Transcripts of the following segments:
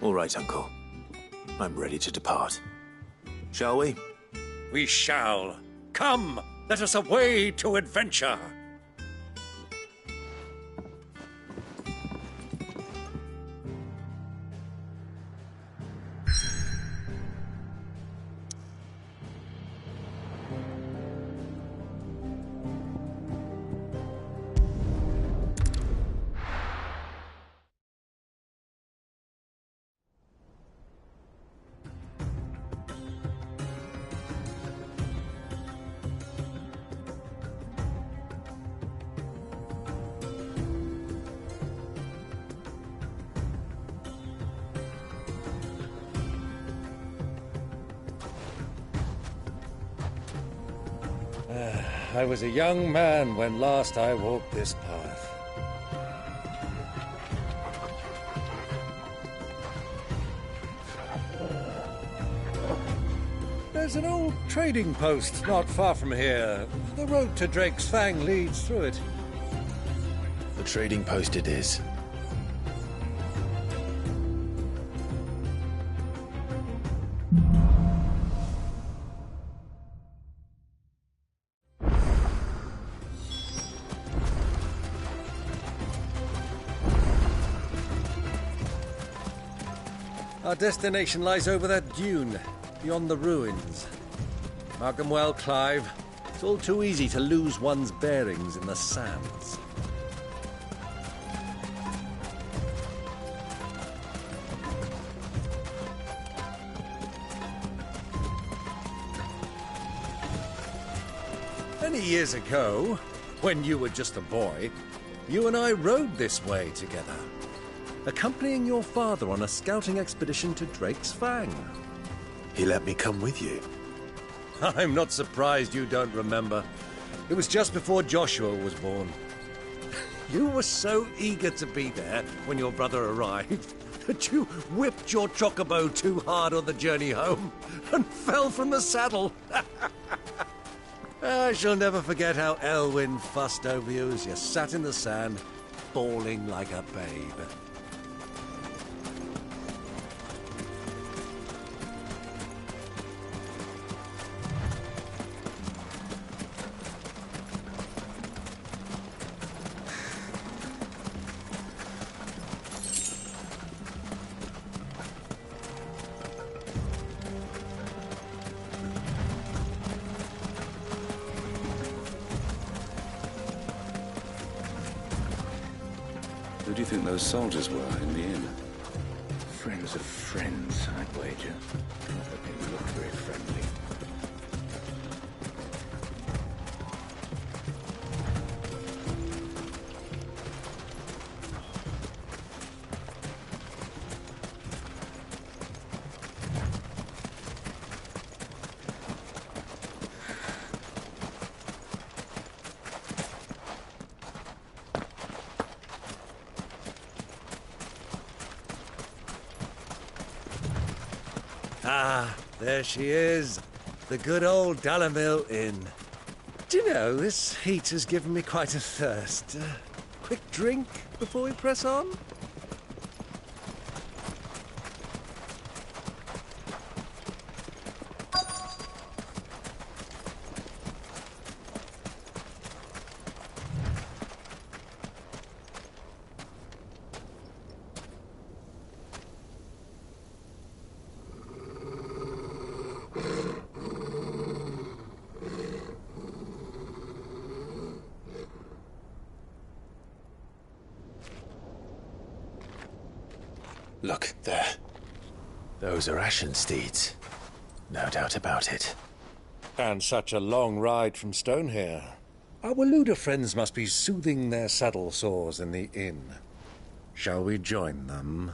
All right, Uncle. I'm ready to depart. Shall we? We shall. Come, let us away to adventure. I was a young man when last I walked this path. There's an old trading post not far from here. The road to Drake's Fang leads through it. The trading post it is. Our destination lies over that dune, beyond the ruins. Mark 'em well, Clive. It's all too easy to lose one's bearings in the sands. Many years ago, when you were just a boy, you and I rode this way together, accompanying your father on a scouting expedition to Drake's Fang. He let me come with you. I'm not surprised you don't remember. It was just before Joshua was born. You were so eager to be there when your brother arrived that you whipped your chocobo too hard on the journey home and fell from the saddle. I shall never forget how Elwyn fussed over you as you sat in the sand, bawling like a babe. Who do you think those soldiers were in the inn? Friends of friends, I'd wager. Not that they look very friendly. Ah, there she is. The good old Dalamil Inn. Do you know, this heat has given me quite a thirst. Quick drink before we press on? Look, there. Those are ashen steeds. No doubt about it. And such a long ride from Stonehere. Our Luda friends must be soothing their saddle sores in the inn. Shall we join them?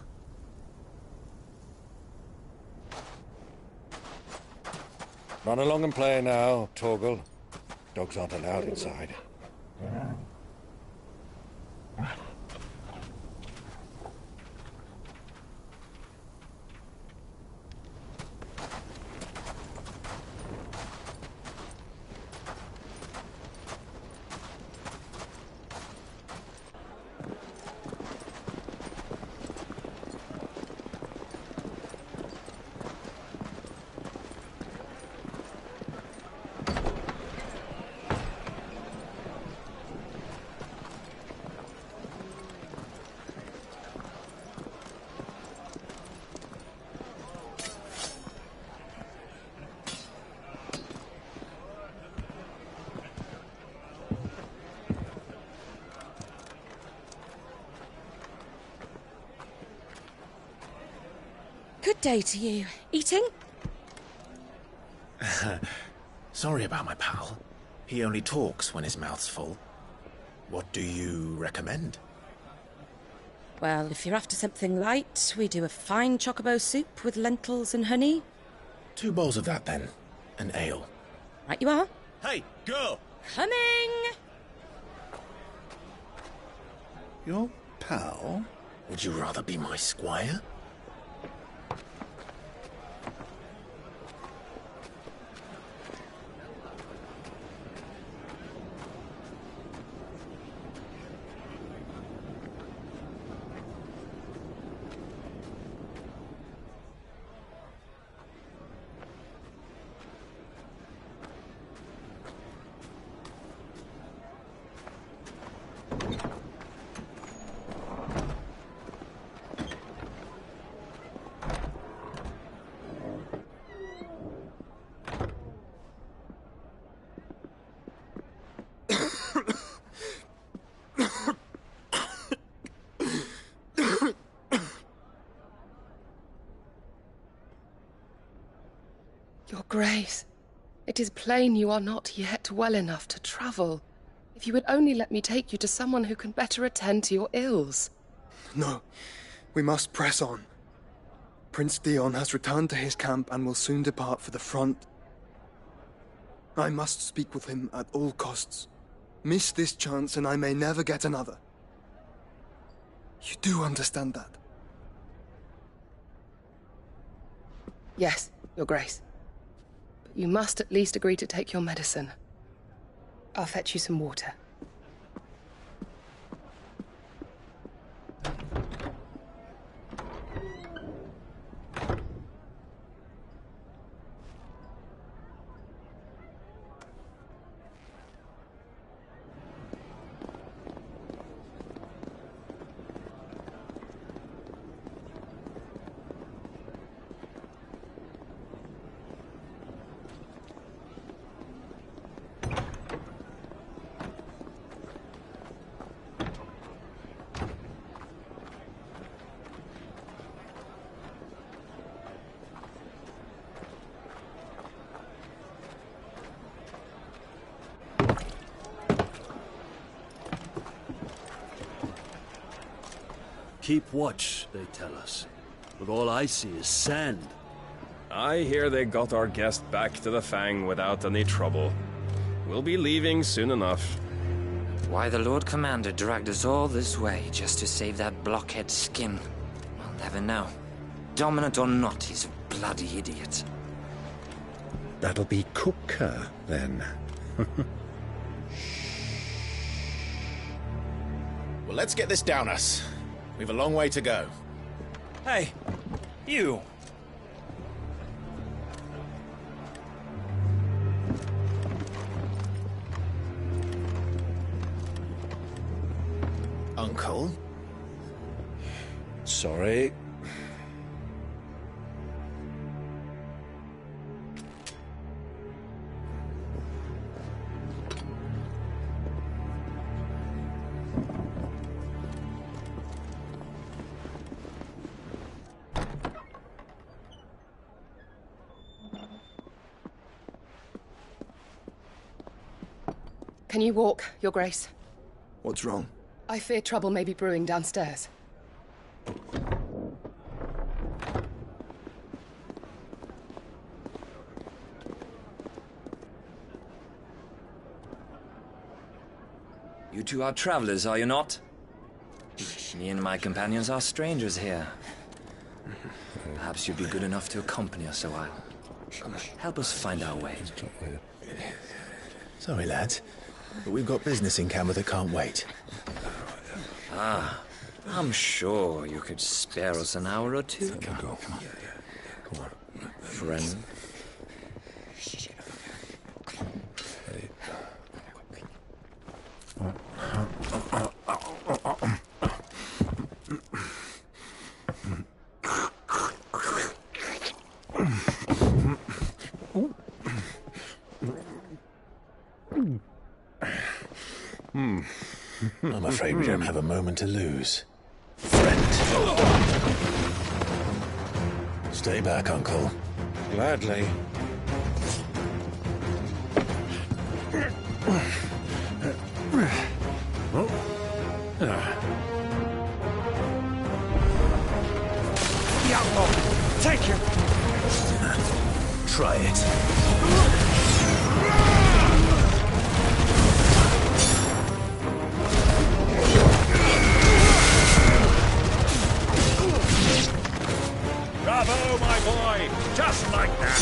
Run along and play now, Torgal. Dogs aren't allowed inside. Good day to you. Eating? Sorry about my pal. He only talks when his mouth's full. What do you recommend? Well, if you're after something light, we do a fine chocobo soup with lentils and honey. 2 bowls of that, then. An ale. Right you are. Hey, girl! Coming! Your pal? Would you rather be my squire? Your Grace, it is plain you are not yet well enough to travel. If you would only let me take you to someone who can better attend to your ills. No, we must press on. Prince Dion has returned to his camp and will soon depart for the front. I must speak with him at all costs. Miss this chance and I may never get another. You do understand that? Yes, Your Grace. But you must at least agree to take your medicine. I'll fetch you some water. Keep watch, they tell us. But all I see is sand. I hear they got our guest back to the Fang without any trouble. We'll be leaving soon enough. Why the Lord Commander dragged us all this way just to save that blockhead skin, we'll never know. Dominant or not, he's a bloody idiot. That'll be Cooker, then. Well, let's get this down us. We've a long way to go. Hey, you! Uncle? Sorry. Can you walk, Your Grace? What's wrong? I fear trouble may be brewing downstairs. You two are travelers, are you not? Me and my companions are strangers here. Perhaps you'd be good enough to accompany us a while. Help us find our way. Sorry, lads, but we've got business in camera that can't wait. Ah, I'm sure you could spare us an hour or two. Come on. Friend. I'm afraid we don't have a moment to lose. Friend. Stay back, Uncle. Gladly. The outlaw! Take him! Try it. Bravo, my boy! Just like that!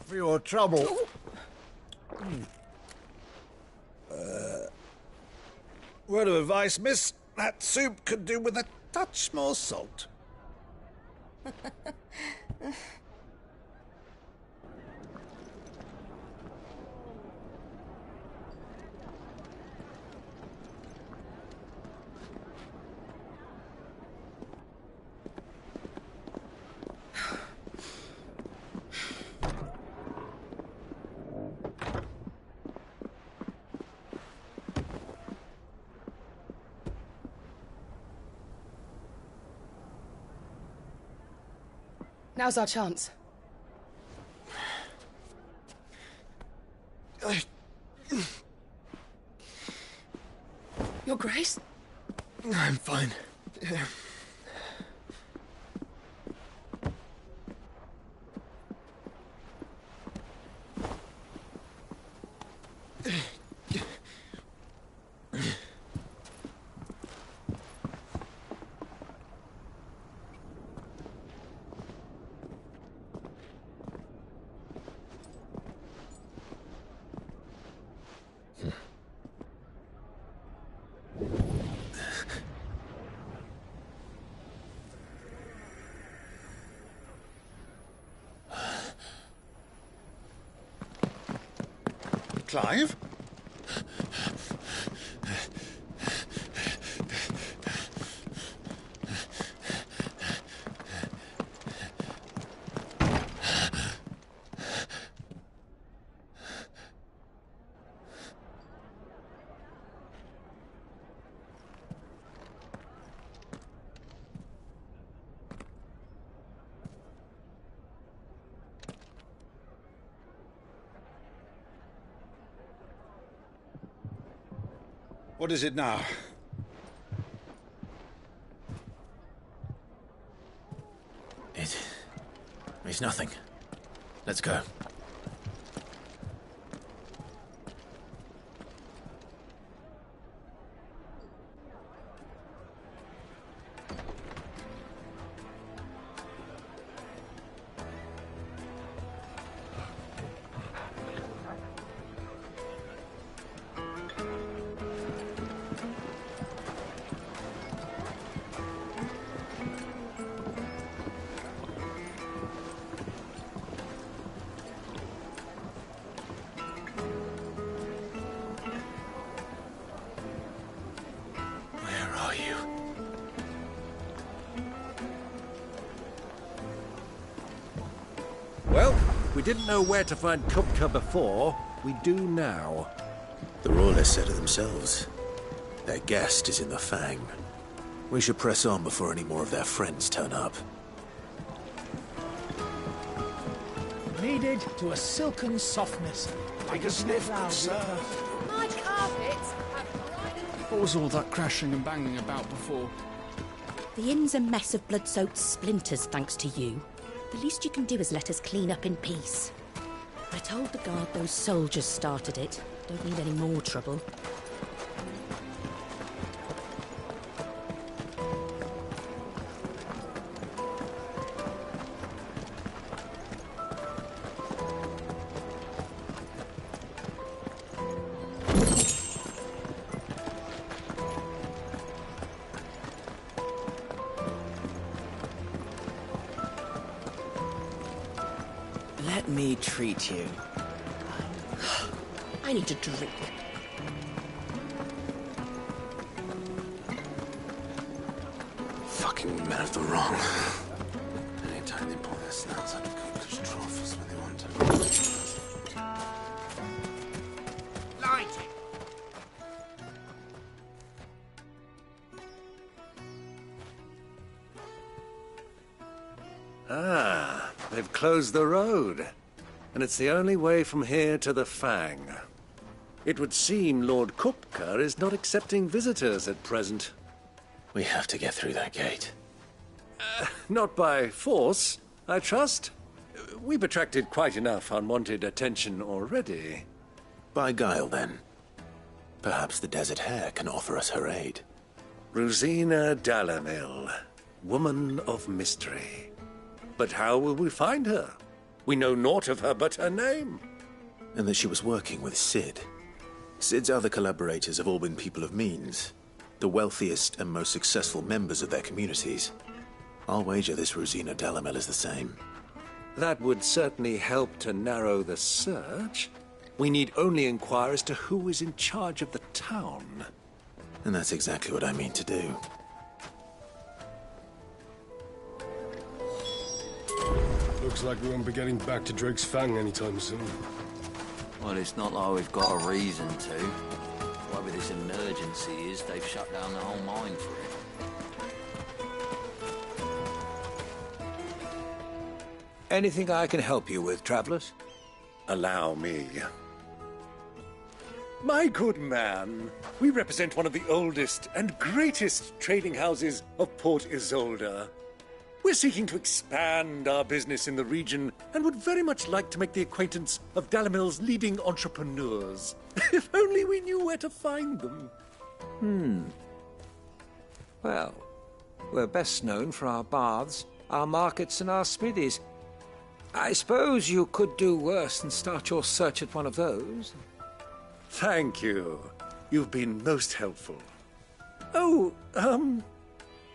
For your trouble. Word of advice, miss. That soup could do with a touch more salt. Now's our chance. Your Grace? I'm fine. Clive? What is it now? It's nothing. Let's go. Well, we didn't know where to find Kupka before. We do now. The Royalists said it themselves. Their guest is in the Fang. We should press on before any more of their friends turn up. Kneaded to a silken softness, like a sniff good sir. My carpets. What was all that crashing and banging about before? The inn's a mess of blood-soaked splinters, thanks to you. The least you can do is let us clean up in peace. I told the guard those soldiers started it. Don't need any more trouble. Let me treat you. I need a drink. Fucking men of the wrong. Anytime they pull their snouts out of cookers' troughs when they want to. Light! Ah, they've closed the road. And it's the only way from here to the Fang. It would seem Lord Kupka is not accepting visitors at present. We have to get through that gate. Not by force, I trust. We've attracted quite enough unwanted attention already. By guile, then. Perhaps the Desert Hare can offer us her aid. Rosina Dalamil, woman of mystery. But how will we find her? We know naught of her but her name. And that she was working with Sid. Sid's other collaborators have all been people of means, the wealthiest and most successful members of their communities. I'll wager this Rosina Dalamel is the same. That would certainly help to narrow the search. We need only inquire as to who is in charge of the town. And that's exactly what I mean to do. Looks like we won't be getting back to Drake's Fang anytime soon. Well, it's not like we've got a reason to. Whatever this emergency is, they've shut down the whole mine for it. Anything I can help you with, travellers? Allow me. My good man, we represent one of the oldest and greatest trading houses of Port Isolde. We're seeking to expand our business in the region and would very much like to make the acquaintance of Dalamil's leading entrepreneurs. If only we knew where to find them. Well, we're best known for our baths, our markets, and our smithies. I suppose you could do worse than start your search at one of those. Thank you. You've been most helpful. Oh,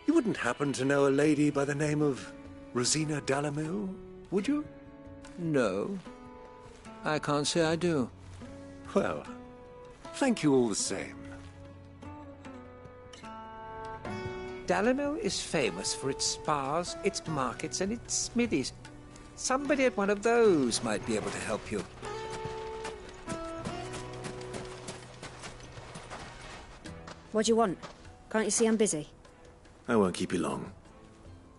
you wouldn't happen to know a lady by the name of Rosina Dalamil, would you? No. I can't say I do. Well, thank you all the same. Dalamil is famous for its spas, its markets, and its smithies. Somebody at one of those might be able to help you. What do you want? Can't you see I'm busy? I won't keep you long.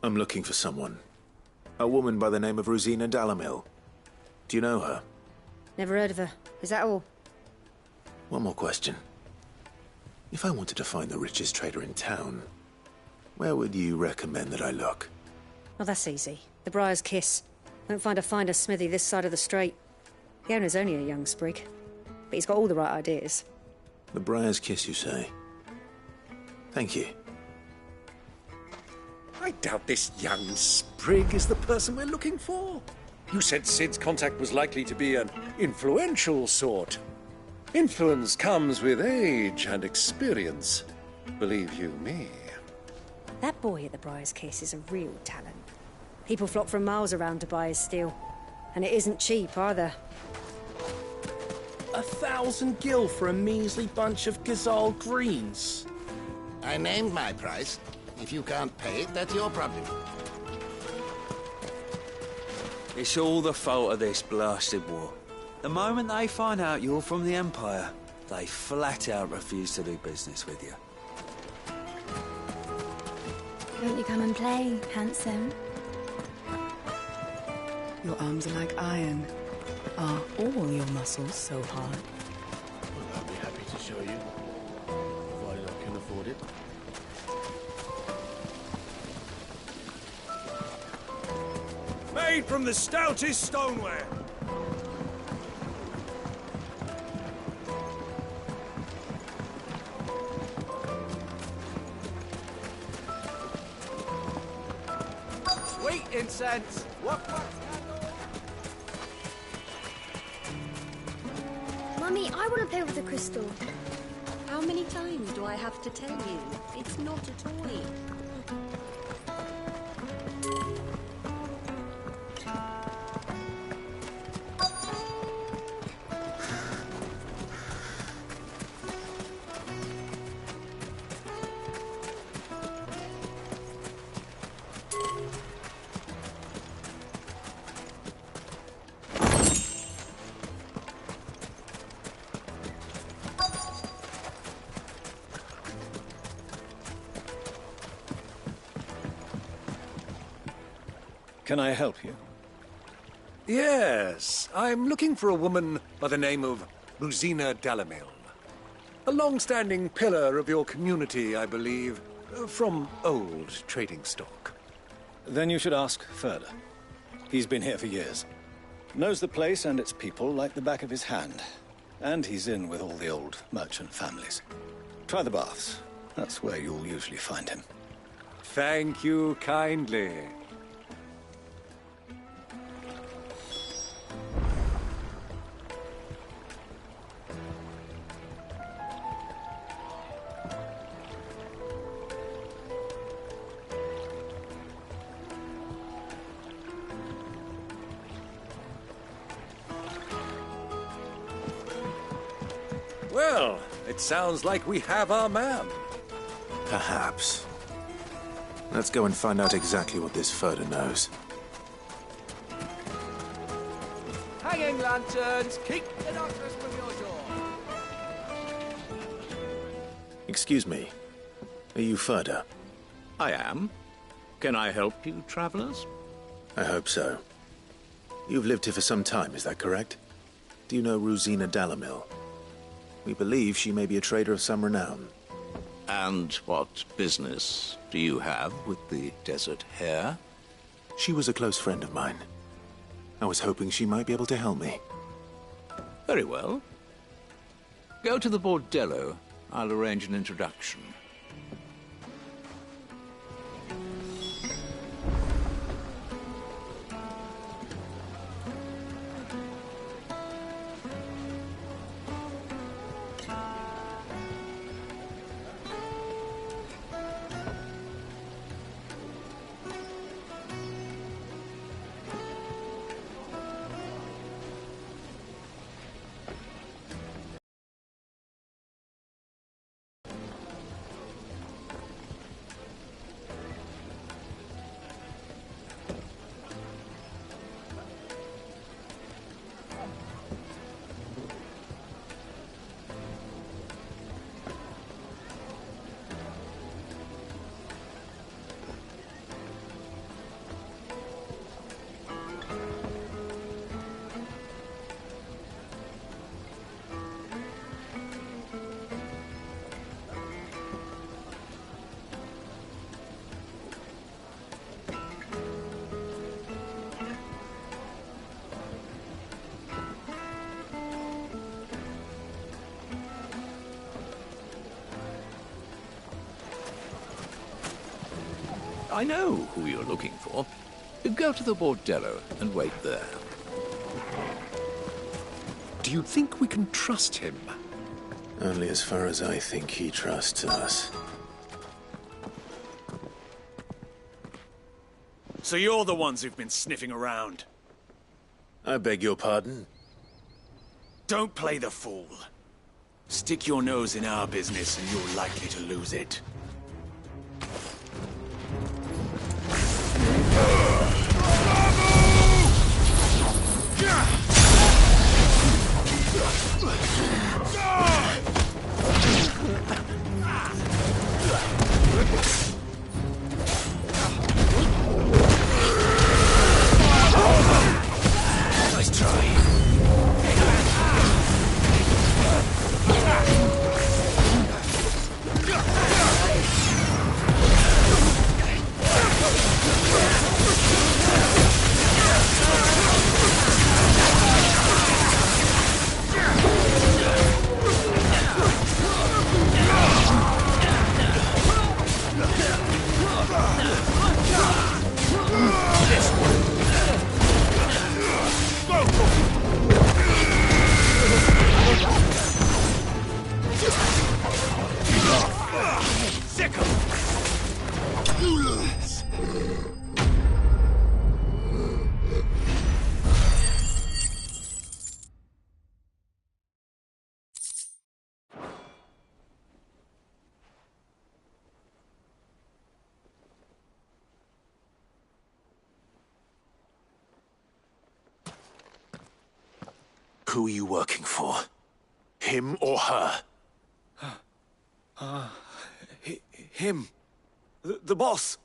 I'm looking for someone. A woman by the name of Rosina Dalamil. Do you know her? Never heard of her. Is that all? One more question. If I wanted to find the richest trader in town, where would you recommend that I look? Well, that's easy. The Briar's Kiss. Won't find a finer smithy this side of the strait. The owner's only a young sprig, but he's got all the right ideas. The Briar's Kiss, you say? Thank you. I doubt this young sprig is the person we're looking for. You said Sid's contact was likely to be an influential sort. Influence comes with age and experience. Believe you me. That boy at the Briar's Kiss is a real talent. People flock from miles around to buy his steel. And it isn't cheap either. 1,000 gil for a measly bunch of Gazal greens. I named my price. If you can't pay it, that's your problem. It's all the fault of this blasted war. The moment they find out you're from the Empire, they flat out refuse to do business with you. Won't you come and play, handsome? Your arms are like iron. Are all your muscles so hard? Well, I'll be happy to show you, provided I can afford it. Made from the stoutest stoneware. Sweet incense! What? Mummy, I want to play with the crystal. How many times do I have to tell you? It's not a toy. Can I help you? Yes, I'm looking for a woman by the name of Rosina Dalamil. A long-standing pillar of your community, I believe, from old trading stock. Then you should ask Furder. He's been here for years. Knows the place and its people like the back of his hand. And he's in with all the old merchant families. Try the baths. That's where you'll usually find him. Thank you kindly. Well, it sounds like we have our man. Perhaps. Let's go and find out exactly what this Furder knows. Hanging lanterns, keep the darkness from your door. Excuse me. Are you Furder? I am. Can I help you, travelers? I hope so. You've lived here for some time, is that correct? Do you know Rosina Dalamil? We believe she may be a trader of some renown. And what business do you have with the Desert Hare? She was a close friend of mine. I was hoping she might be able to help me. Very well. Go to the bordello. I'll arrange an introduction. I know who you're looking for. Go to the bordello and wait there. Do you think we can trust him? Only as far as I think he trusts us. So you're the ones who've been sniffing around? I beg your pardon? Don't play the fool. Stick your nose in our business and you're likely to lose it. Nice try. Who are you working for? Him or her? Him. The boss.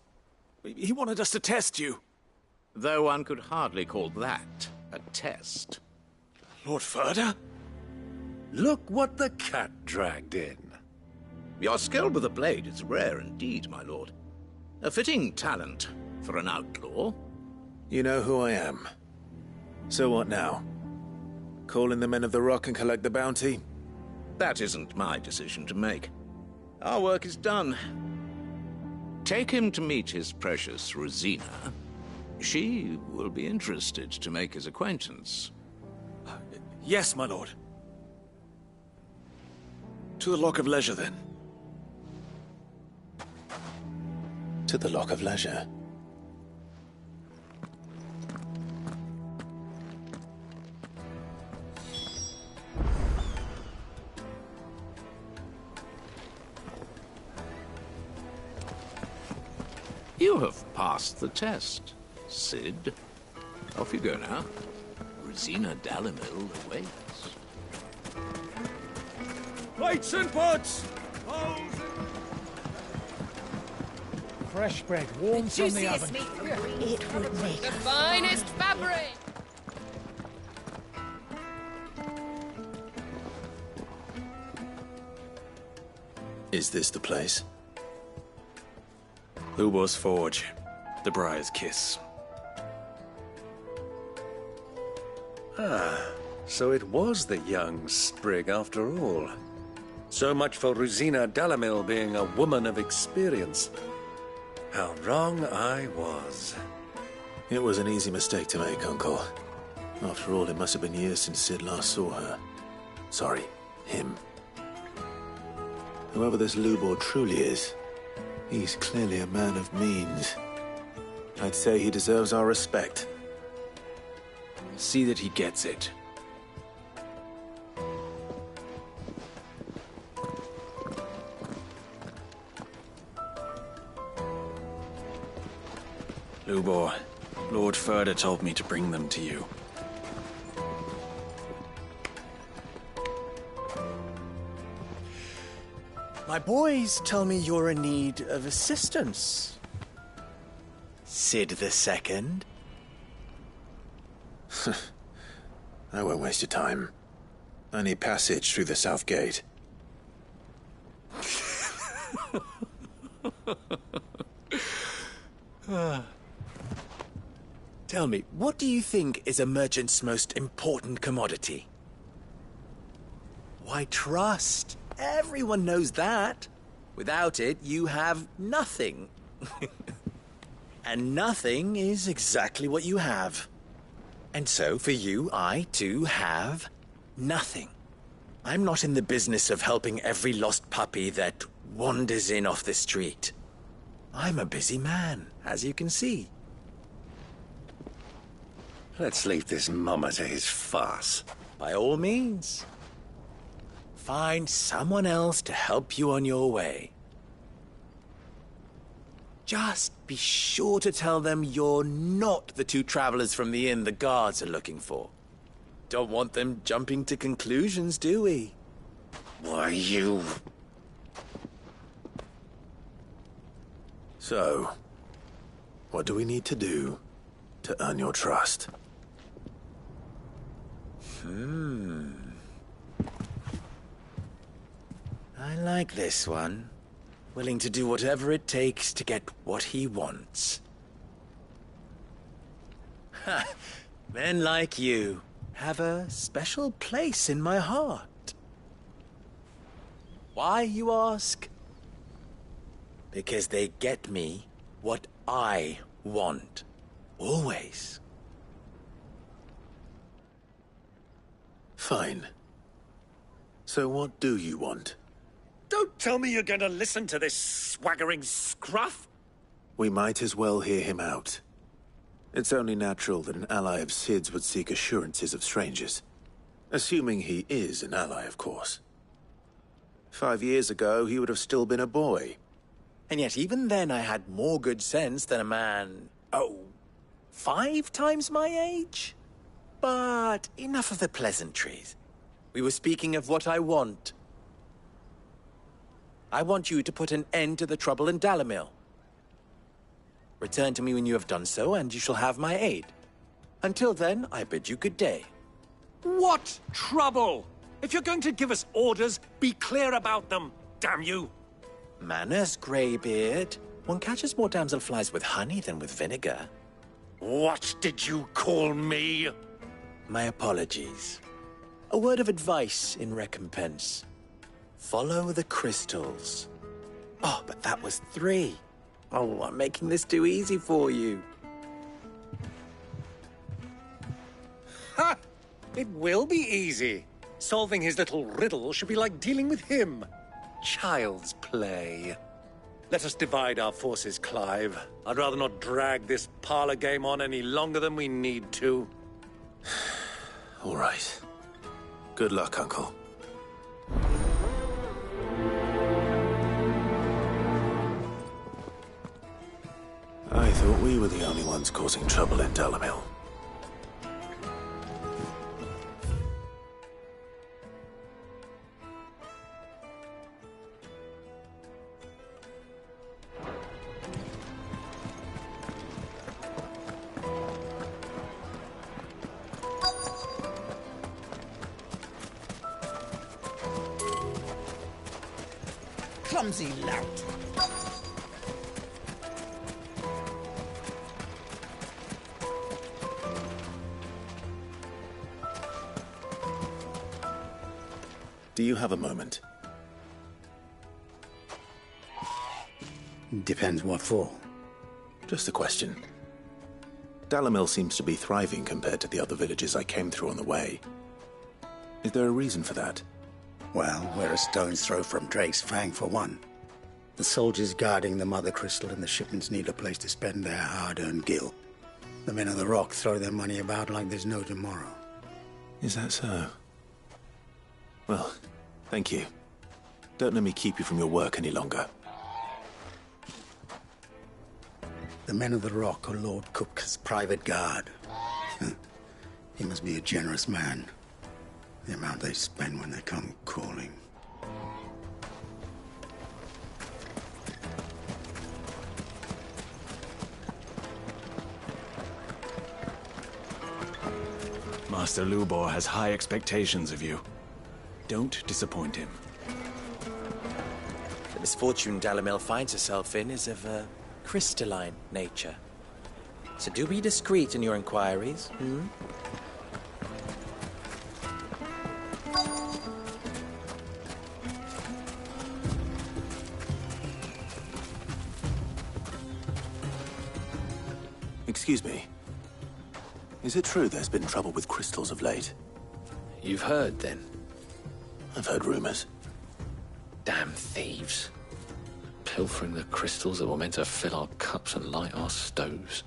He wanted us to test you. Though one could hardly call that a test. Lord Ferda? Look what the cat dragged in. Your skill with a blade is rare indeed, my lord. A fitting talent for an outlaw. You know who I am. So what now? Call in the Men of the Rock and collect the bounty? That isn't my decision to make. Our work is done. Take him to meet his precious Rosina. She will be interested to make his acquaintance. Yes, my lord. To the Lock of Leisure, then. To the Lock of Leisure. You have passed the test, Sid. Off you go now. Rosina Dalimil awaits. Plates and pots! Fresh bread, warm from the oven. It would make The finest fabric! Is this the place? Lubor's Forge. The Briar's Kiss. Ah, so it was the young sprig after all. So much for Rosina Dalimil being a woman of experience. How wrong I was. It was an easy mistake to make, Uncle. After all, it must have been years since Sid last saw her. Sorry, him. Whoever this Lubor truly is, he's clearly a man of means. I'd say he deserves our respect. See that he gets it. Lubor, Lord Ferda told me to bring them to you. My boys tell me you're in need of assistance. Sid the Second? I won't waste your time. I need passage through the south gate. Tell me, what do you think is a merchant's most important commodity? Why, trust. Everyone knows that. Without it, you have nothing. And nothing is exactly what you have. And so, for you, I, too, have nothing. I'm not in the business of helping every lost puppy that wanders in off the street. I'm a busy man, as you can see. Let's leave this mummer to his farce. By all means. Find someone else to help you on your way. Just be sure to tell them you're not the two travelers from the inn the guards are looking for. Don't want them jumping to conclusions, do we? Why, you... So, what do we need to do to earn your trust? I like this one. Willing to do whatever it takes to get what he wants. Ha! Men like you have a special place in my heart. Why, you ask? Because they get me what I want. Always. Fine. So what do you want? Don't tell me you're going to listen to this swaggering scruff! We might as well hear him out. It's only natural that an ally of Sid's would seek assurances of strangers. Assuming he is an ally, of course. 5 years ago, he would have still been a boy. And yet even then I had more good sense than a man, 5 times my age? But enough of the pleasantries. We were speaking of what I want. I want you to put an end to the trouble in Dalamil. Return to me when you have done so, and you shall have my aid. Until then, I bid you good day. What trouble? If you're going to give us orders, be clear about them, damn you! Manners, Greybeard. One catches more damselflies with honey than with vinegar. What did you call me? My apologies. A word of advice in recompense. Follow the crystals. Oh, but that was 3. Oh, I'm making this too easy for you. Ha! It will be easy. Solving his little riddle should be like dealing with him. Child's play. Let us divide our forces, Clive. I'd rather not drag this parlor game on any longer than we need to. All right. Good luck, Uncle. I thought we were the only ones causing trouble in Dalamil. Clumsy lout. Do you have a moment? Depends what for. Just a question. Dalamil seems to be thriving compared to the other villages I came through on the way. Is there a reason for that? Well, we're a stone's throw from Drake's Fang, for one. The soldiers guarding the Mother Crystal and the shipments need a place to spend their hard-earned gil. The men of the Rock throw their money about like there's no tomorrow. Is that so? Well, thank you. Don't let me keep you from your work any longer. The men of the Rock are Lord Cook's private guard. He must be a generous man. The amount they spend when they come calling. Master Lubor has high expectations of you. Don't disappoint him. The misfortune Dalamil finds herself in is of a crystalline nature. So do be discreet in your inquiries, Excuse me. Is it true there's been trouble with crystals of late? You've heard, then? I've heard rumors. Damn thieves. Pilfering the crystals that were meant to fill our cups and light our stoves.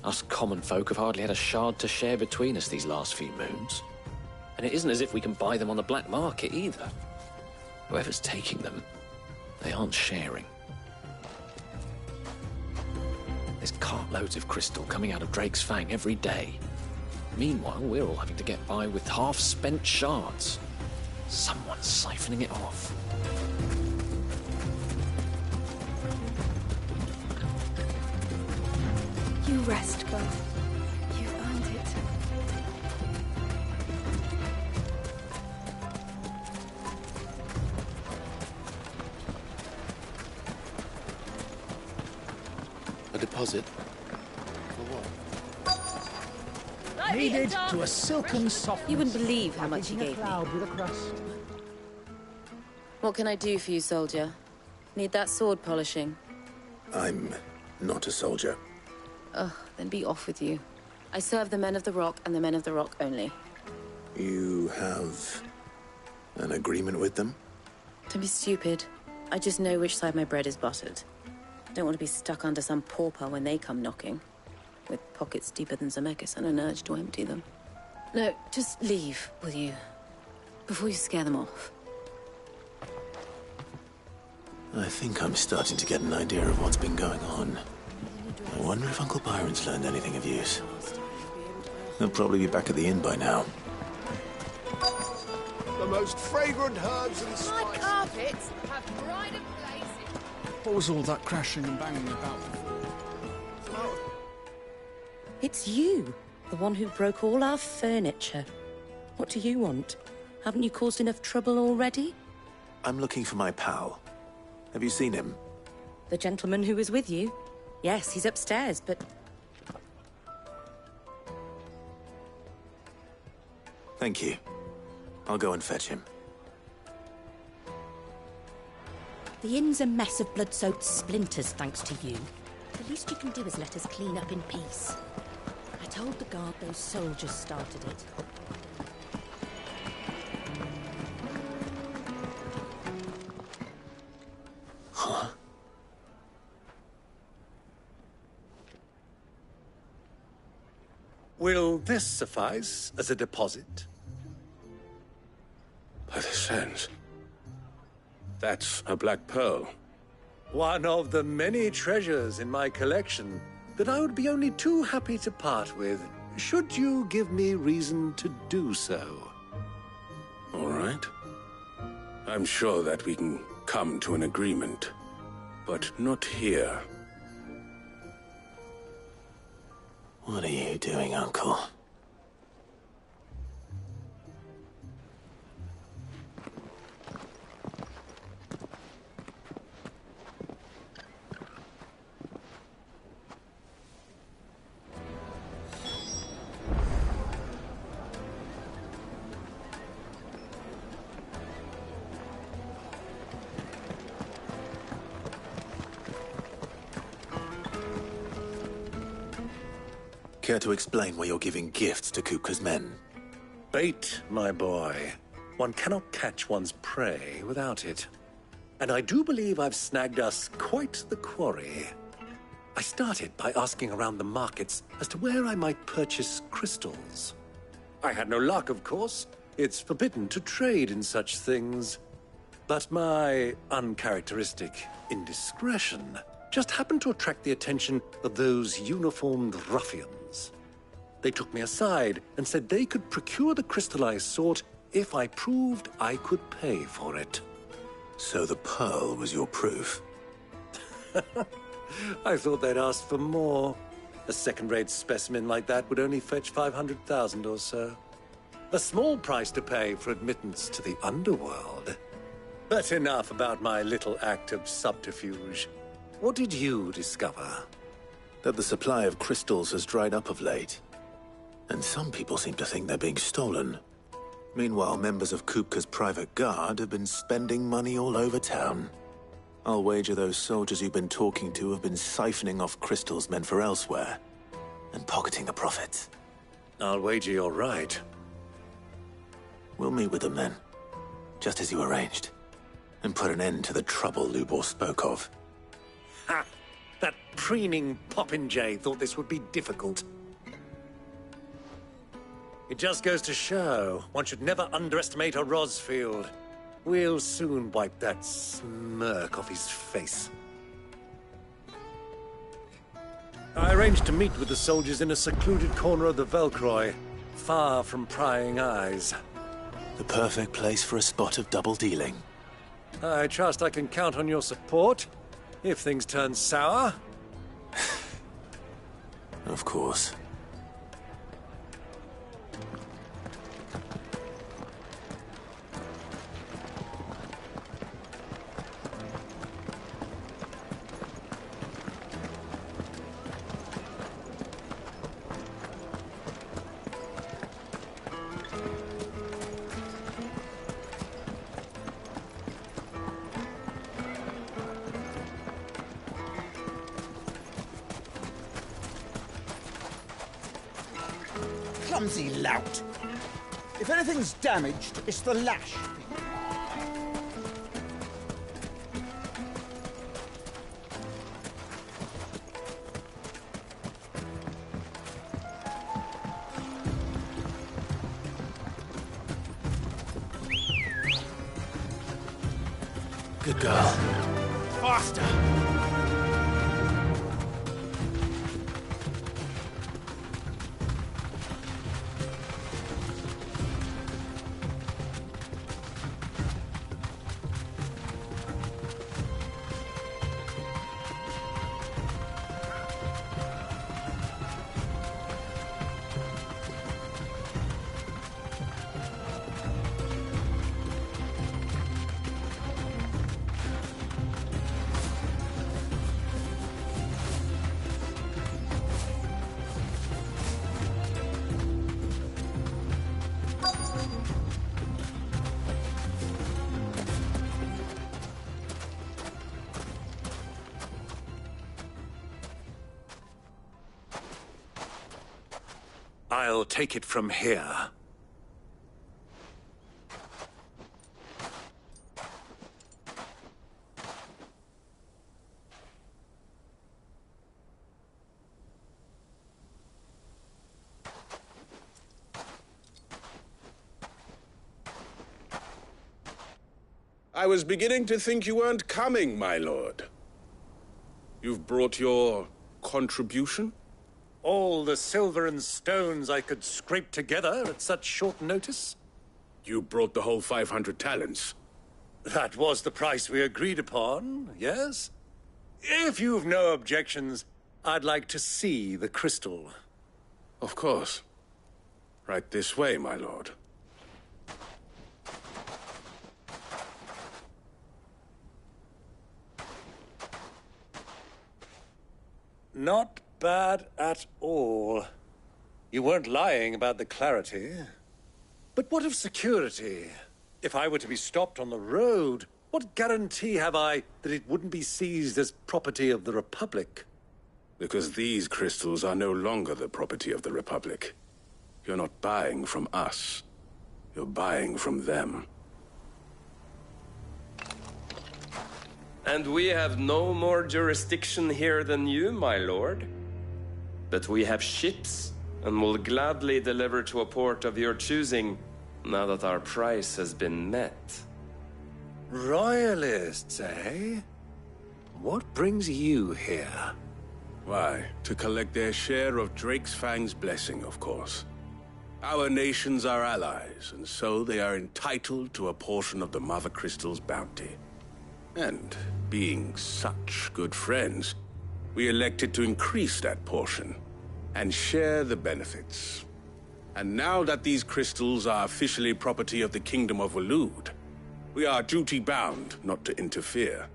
Us common folk have hardly had a shard to share between us these last few moons. And it isn't as if we can buy them on the black market either. Whoever's taking them, they aren't sharing. There's cartloads of crystal coming out of Drake's Fang every day. Meanwhile, we're all having to get by with half-spent shards. Someone's siphoning it off. You rest, girl. You've earned it. A deposit? Needed to a silken softness. You wouldn't believe how much he Hitting a gave me. cloud with a crust. What can I do for you, soldier? Need that sword polishing? I'm not a soldier. Ugh, then be off with you. I serve the men of the Rock and the men of the Rock only. You have an agreement with them? Don't be stupid. I just know which side my bread is buttered. Don't want to be stuck under some pauper when they come knocking. With pockets deeper than Zemeckis and an urge to empty them. No, just leave, will you? Before you scare them off. I think I'm starting to get an idea of what's been going on. I wonder if Uncle Byron's learned anything of use. He'll probably be back at the inn by now. The most fragrant herbs and My spices. carpets have brighter places. What was all that crashing and banging about? It's you, the one who broke all our furniture. What do you want? Haven't you caused enough trouble already? I'm looking for my pal. Have you seen him? The gentleman who was with you? Yes, he's upstairs, but... Thank you. I'll go and fetch him. The inn's a mess of blood-soaked splinters, thanks to you. The least you can do is let us clean up in peace. I told the guard those soldiers started it. Huh? Will this suffice as a deposit? By the sands. That's a black pearl. One of the many treasures in my collection that I would be only too happy to part with, should you give me reason to do so. All right. I'm sure that we can come to an agreement, but not here. What are you doing, Uncle? Care to explain why you're giving gifts to Kupka's men? Bait, my boy. One cannot catch one's prey without it. And I do believe I've snagged us quite the quarry. I started by asking around the markets as to where I might purchase crystals. I had no luck, of course. It's forbidden to trade in such things. But my uncharacteristic indiscretion just happened to attract the attention of those uniformed ruffians. They took me aside and said they could procure the crystal I sought if I proved I could pay for it. So the pearl was your proof? I thought they'd ask for more. A second-rate specimen like that would only fetch 500,000 or so. A small price to pay for admittance to the underworld. But enough about my little act of subterfuge. What did you discover? That the supply of crystals has dried up of late. And some people seem to think they're being stolen. Meanwhile, members of Kupka's private guard have been spending money all over town. I'll wager those soldiers you've been talking to have been siphoning off crystals meant for elsewhere. and pocketing the profits. I'll wager you're right. We'll meet with them then, just as you arranged, and put an end to the trouble Lubor spoke of. Ha! That preening popinjay thought this would be difficult. It just goes to show one should never underestimate a Rosfield. We'll soon wipe that smirk off his face. I arranged to meet with the soldiers in a secluded corner of the Velcroy, far from prying eyes. The perfect place for a spot of double dealing. I trust I can count on your support, if things turn sour. Of course. Clumsy lout. If anything's damaged, it's the lash. Good girl. Faster! I'll take it from here. I was beginning to think you weren't coming, my lord. You've brought your contribution? All the silver and stones I could scrape together at such short notice? You brought the whole 500 talents. That was the price we agreed upon, yes? If you've no objections, I'd like to see the crystal. Of course. Right this way, my lord. Not bad at all. You weren't lying about the clarity. But what of security? If I were to be stopped on the road, what guarantee have I that it wouldn't be seized as property of the Republic? Because these crystals are no longer the property of the Republic. You're not buying from us. You're buying from them. And we have no more jurisdiction here than you, my lord. But we have ships, and will gladly deliver to a port of your choosing, now that our price has been met. Royalists, eh? What brings you here? Why, to collect their share of Drake's Fang's blessing, of course. Our nations are allies, and so they are entitled to a portion of the Mother Crystal's bounty. And, being such good friends, we elected to increase that portion and share the benefits. And now that these crystals are officially property of the Kingdom of Waloed, we are duty-bound not to interfere,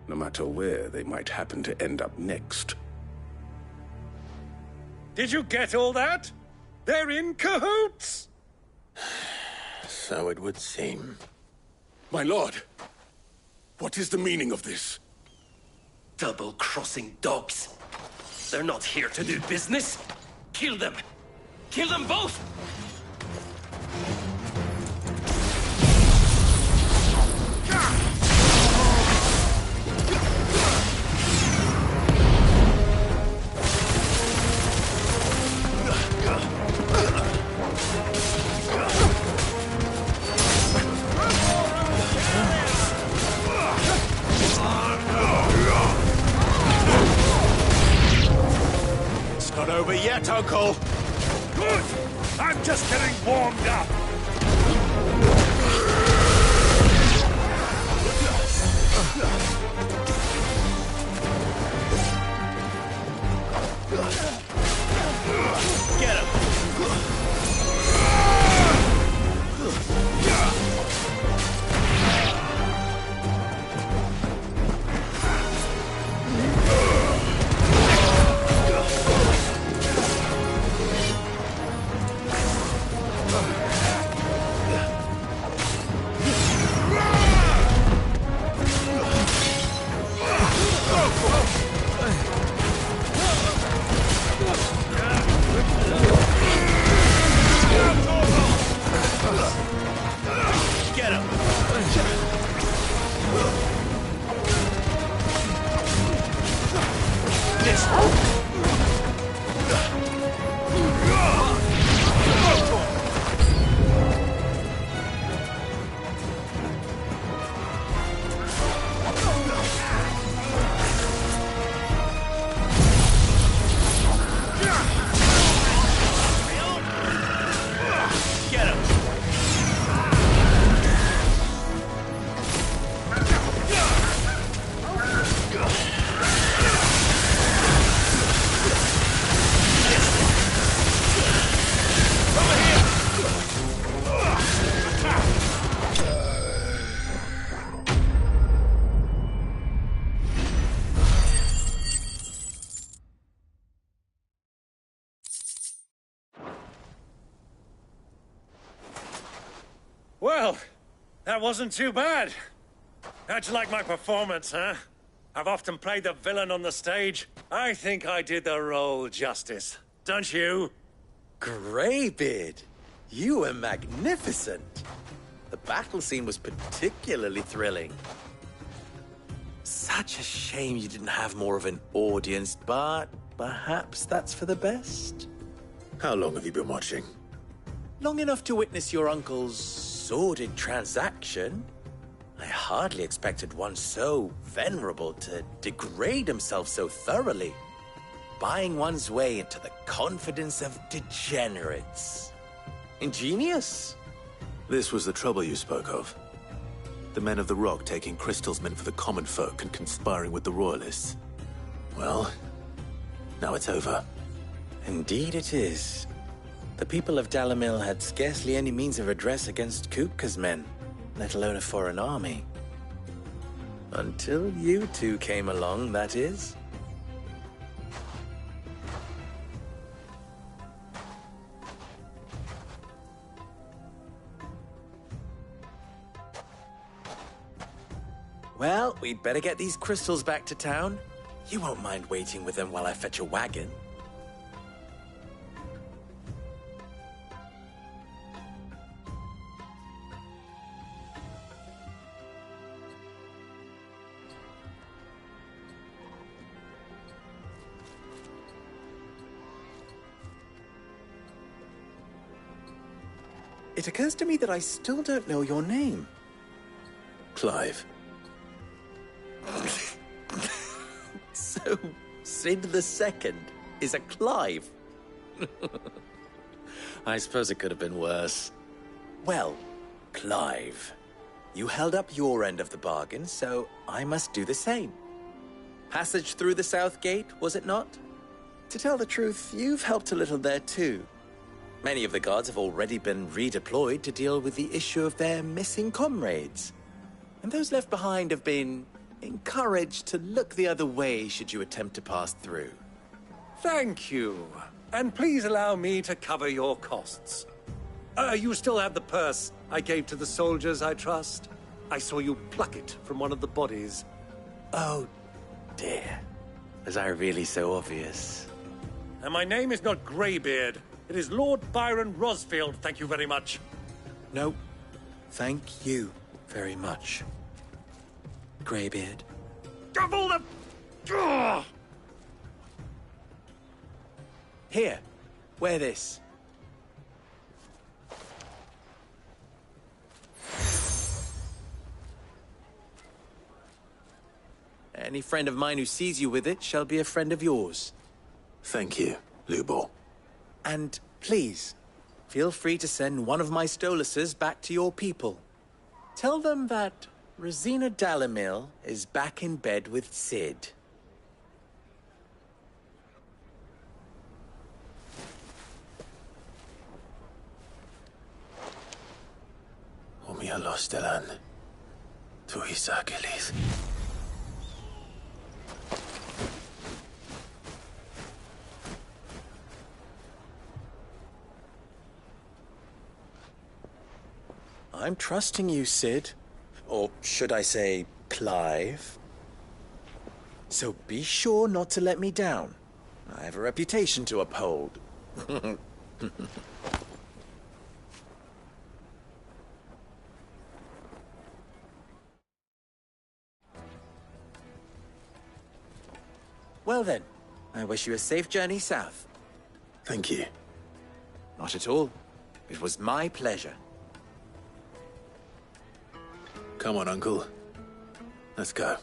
no matter where they might happen to end up next. Did you get all that? They're in cahoots! So it would seem. My lord, what is the meaning of this? Double-crossing dogs. They're not here to do business. Kill them! Kill them both! It's not over yet, Uncle! Good! I'm just getting warmed up! Get him! Get him! Get him! Well, that wasn't too bad. How'd you like my performance, huh? I've often played the villain on the stage. I think I did the role justice. Don't you? Greybeard, you were magnificent. The battle scene was particularly thrilling. Such a shame you didn't have more of an audience, but perhaps that's for the best. How long have you been watching? Long enough to witness your uncle's sordid transaction. I hardly expected one so venerable to degrade himself so thoroughly, buying one's way into the confidence of degenerates. Ingenious. This was the trouble you spoke of. The men of the Rock taking crystals meant for the common folk and conspiring with the Royalists. Well, now it's over. Indeed it is. The people of Dalamil had scarcely any means of redress against Kupka's men, let alone a foreign army. Until you two came along, that is. Well, we'd better get these crystals back to town. You won't mind waiting with them while I fetch a wagon. It occurs to me that I still don't know your name. Clive. So, Sid the Second is a Clive? I suppose it could have been worse. Well, Clive, you held up your end of the bargain, so I must do the same. Passage through the South Gate, was it not? To tell the truth, you've helped a little there too. Many of the guards have already been redeployed to deal with the issue of their missing comrades. And those left behind have been encouraged to look the other way should you attempt to pass through. Thank you. And please allow me to cover your costs. You still have the purse I gave to the soldiers, I trust? I saw you pluck it from one of the bodies. Oh, dear. Was I really so obvious? And my name is not Greybeard. It is Lord Byron Rosfield, thank you very much. No, thank you very much, Greybeard. Double the... Ugh! Here, wear this. Any friend of mine who sees you with it shall be a friend of yours. Thank you, Lubor. And please, feel free to send one of my Stoluses back to your people. Tell them that Rosina Dalamil is back in bed with Sid. Omia los delan. Tu isakelis. I'm trusting you, Sid. Or should I say, Clive. So be sure not to let me down. I have a reputation to uphold. Well then, I wish you a safe journey south. Thank you. Not at all. It was my pleasure. Come on, Uncle. Let's go.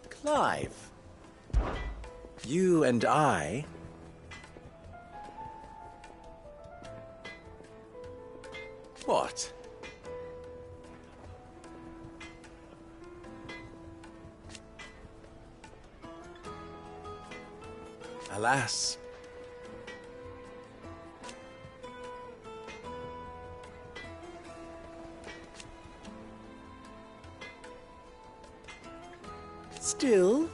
Clive. You and I... What? Alas. Still...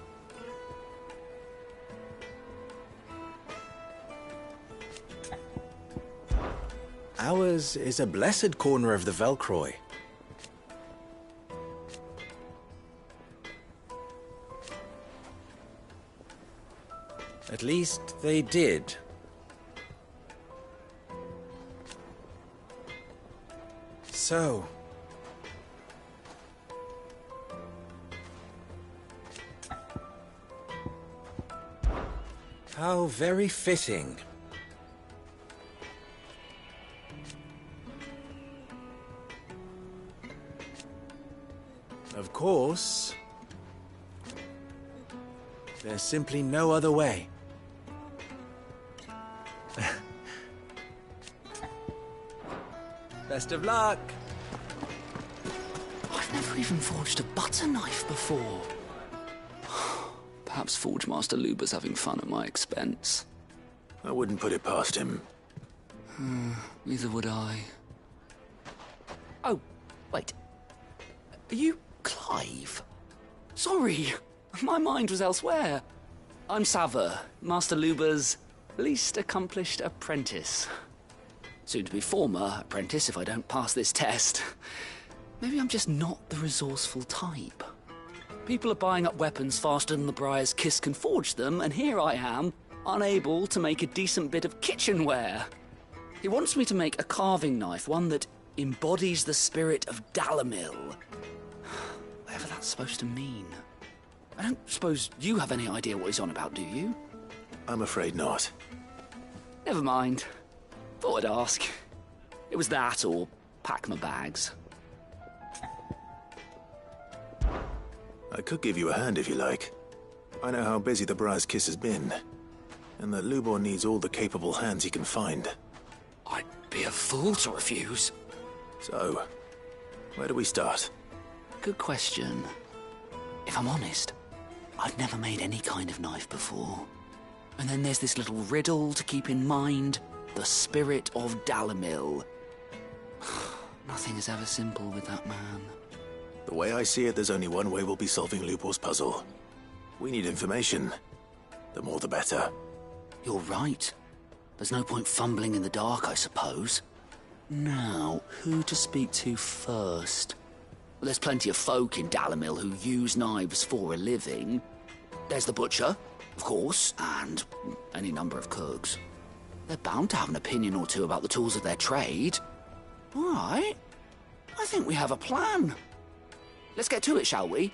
Ours is a blessed corner of the Velcroy. At least they did. So... how very fitting. Of course, there's simply no other way. Best of luck. I've never even forged a butter knife before. Perhaps Forge Master Luber's having fun at my expense. I wouldn't put it past him. Neither would I. Oh, wait. Are you Clive? Sorry, my mind was elsewhere. I'm Sava, Master Luber's least accomplished apprentice. Soon to be former apprentice if I don't pass this test. Maybe I'm just not the resourceful type. People are buying up weapons faster than the Briar's Kiss can forge them, and here I am, unable to make a decent bit of kitchenware. He wants me to make a carving knife, one that embodies the spirit of Dalamil. Whatever that's supposed to mean. I don't suppose you have any idea what he's on about, do you? I'm afraid not. Never mind. Thought I'd ask. It was that or pack my bags. I could give you a hand if you like. I know how busy the Briar's Kiss has been, and that Lubor needs all the capable hands he can find. I'd be a fool to refuse. So, where do we start? Good question. If I'm honest, I've never made any kind of knife before. And then there's this little riddle to keep in mind. The spirit of Dalamil. Nothing is ever simple with that man. The way I see it, there's only one way we'll be solving Lubor's puzzle. We need information. The more the better. You're right. There's no point fumbling in the dark, I suppose. Now, who to speak to first? Well, there's plenty of folk in Dalamil who use knives for a living. There's the butcher, of course, and any number of cooks. They're bound to have an opinion or two about the tools of their trade. All right. I think we have a plan. Let's get to it, shall we?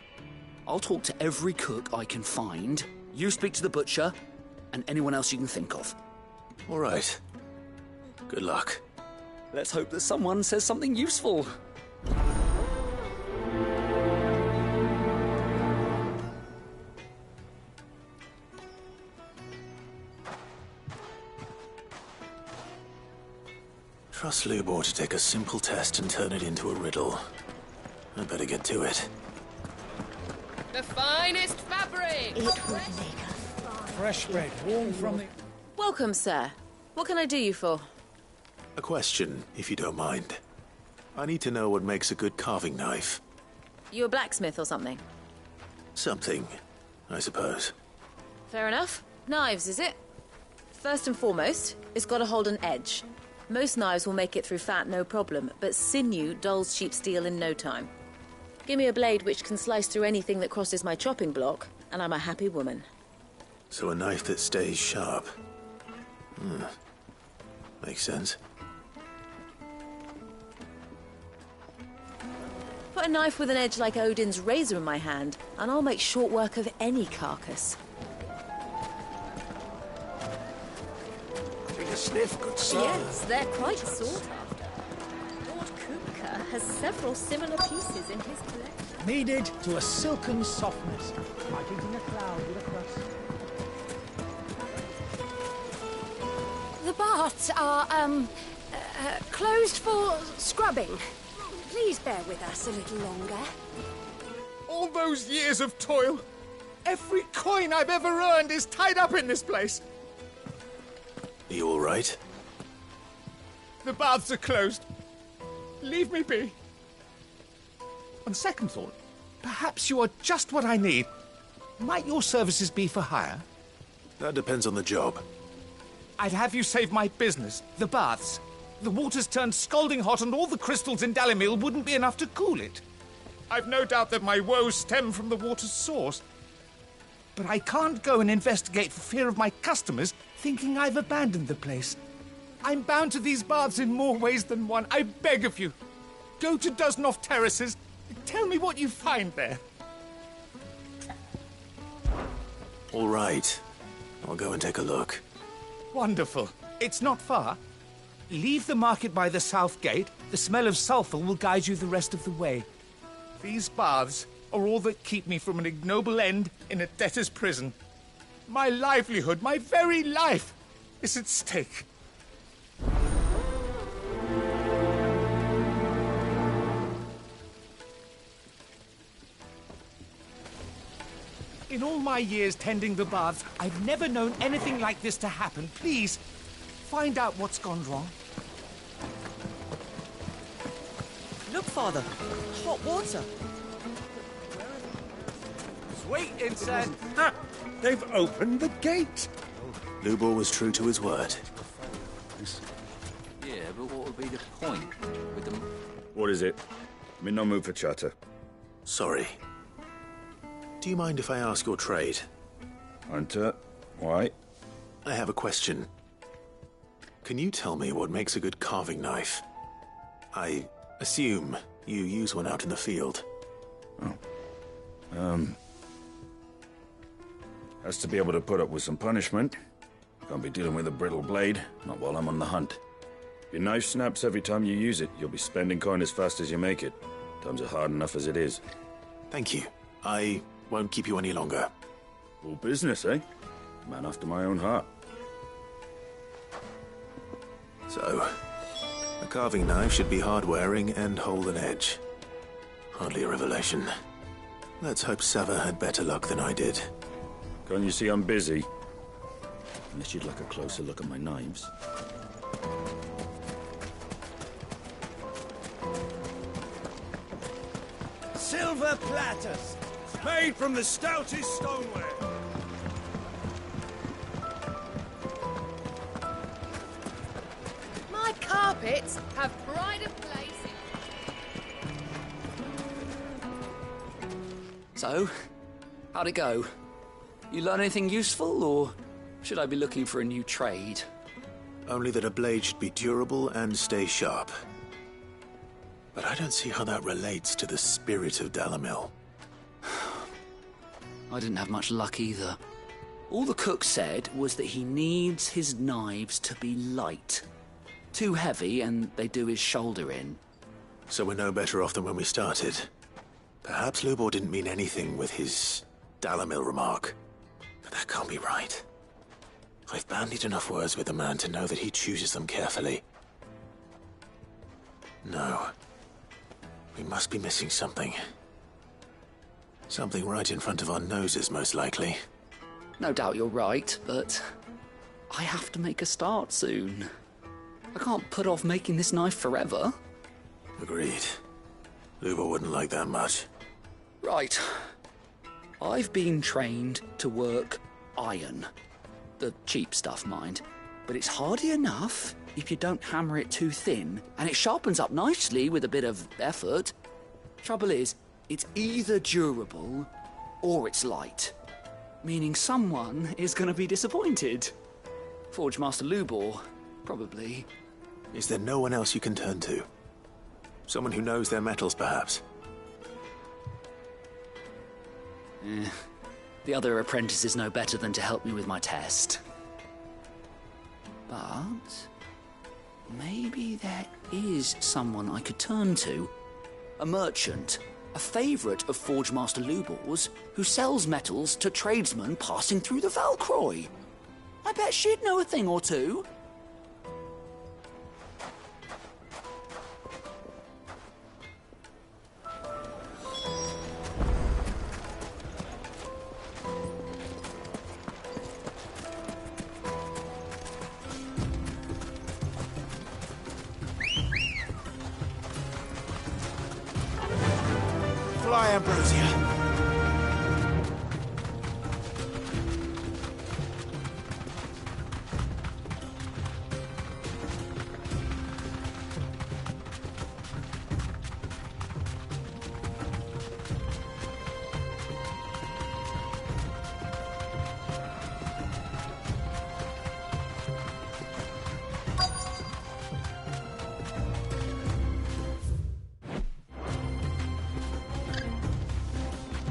I'll talk to every cook I can find. You speak to the butcher, and anyone else you can think of. All right. Good luck. Let's hope that someone says something useful. Trust Lubor to take a simple test and turn it into a riddle. I better get to it. The finest fabric! It would make a fresh bread, warm from the... Welcome, sir. What can I do you for? A question, if you don't mind. I need to know what makes a good carving knife. You a blacksmith or something? Something, I suppose. Fair enough. Knives, is it? First and foremost, it's got to hold an edge. Most knives will make it through fat, no problem, but sinew dulls cheap steel in no time. Give me a blade which can slice through anything that crosses my chopping block, and I'm a happy woman. So a knife that stays sharp. Makes sense. Put a knife with an edge like Odin's razor in my hand, and I'll make short work of any carcass. Take a sniff, good sir. Yes, they're quite sought after. Lord Kupka has several similar pieces in his collection. Kneaded to a silken softness, like eating a cloud with a crust. The baths are, closed for scrubbing. Please bear with us a little longer. All those years of toil, every coin I've ever earned is tied up in this place. Are you all right? The baths are closed. Leave me be. On second thought, perhaps you are just what I need. Might your services be for hire? That depends on the job. I'd have you save my business, the baths. The water's turned scalding hot and all the crystals in Dalamil wouldn't be enough to cool it. I've no doubt that my woes stem from the water's source. But I can't go and investigate for fear of my customers thinking I've abandoned the place. I'm bound to these baths in more ways than one. I beg of you. Go to Dusnoff Terraces. Tell me what you find there. All right. I'll go and take a look. Wonderful. It's not far. Leave the market by the south gate. The smell of sulphur will guide you the rest of the way. These baths are all that keep me from an ignoble end in a debtor's prison. My livelihood, my very life, is at stake. In all my years tending the baths, I've never known anything like this to happen. Please, find out what's gone wrong. Look, Father. Hot water. Sweet incense. They've opened the gate. Lubor was true to his word. Yeah, but what would be the point with them? What is it? I'm in no mood for chatter. Sorry. Do you mind if I ask your trade? Hunter, why? I have a question. Can you tell me what makes a good carving knife? I assume you use one out in the field. Has to be able to put up with some punishment. Can't be dealing with a brittle blade, not while I'm on the hunt. If your knife snaps every time you use it, you'll be spending coin as fast as you make it. Times are hard enough as it is. Thank you. I won't keep you any longer. All business, eh? Man after my own heart. So, a carving knife should be hard-wearing and hold an edge. Hardly a revelation. Let's hope Sava had better luck than I did. Can't you see I'm busy? Unless you'd like a closer look at my knives. Silver platters. made from the stoutest stoneware. My carpets have pride of place So, how'd it go? You learn anything useful, or should I be looking for a new trade? Only that a blade should be durable and stay sharp. But I don't see how that relates to the spirit of Dalamil. I didn't have much luck either. All the cook said was that he needs his knives to be light. Too heavy and they do his shoulder in. So we're no better off than when we started. Perhaps Lubor didn't mean anything with his Dalamil remark. But that can't be right. I've bandied enough words with the man to know that he chooses them carefully. No. We must be missing something. Something right in front of our noses, most likely. No doubt you're right, but I have to make a start soon. I can't put off making this knife forever. Agreed. Lubor wouldn't like that much. Right. I've been trained to work iron. The cheap stuff, mind. But it's hardy enough if you don't hammer it too thin, and it sharpens up nicely with a bit of effort. Trouble is, it's either durable or it's light. Meaning someone is going to be disappointed. Forge Master Lubor, probably. Is there no one else you can turn to? Someone who knows their metals, perhaps? The other apprentices know better than to help me with my test. But maybe there is someone I could turn to. A merchant, a favourite of Forge Master Lubor's, who sells metals to tradesmen passing through the Valcroy. I bet she'd know a thing or two. Fly, Ambrosia.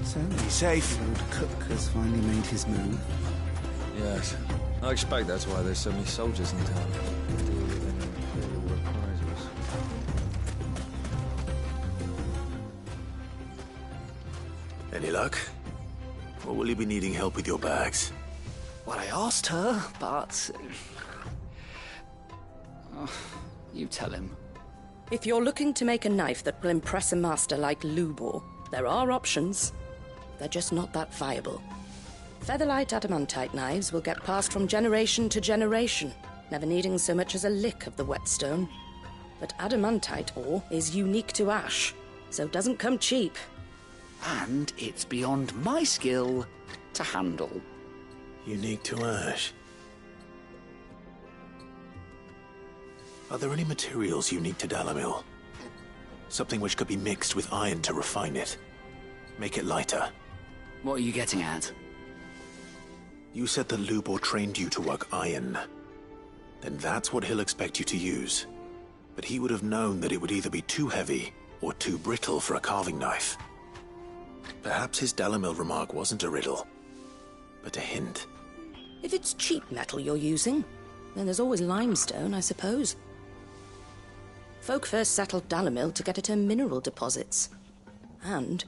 So, he's safe. The old cook has finally made his move. Yes. I expect that's why there's so many soldiers in town. Deal with any imperial reprisals. Any luck? Or will you be needing help with your bags? Well, I asked her, but... you tell him. If you're looking to make a knife that will impress a master like Lubor, there are options. They're just not that viable. Featherlight adamantite knives will get passed from generation to generation, never needing so much as a lick of the whetstone. But adamantite ore is unique to ash, so it doesn't come cheap. And it's beyond my skill to handle. Unique to ash. Are there any materials unique to Dalamil? Something which could be mixed with iron to refine it. Make it lighter. What are you getting at? You said that Lubor trained you to work iron. Then that's what he'll expect you to use. But he would have known that it would either be too heavy or too brittle for a carving knife. Perhaps his Dalamil remark wasn't a riddle, but a hint. If it's cheap metal you're using, then there's always limestone, I suppose. Folk first settled Dalamil to get at her mineral deposits. And,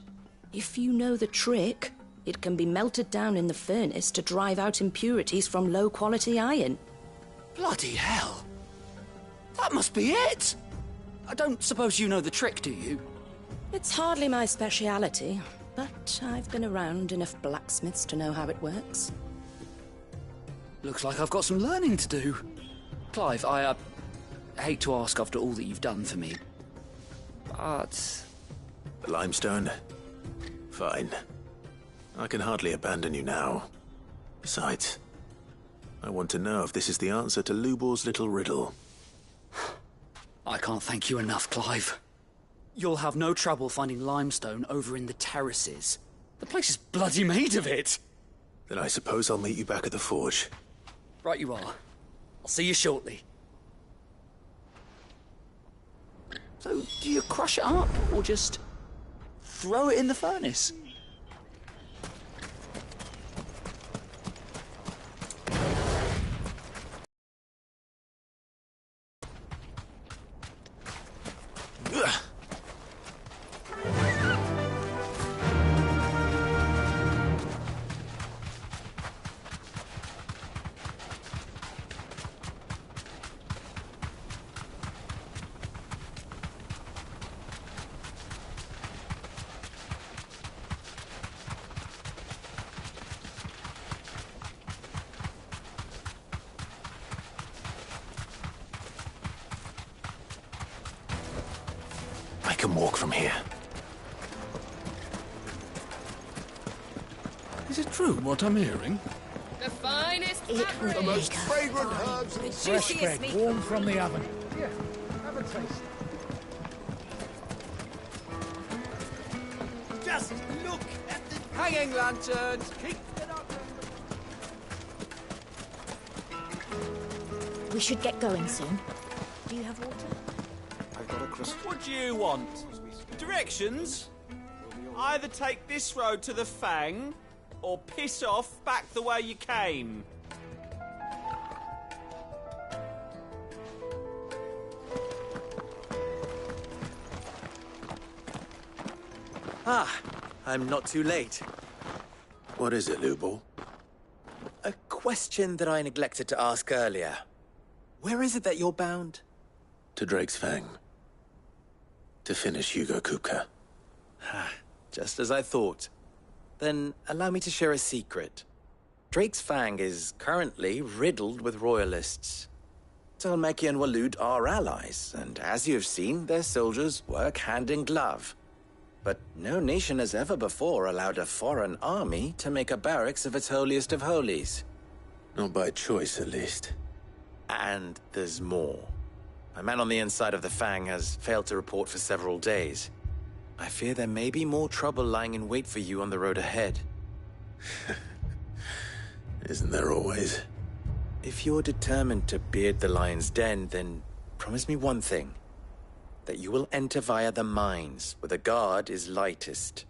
if you know the trick, it can be melted down in the furnace to drive out impurities from low-quality iron. Bloody hell! That must be it! I don't suppose you know the trick, do you? It's hardly my speciality, but I've been around enough blacksmiths to know how it works. Looks like I've got some learning to do. Clive, I hate to ask after all that you've done for me, but... Limestone? Fine. I can hardly abandon you now. Besides, I want to know if this is the answer to Lubor's little riddle. I can't thank you enough, Clive. You'll have no trouble finding limestone over in the terraces. The place is bloody made of it. Then I suppose I'll meet you back at the forge. Right you are. I'll see you shortly. So, do you crush it up, or just throw it in the furnace? I can walk from here. Is it true what I'm hearing? The finest The most fragrant herbs and Fresh bread, warm from the oven. Here, have a taste. Just look at the hanging lanterns. Keep it up. We should get going soon. Do you have water? I've got a crystal. What do you want? Directions? Either take this road to the Fang, or piss off back the way you came. Ah, I'm not too late. What is it, Lubor? A question that I neglected to ask earlier. Where is it that you're bound? To Drake's Fang. To finish Hugo Kupka. Just as I thought. Then allow me to share a secret. Drake's Fang is currently riddled with royalists. Talmeki and Waloed are allies, and as you have seen, their soldiers work hand in glove. But no nation has ever before allowed a foreign army to make a barracks of its holiest of holies. Not by choice, at least. And there's more. A man on the inside of the Fang has failed to report for several days. I fear there may be more trouble lying in wait for you on the road ahead. Isn't there always? If you're determined to beard the lion's den, then promise me one thing. That you will enter via the mines, where the guard is lightest.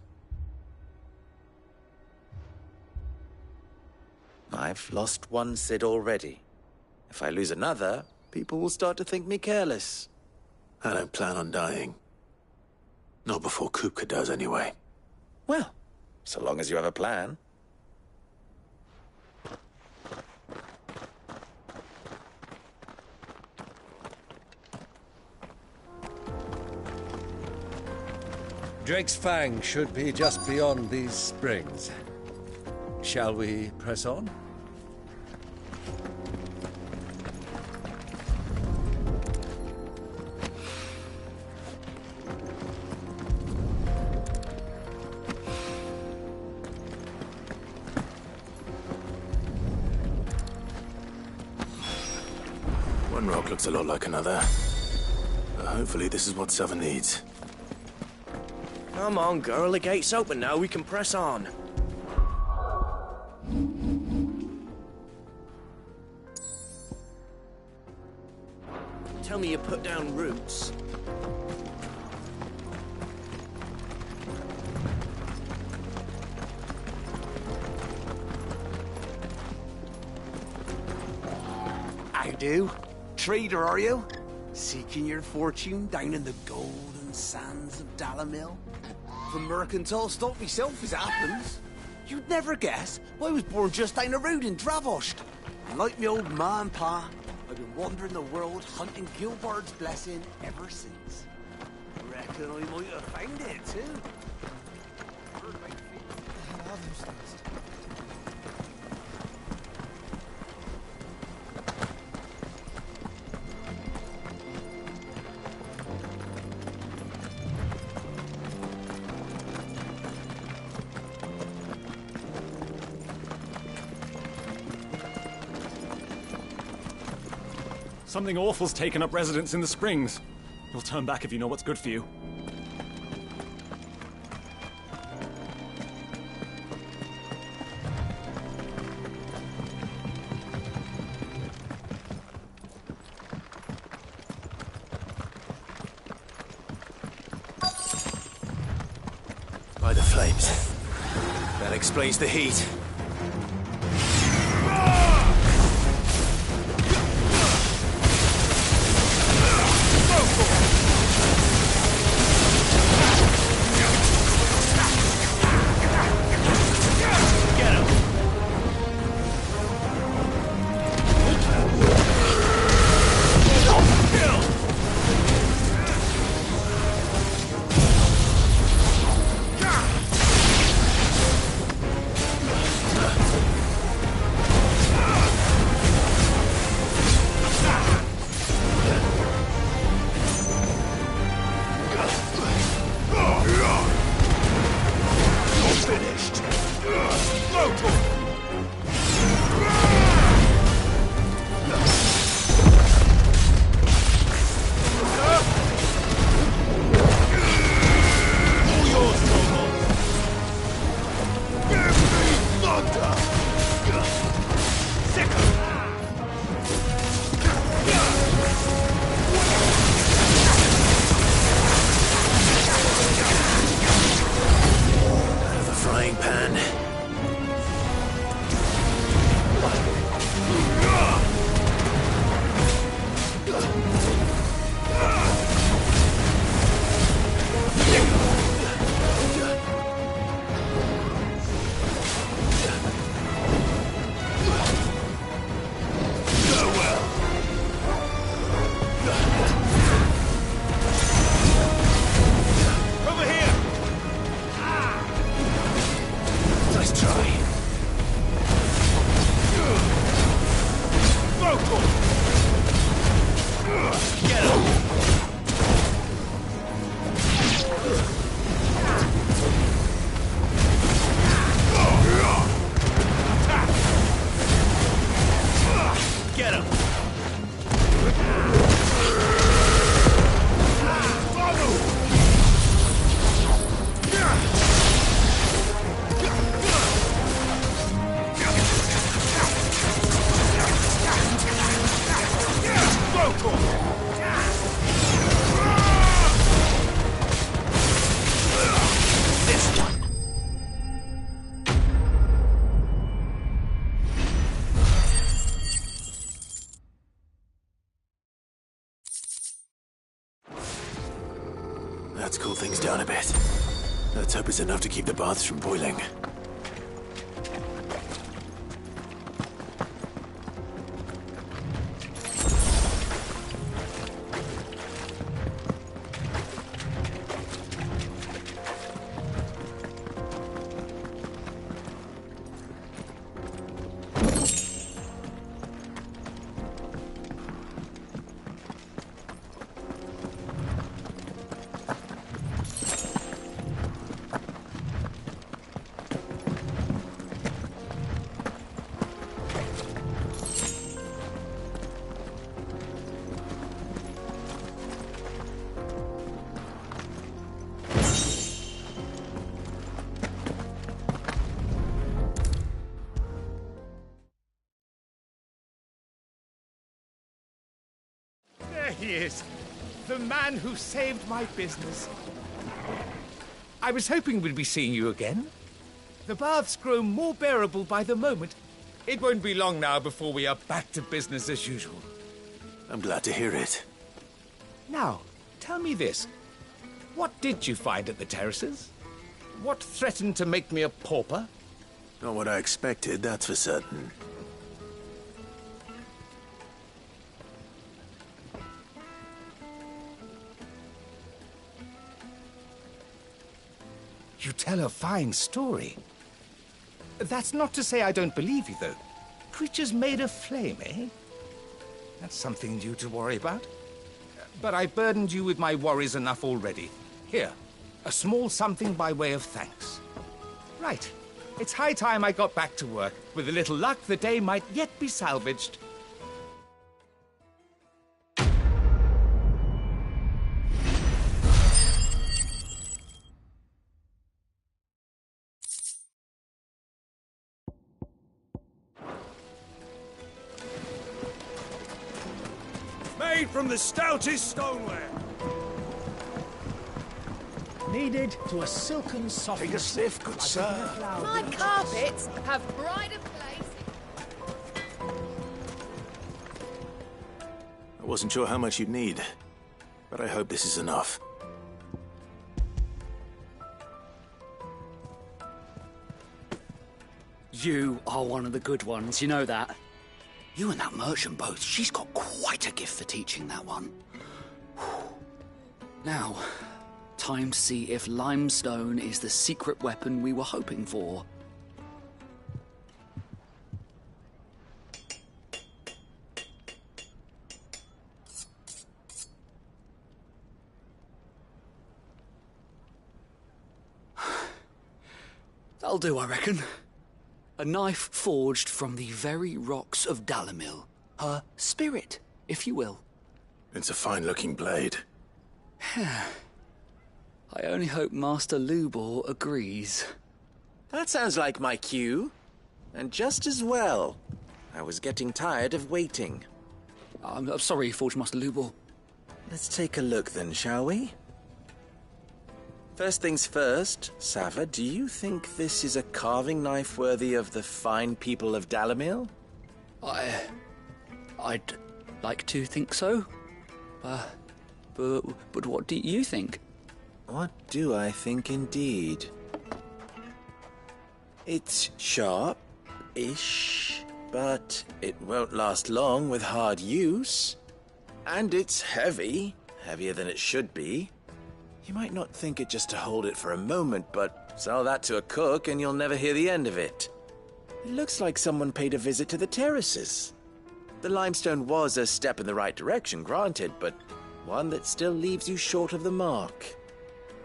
I've lost one Cid already. If I lose another, people will start to think me careless. I don't plan on dying. Not before Kupka does, anyway. Well, so long as you have a plan. Drake's Fang should be just beyond these springs. Shall we press on? One rock looks a lot like another. But hopefully this is what Southern needs. Come on, girl. The gate's open now. We can press on. Tell me you put down roots. I do. Trader, are you? Seeking your fortune down in the golden sands of Dalamil? From mercantile stock myself, as it happens. You'd never guess, I was born just down the road in Dravost. And like me old ma and pa, I've been wandering the world hunting Gilbard's blessing ever since. Reckon I might have found it, too. Something awful's taken up residence in the springs. You'll turn back if you know what's good for you. By the flames. That explains the heat. Let's cool things down a bit. Let's hope it's enough to keep the baths from boiling. There he is. The man who saved my business. I was hoping we'd be seeing you again. The baths grow more bearable by the moment. It won't be long now before we are back to business as usual. I'm glad to hear it. Now, tell me this. What did you find at the terraces? What threatened to make me a pauper? Not what I expected, that's for certain. You tell a fine story. That's not to say I don't believe you, though. Creatures made of flame, eh? That's something new to worry about. But I've burdened you with my worries enough already. Here, a small something by way of thanks. Right. It's high time I got back to work. With a little luck, the day might yet be salvaged. made from the stoutest stoneware. Kneaded to a silken softness. Take a sniff, good sir. My carpets have pride of place. I wasn't sure how much you'd need, but I hope this is enough. You are one of the good ones, you know that. You and that merchant both, she's got quite a gift for teaching that one. Now, time to see if limestone is the secret weapon we were hoping for. That'll do, I reckon. A knife forged from the very rocks of Dalamil. Her spirit, if you will. It's a fine-looking blade. I only hope Master Lubor agrees. That sounds like my cue. And just as well. I was getting tired of waiting. I'm sorry, Forge Master Lubor. Let's take a look then, shall we? First things first, Sava, do you think this is a carving knife worthy of the fine people of Dalamil? I'd like to think so. But what do you think? What do I think indeed? It's sharp-ish, but it won't last long with hard use. And it's heavy, heavier than it should be. You might not think it just to hold it for a moment, but sell that to a cook and you'll never hear the end of it. It looks like someone paid a visit to the terraces. The limestone was a step in the right direction, granted, but one that still leaves you short of the mark.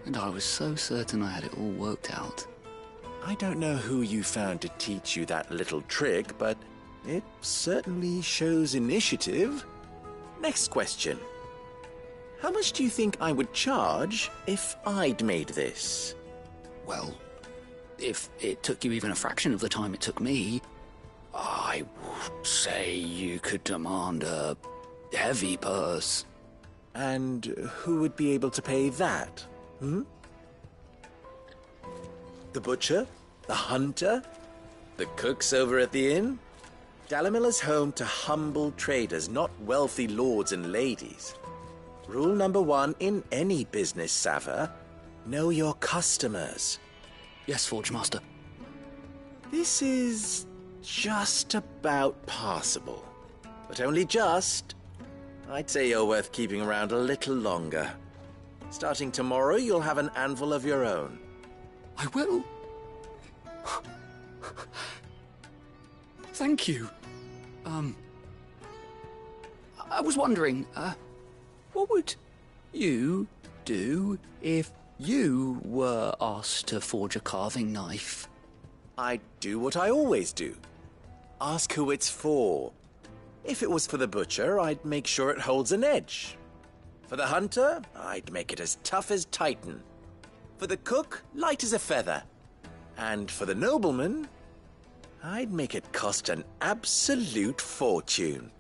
And I was so certain I had it all worked out. I don't know who you found to teach you that little trick, but it certainly shows initiative. Next question. How much do you think I would charge if I'd made this? Well, if it took you even a fraction of the time it took me, I would say you could demand a heavy purse. And who would be able to pay that? The butcher? The hunter? The cooks over at the inn? Dalamil is home to humble traders, not wealthy lords and ladies. Rule number 1 in any business, Sava, know your customers. Yes, Forge Master. This is just about passable. But only just. I'd say you're worth keeping around a little longer. Starting tomorrow, you'll have an anvil of your own. I will. Thank you. I was wondering, what would you do if you were asked to forge a carving knife? I'd do what I always do. Ask who it's for. If it was for the butcher, I'd make sure it holds an edge. For the hunter, I'd make it as tough as Titan. For the cook, light as a feather. And for the nobleman, I'd make it cost an absolute fortune.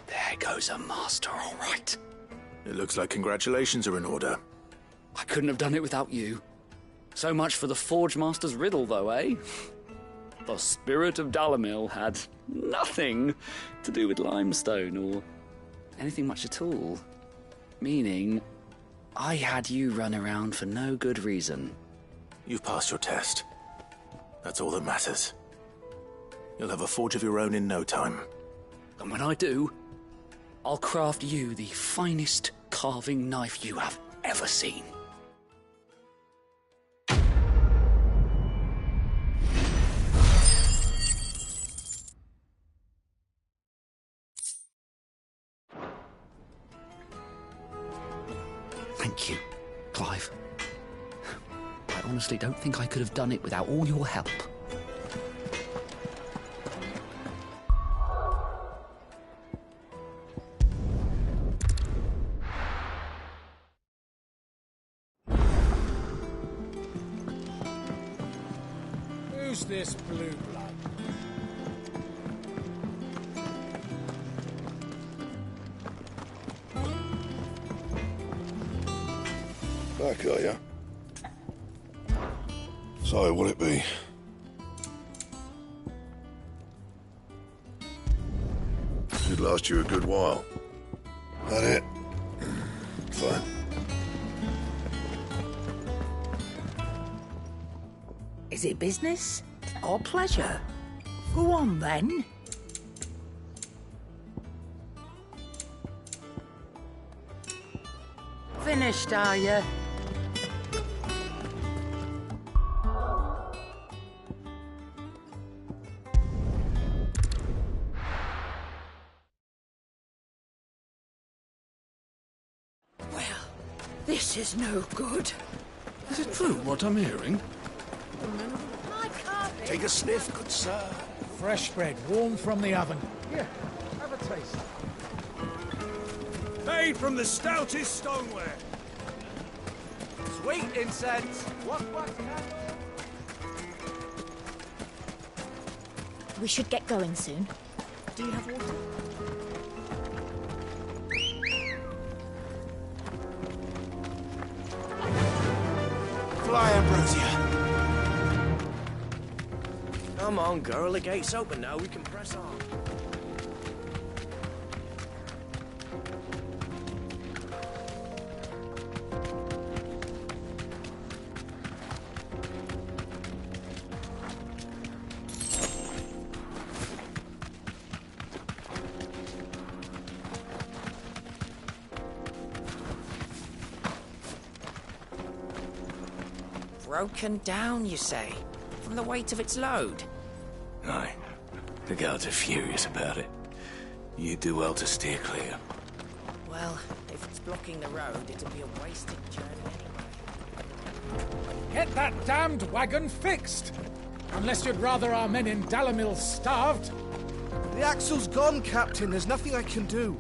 There goes a master, all right. It looks like congratulations are in order. I couldn't have done it without you. So much for the Forge Master's riddle, though, eh? The spirit of Dalamil had nothing to do with limestone or anything much at all. Meaning, I had you run around for no good reason. You've passed your test. That's all that matters. You'll have a forge of your own in no time. And when I do, I'll craft you the finest carving knife you have ever seen. Thank you, Clive. I honestly don't think I could have done it without all your help. Who's this blue blood? back, are you? So, will it be? Should last you a good while. That it? Fine. Is it business or pleasure? Go on, then. Finished, are you? Well, this is no good. Is it true what I'm hearing? Take a sniff, good sir. Fresh bread, warm from the oven. Here, have a taste. Made from the stoutest stoneware. Sweet incense. What candle? We should get going soon. Do you have water? Fly, Ambrosia. Come on, girl. The gate's open now. We can press on. Broken down, you say? From the weight of its load? Aye. The guards are furious about it. You do well to steer clear. Well, if it's blocking the road, it'll be a wasted journey anyway. Get that damned wagon fixed! Unless you'd rather our men in Dalamil starved. The axle's gone, Captain. There's nothing I can do.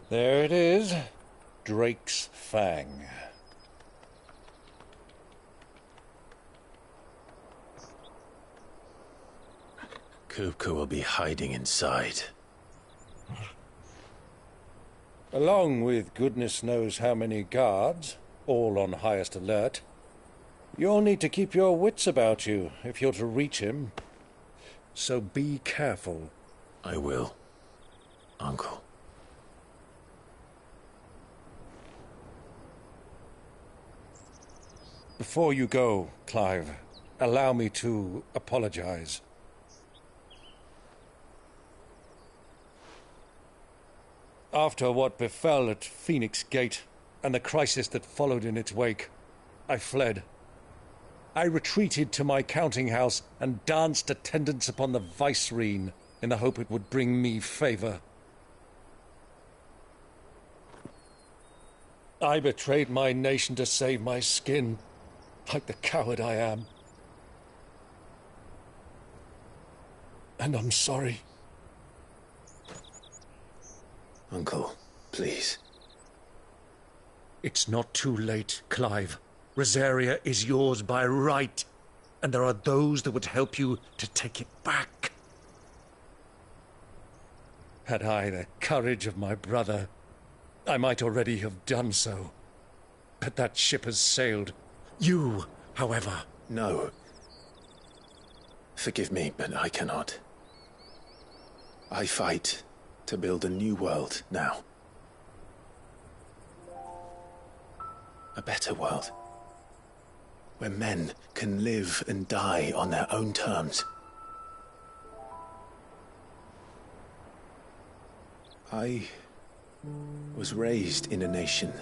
There it is. Drake's Fang. Kupka will be hiding inside. Along with goodness knows how many guards, all on highest alert. You'll need to keep your wits about you if you're to reach him. So be careful. I will, Uncle. Before you go, Clive, allow me to apologize. After what befell at Phoenix Gate and the crisis that followed in its wake, I fled. I retreated to my counting house and danced attendance upon the vicereine in the hope it would bring me favor. I betrayed my nation to save my skin, like the coward I am. And I'm sorry. Uncle, please. It's not too late, Clive. Rosaria is yours by right, and there are those that would help you to take it back. Had I the courage of my brother, I might already have done so. But that ship has sailed. You, however... No. Forgive me, but I cannot. I fight to build a new world now. A better world. Where men can live and die on their own terms. I was raised in a nation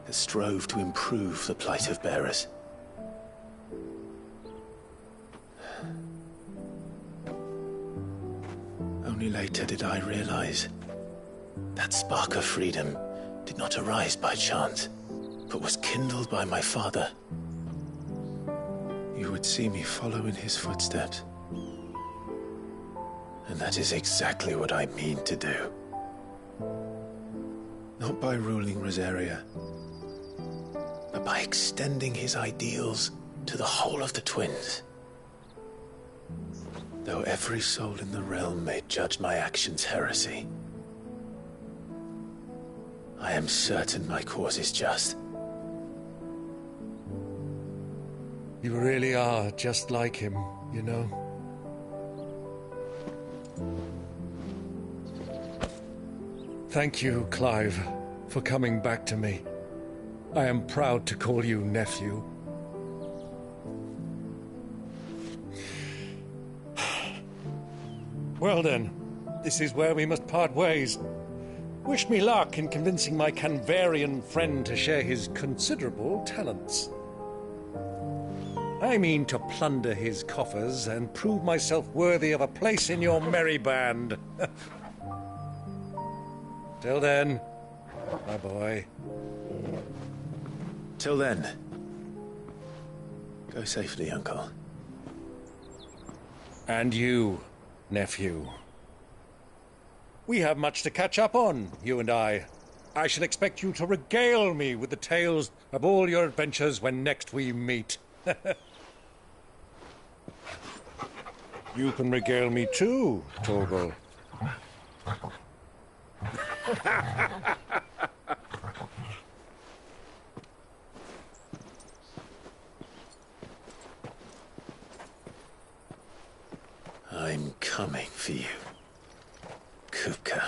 that strove to improve the plight of bearers. Only later did I realize that spark of freedom did not arise by chance, but was kindled by my father. You would see me follow in his footsteps. And that is exactly what I mean to do. Not by ruling Rosaria, but by extending his ideals to the whole of the twins. Though every soul in the realm may judge my actions heresy, I am certain my cause is just. You really are just like him, you know? Thank you, Clive, for coming back to me. I am proud to call you nephew. Well then, this is where we must part ways. Wish me luck in convincing my Canvarian friend to share his considerable talents. I mean to plunder his coffers and prove myself worthy of a place in your merry band. Till then, my boy. Till then, go safely, Uncle. And you, nephew. We have much to catch up on, you and I. I shall expect you to regale me with the tales of all your adventures when next we meet. You can regale me too, Torgal. I'm coming for you, Kupka.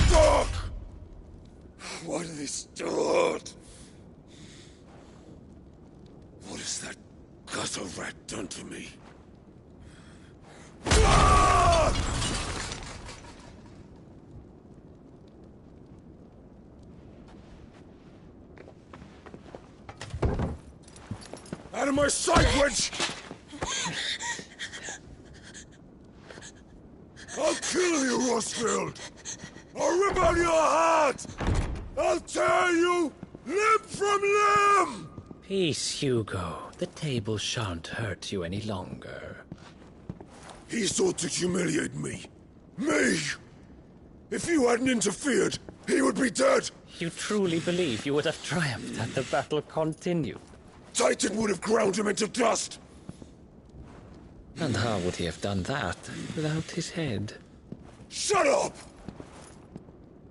Fuck! Why do they start? What has that gutter rat done to me? Out of my sight, witch! I'll kill you, Rosfield! I'll rip out your heart! I'll tear you limb from limb! Peace, Hugo. The table shan't hurt you any longer. He sought to humiliate me. Me! If you hadn't interfered, he would be dead! You truly believe you would have triumphed had the battle continued? Titan would have ground him into dust! And how would he have done that without his head? Shut up!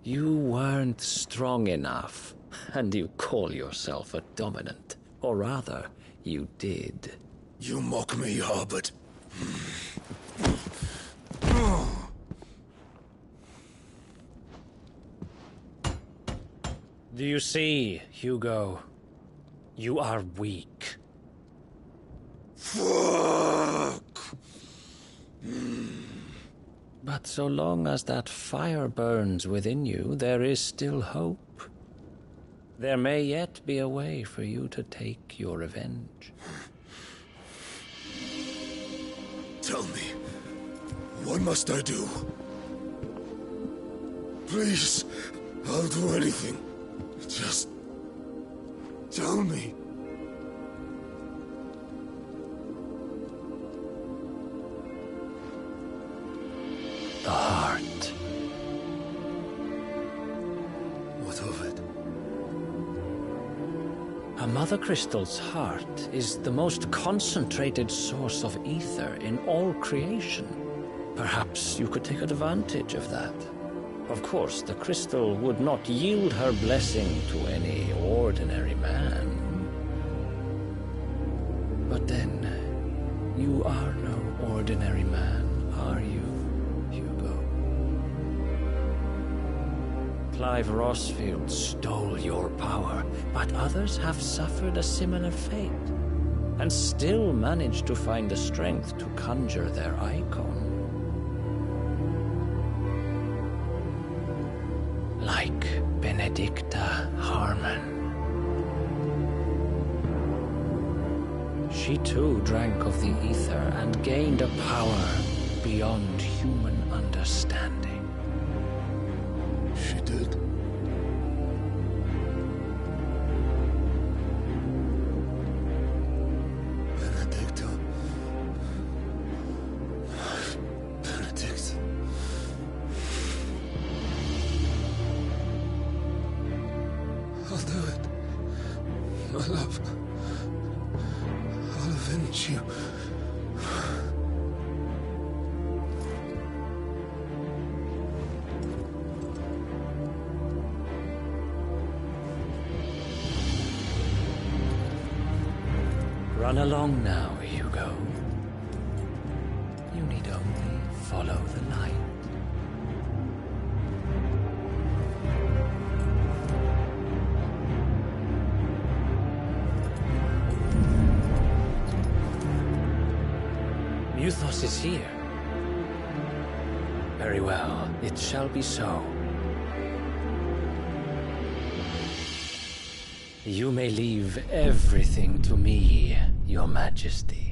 You weren't strong enough, and you call yourself a dominant. Or rather, you did. You mock me, Harbert. Do you see, Hugo? You are weak. Fuck! But so long as that fire burns within you, there is still hope. There may yet be a way for you to take your revenge. Tell me, what must I do? Please, I'll do anything. Just tell me. The heart. What of it? A Mother Crystal's heart is the most concentrated source of ether in all creation. Perhaps you could take advantage of that. Of course, the crystal would not yield her blessing to any ordinary man. But then, you are no ordinary man, are you, Hugo? Clive Rossfield stole your power, but others have suffered a similar fate, and still managed to find the strength to conjure their icon. Like Benedicta Harmon. She too drank of the ether and gained a power beyond human understanding. She did. Benedicta. Benedict. I'll do it. My love. I'll avenge you. Run along now, Hugo. You need only follow the light. Muthos is here. Very well, it shall be so. You may leave everything to me, Your Majesty.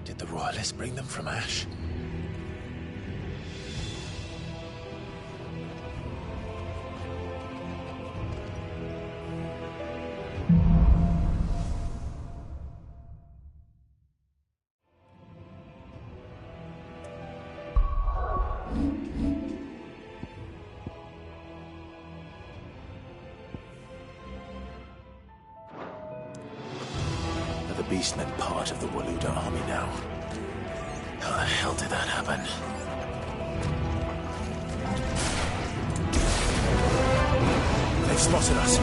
Did the Royalists bring them from Ash? Are the Beastmen part of the Waluda army now? How the hell did that happen? They've spotted us.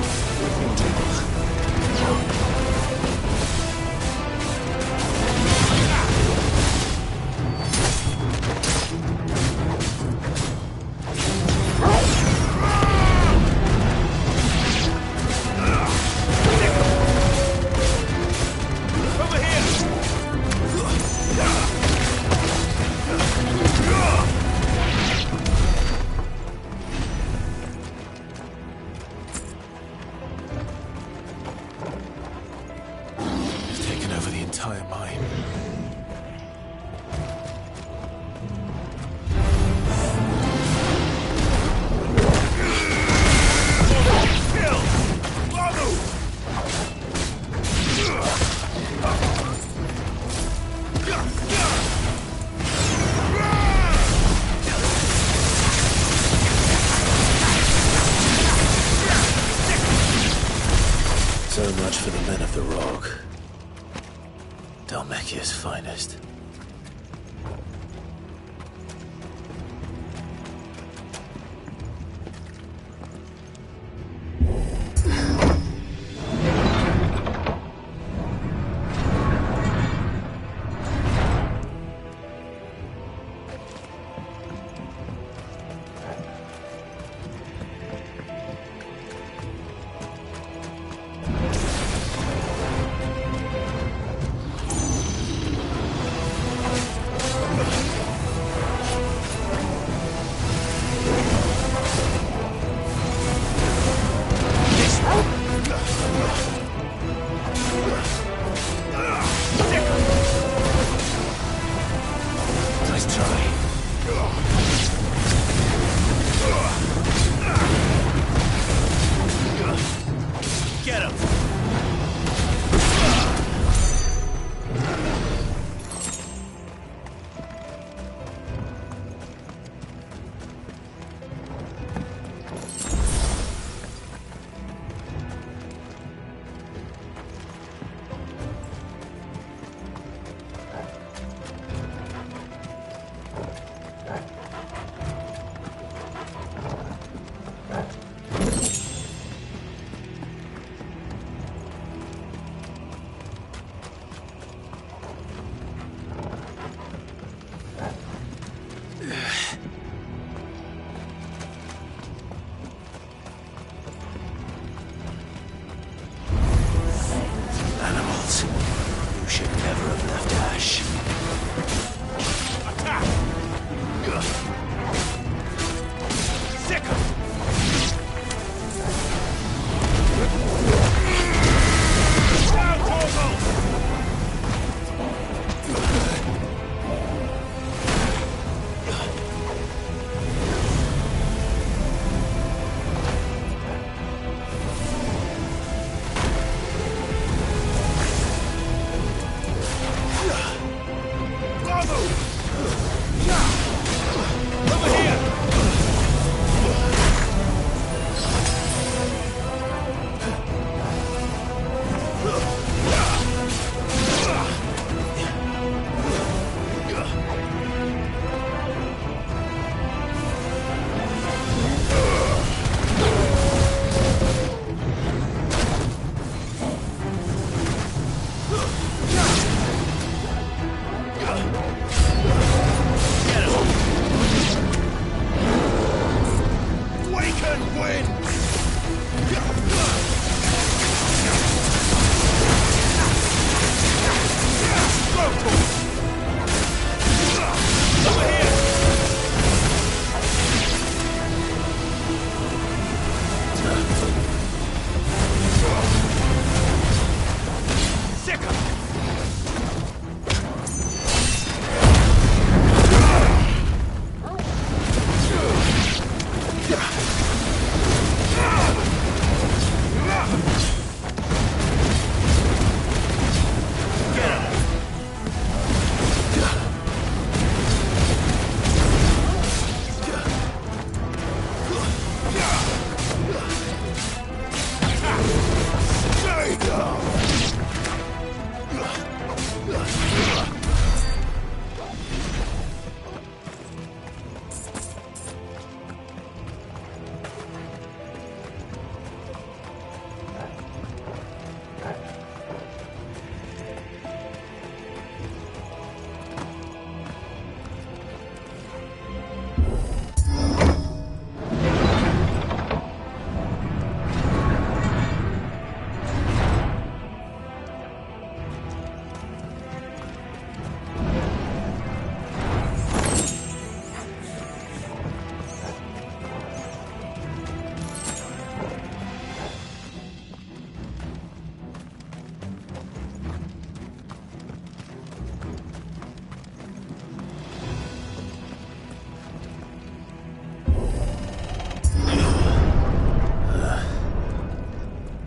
Entire mine. So much for the men of the Rock. Dhalmekia's finest.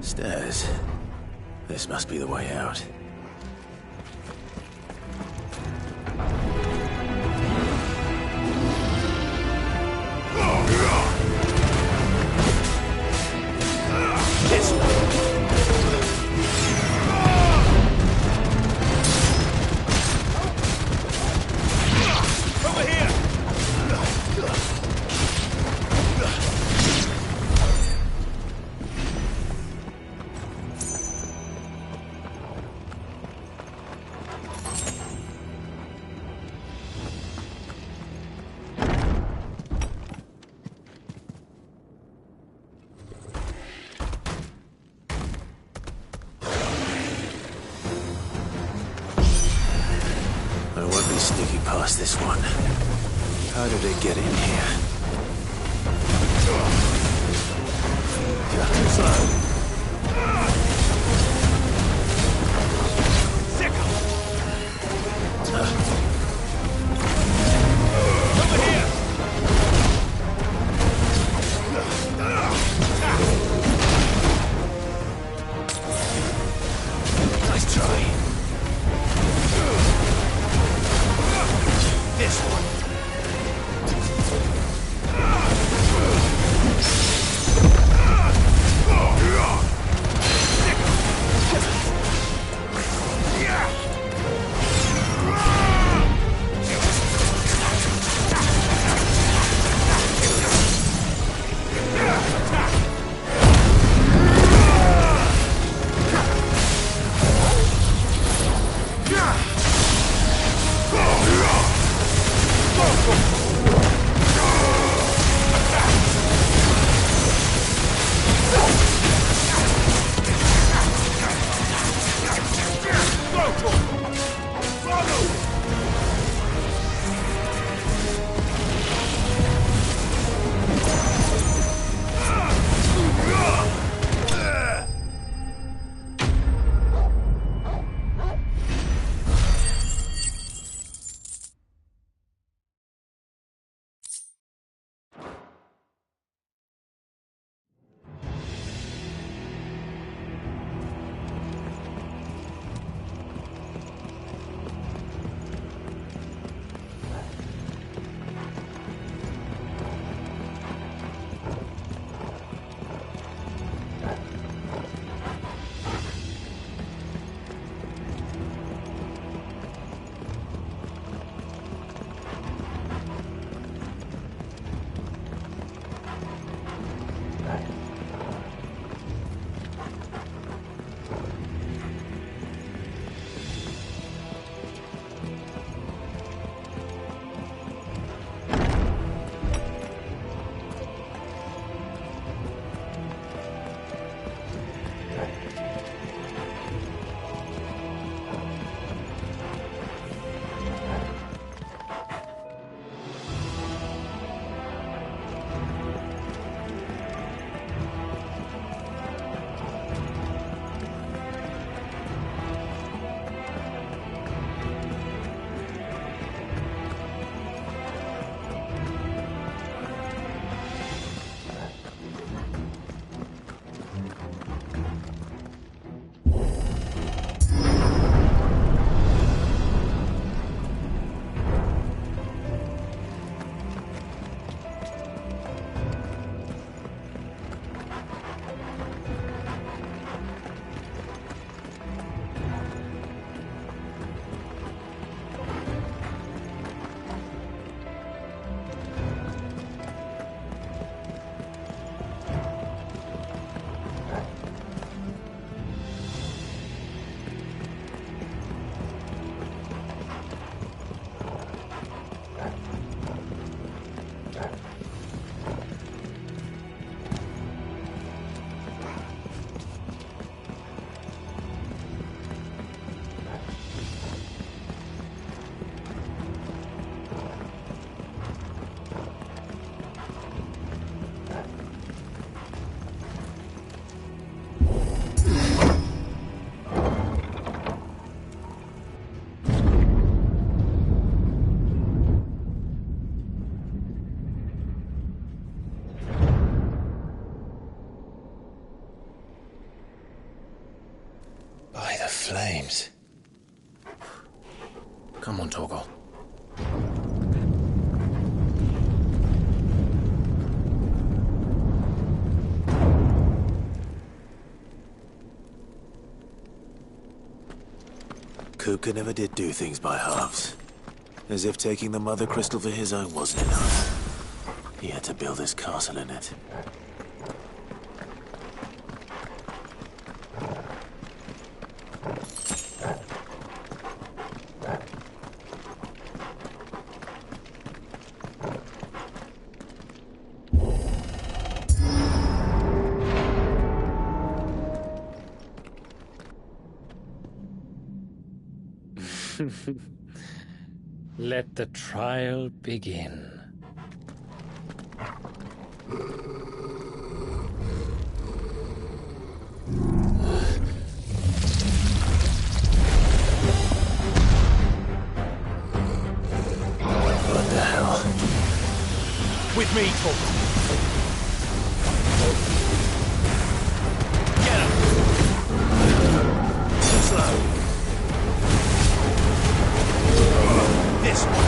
Stairs. This must be the way out. This won't be sneaking past this one. How did it get in here? Nice try. This one. Flames. Come on, Torgal. Kupka never did do things by halves. As if taking the Mother Crystal for his own wasn't enough. He had to build his castle in it. Let the trial begin. What the hell? With me, Torben. Get him! Too slow. This one.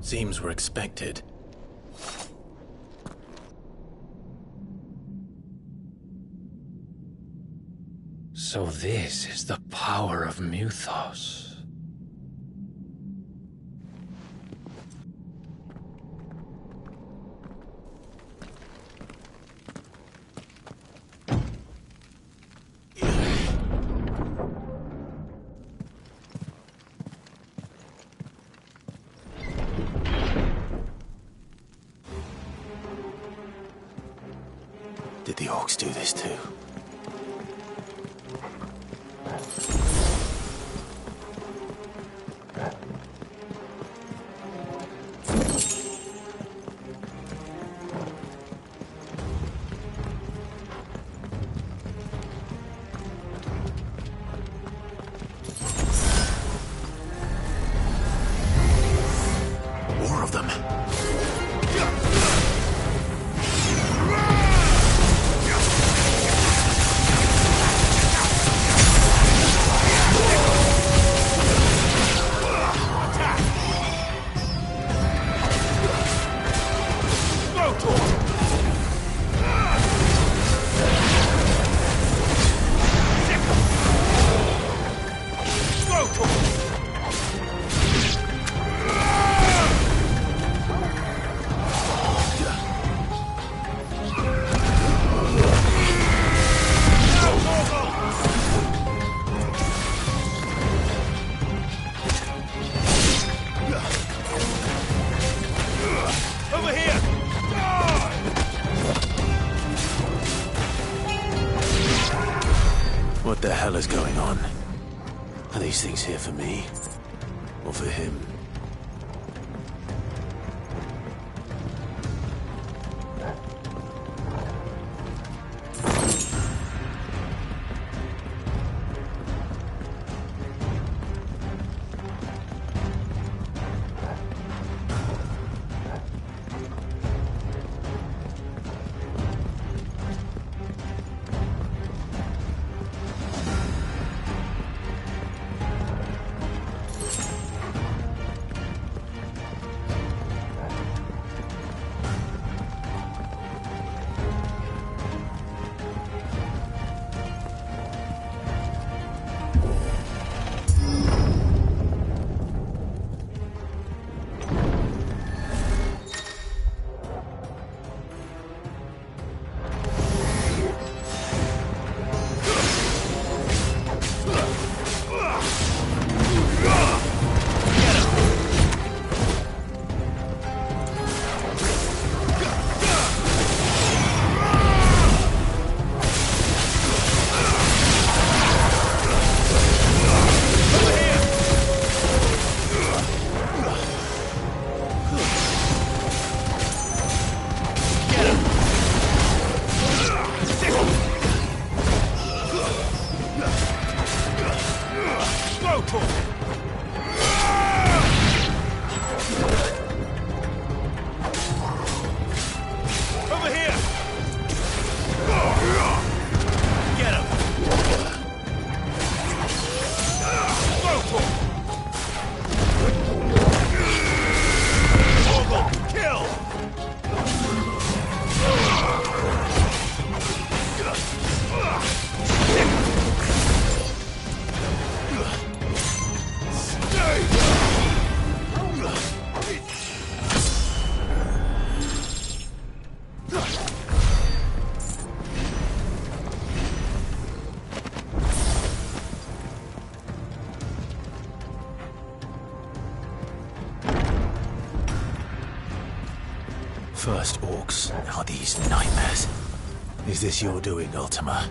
Seems we're expected. So this is the power of Mythos. Did the orcs do this too? More of them. What the hell is going on? Are these things here for me? Or for him? First orcs, now these nightmares. Is this your doing, Ultima?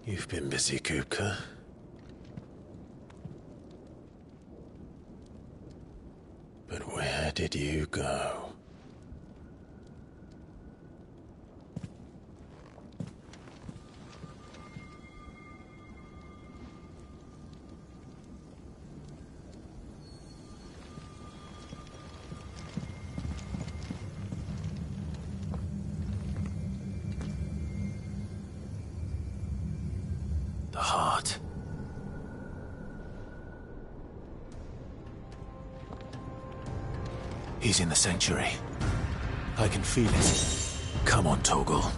You've been busy, Kupka. But where did you go? He's in the sanctuary. I can feel it. Come on, Torgal.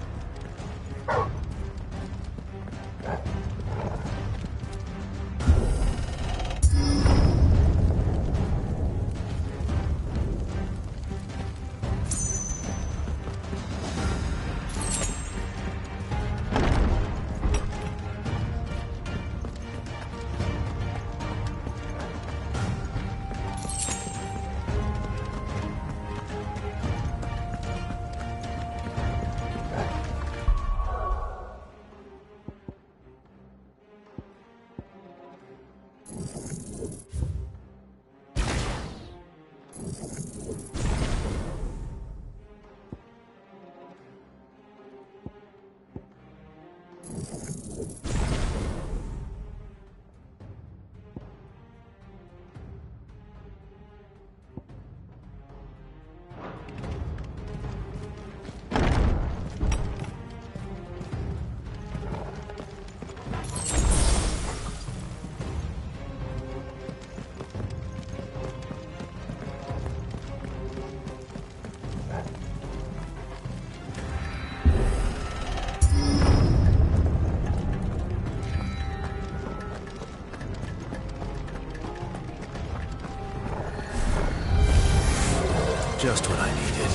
Just what I needed.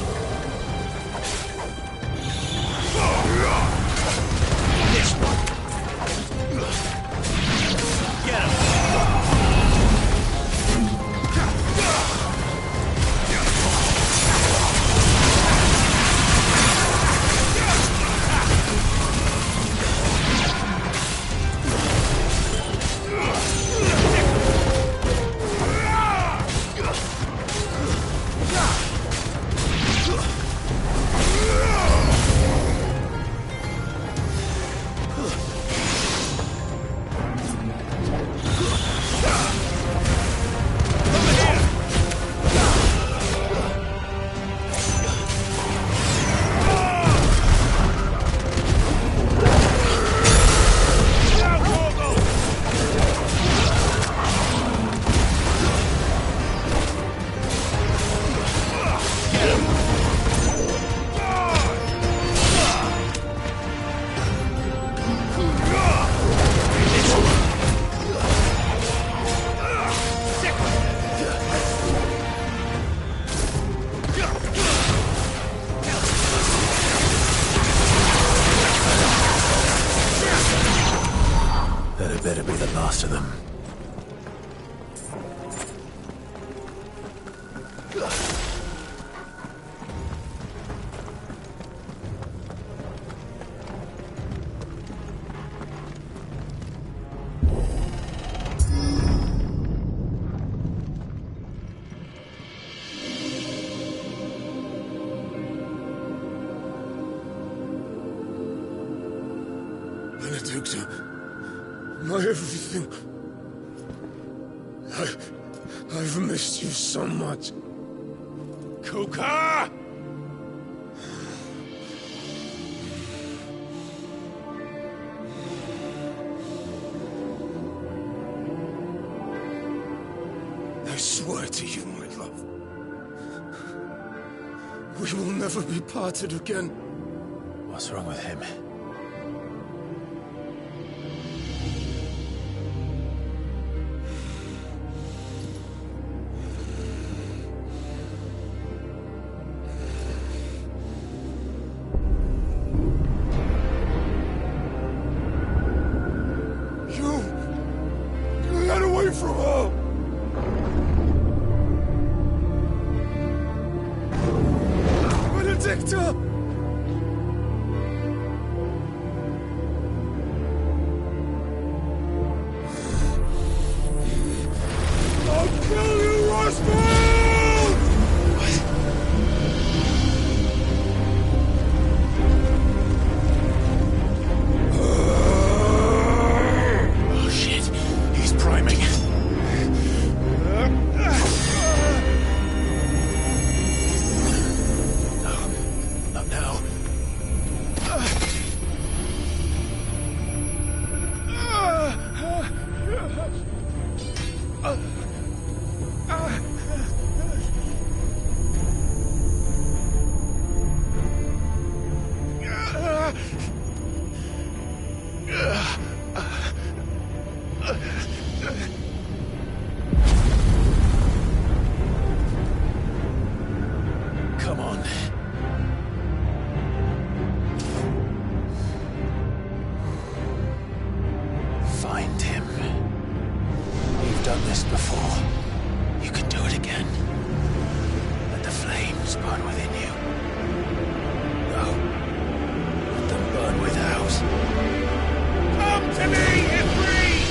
This one. Get him. That better be the last of them. Benedicta, my everything. I've missed you so much. Kuka! I swear to you, my love, we will never be parted again. What's wrong with him? You got away from her! Benedicta! I'll kill you, Roswell! Oh shit, he's priming. No, not now. start again. Let the flames burn within you. No. Let them burn without. Come to me, Ifrit!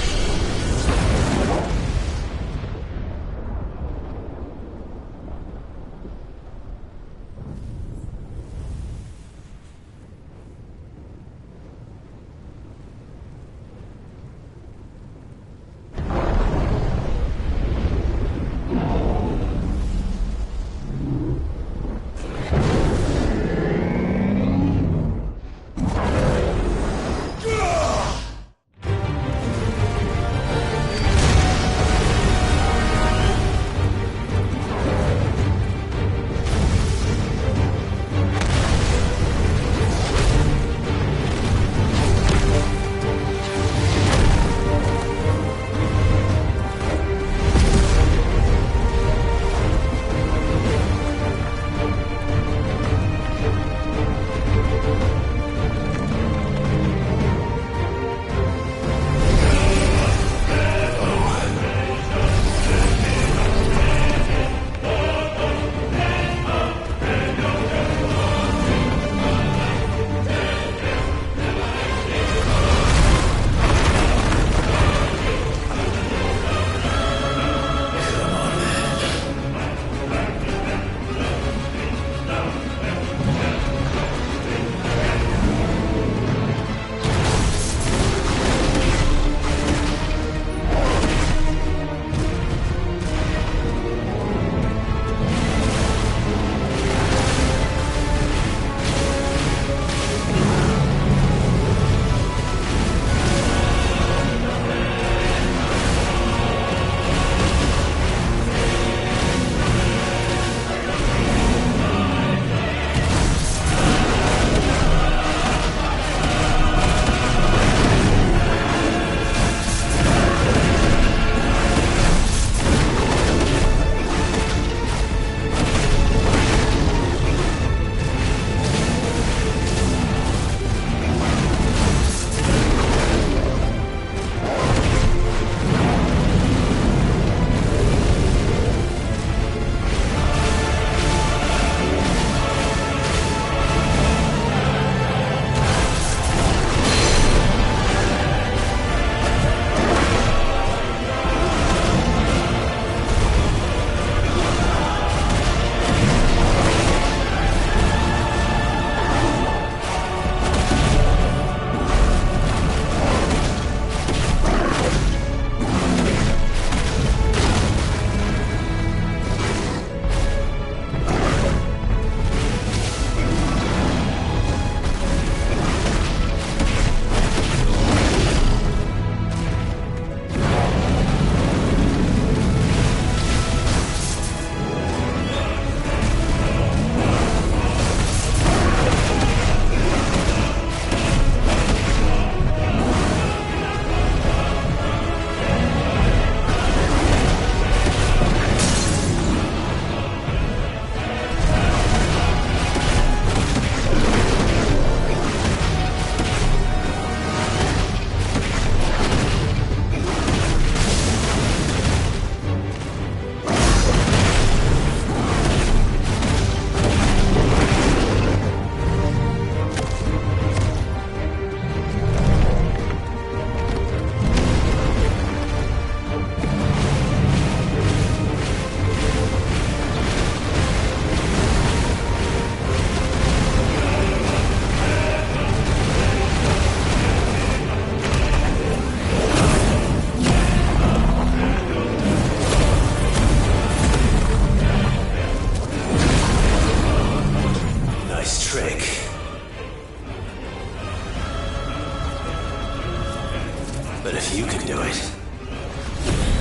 But if you can do it,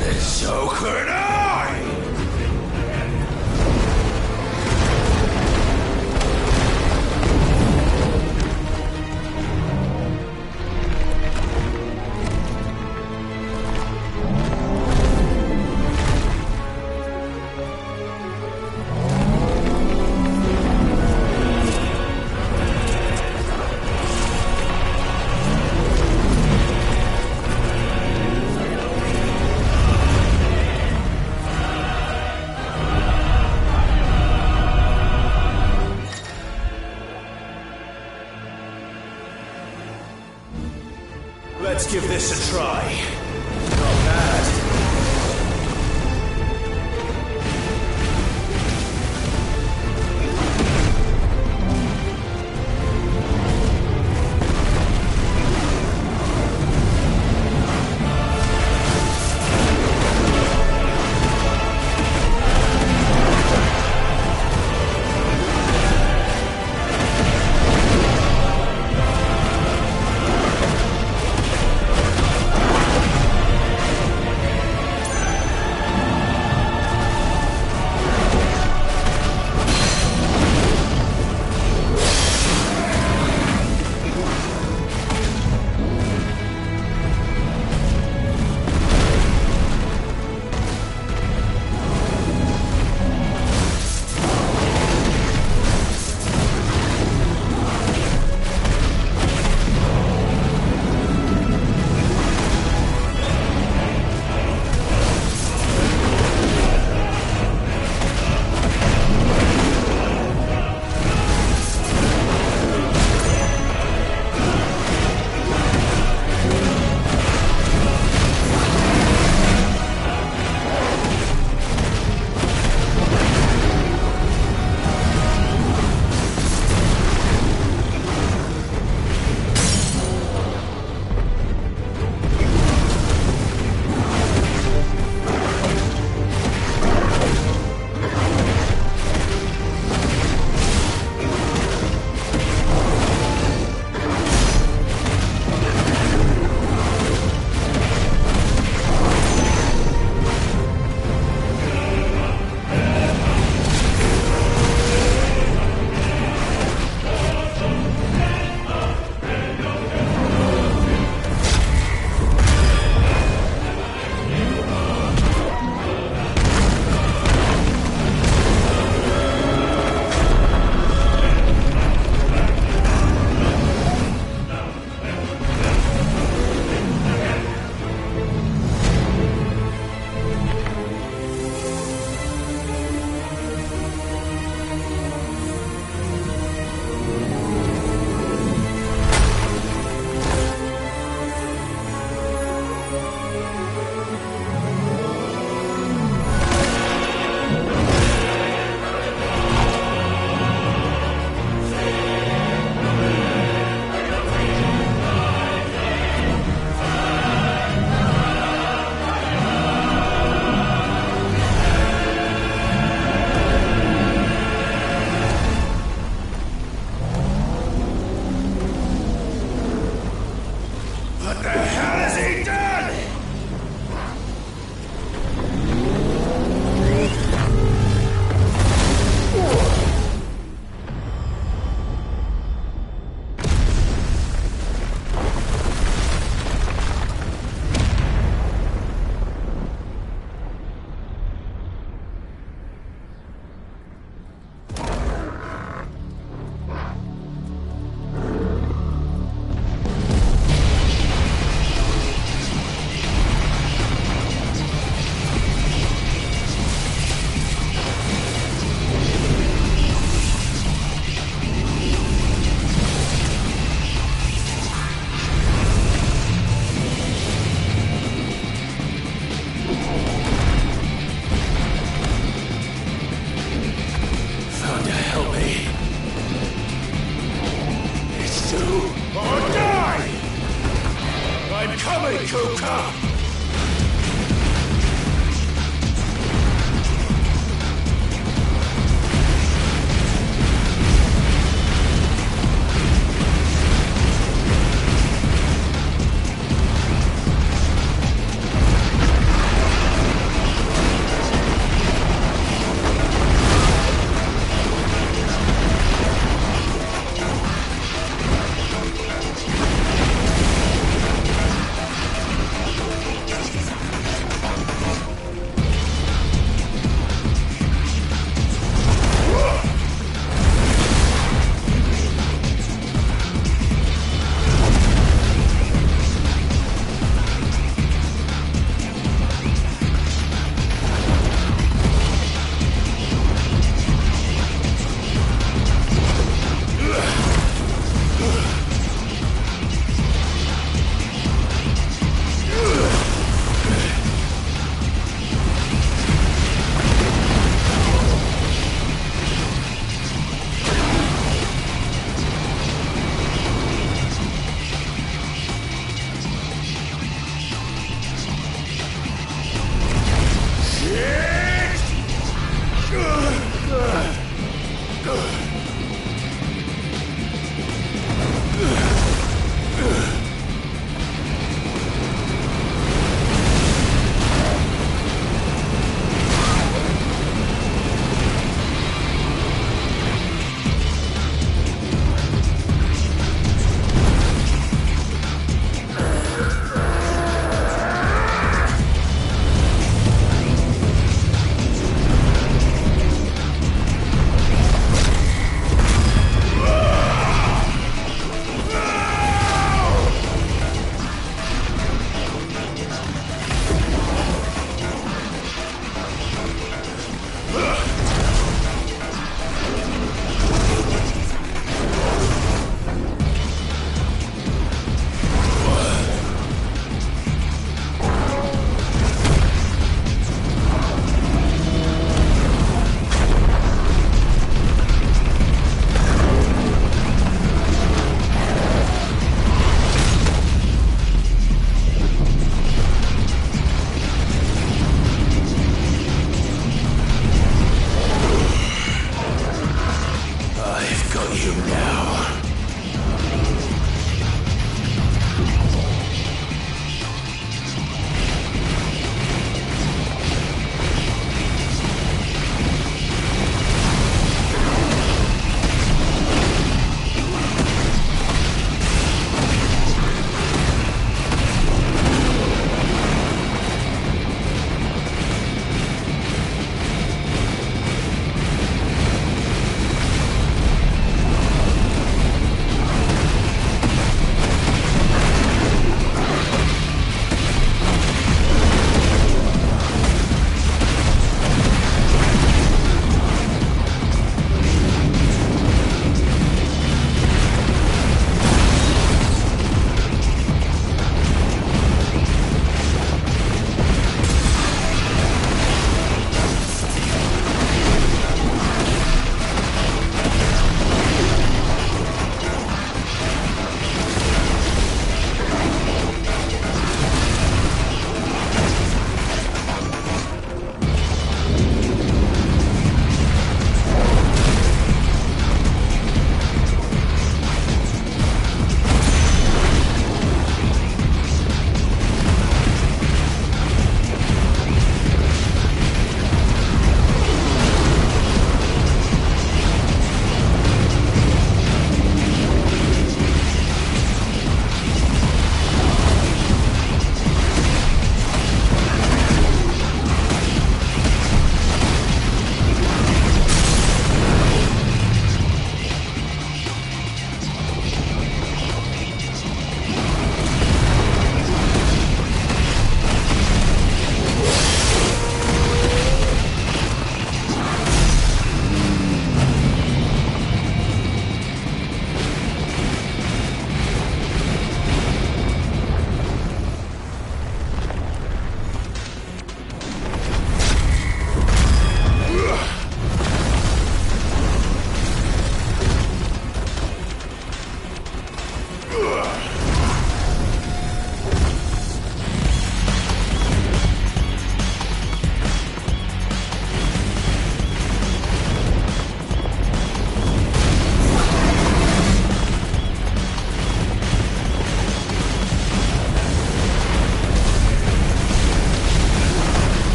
then so could I! Let's give this a try. Not bad.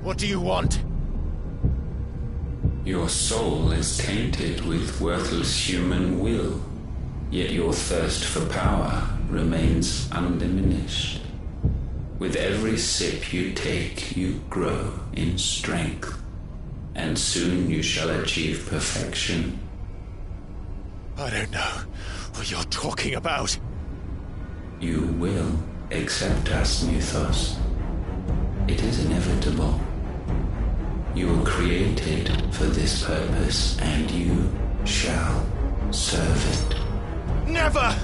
What do you want? Your soul is tainted with worthless human will, yet your thirst for power remains undiminished. With every sip you take, you grow in strength, and soon you shall achieve perfection. I don't know what you're talking about. You will accept us, Mythos. It is inevitable. You were created for this purpose, and you shall serve it. Never!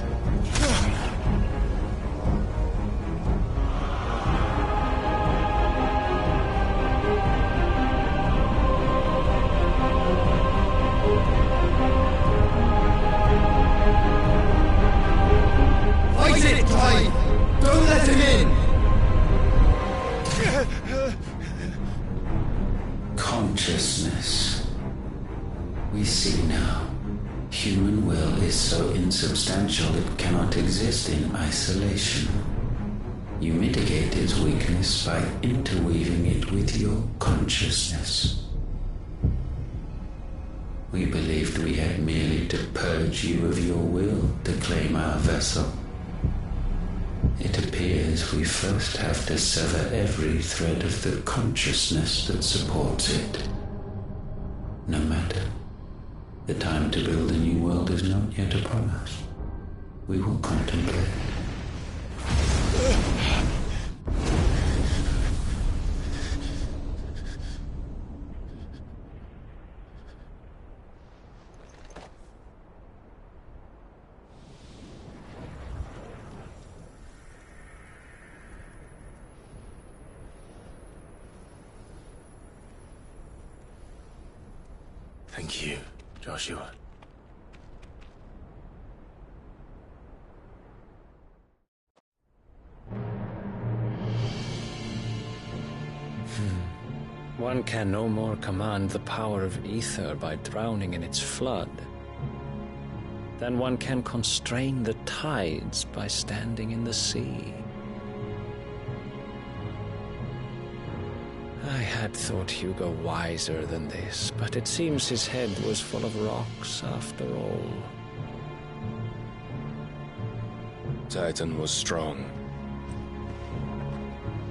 Fight it, Tide! Don't let him in! Consciousness. We see now. Human will is so insubstantial it cannot exist in isolation. You mitigate its weakness by interweaving it with your consciousness. We believed we had merely to purge you of your will to claim our vessel. It appears we first have to sever every thread of the consciousness that supports it. No matter. The time to build a new world is not yet upon us. We will contemplate. Thank you, Joshua. One can no more command the power of ether by drowning in its flood than one can constrain the tides by standing in the sea. I had thought Hugo wiser than this, but it seems his head was full of rocks after all. Titan was strong.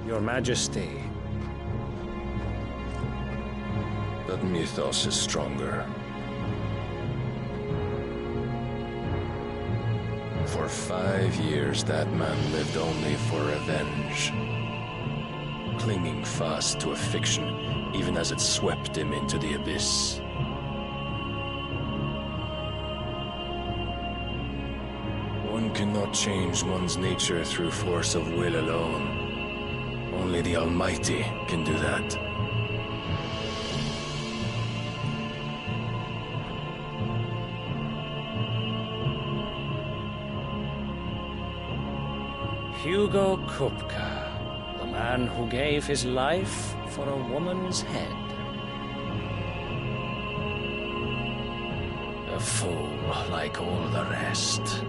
Your Majesty. But Mythos is stronger. For 5 years, that man lived only for revenge. Clinging fast to a fiction, even as it swept him into the abyss. One cannot change one's nature through force of will alone. Only the Almighty can do that. Hugo Kupka, the man who gave his life for a woman's head. A fool like all the rest.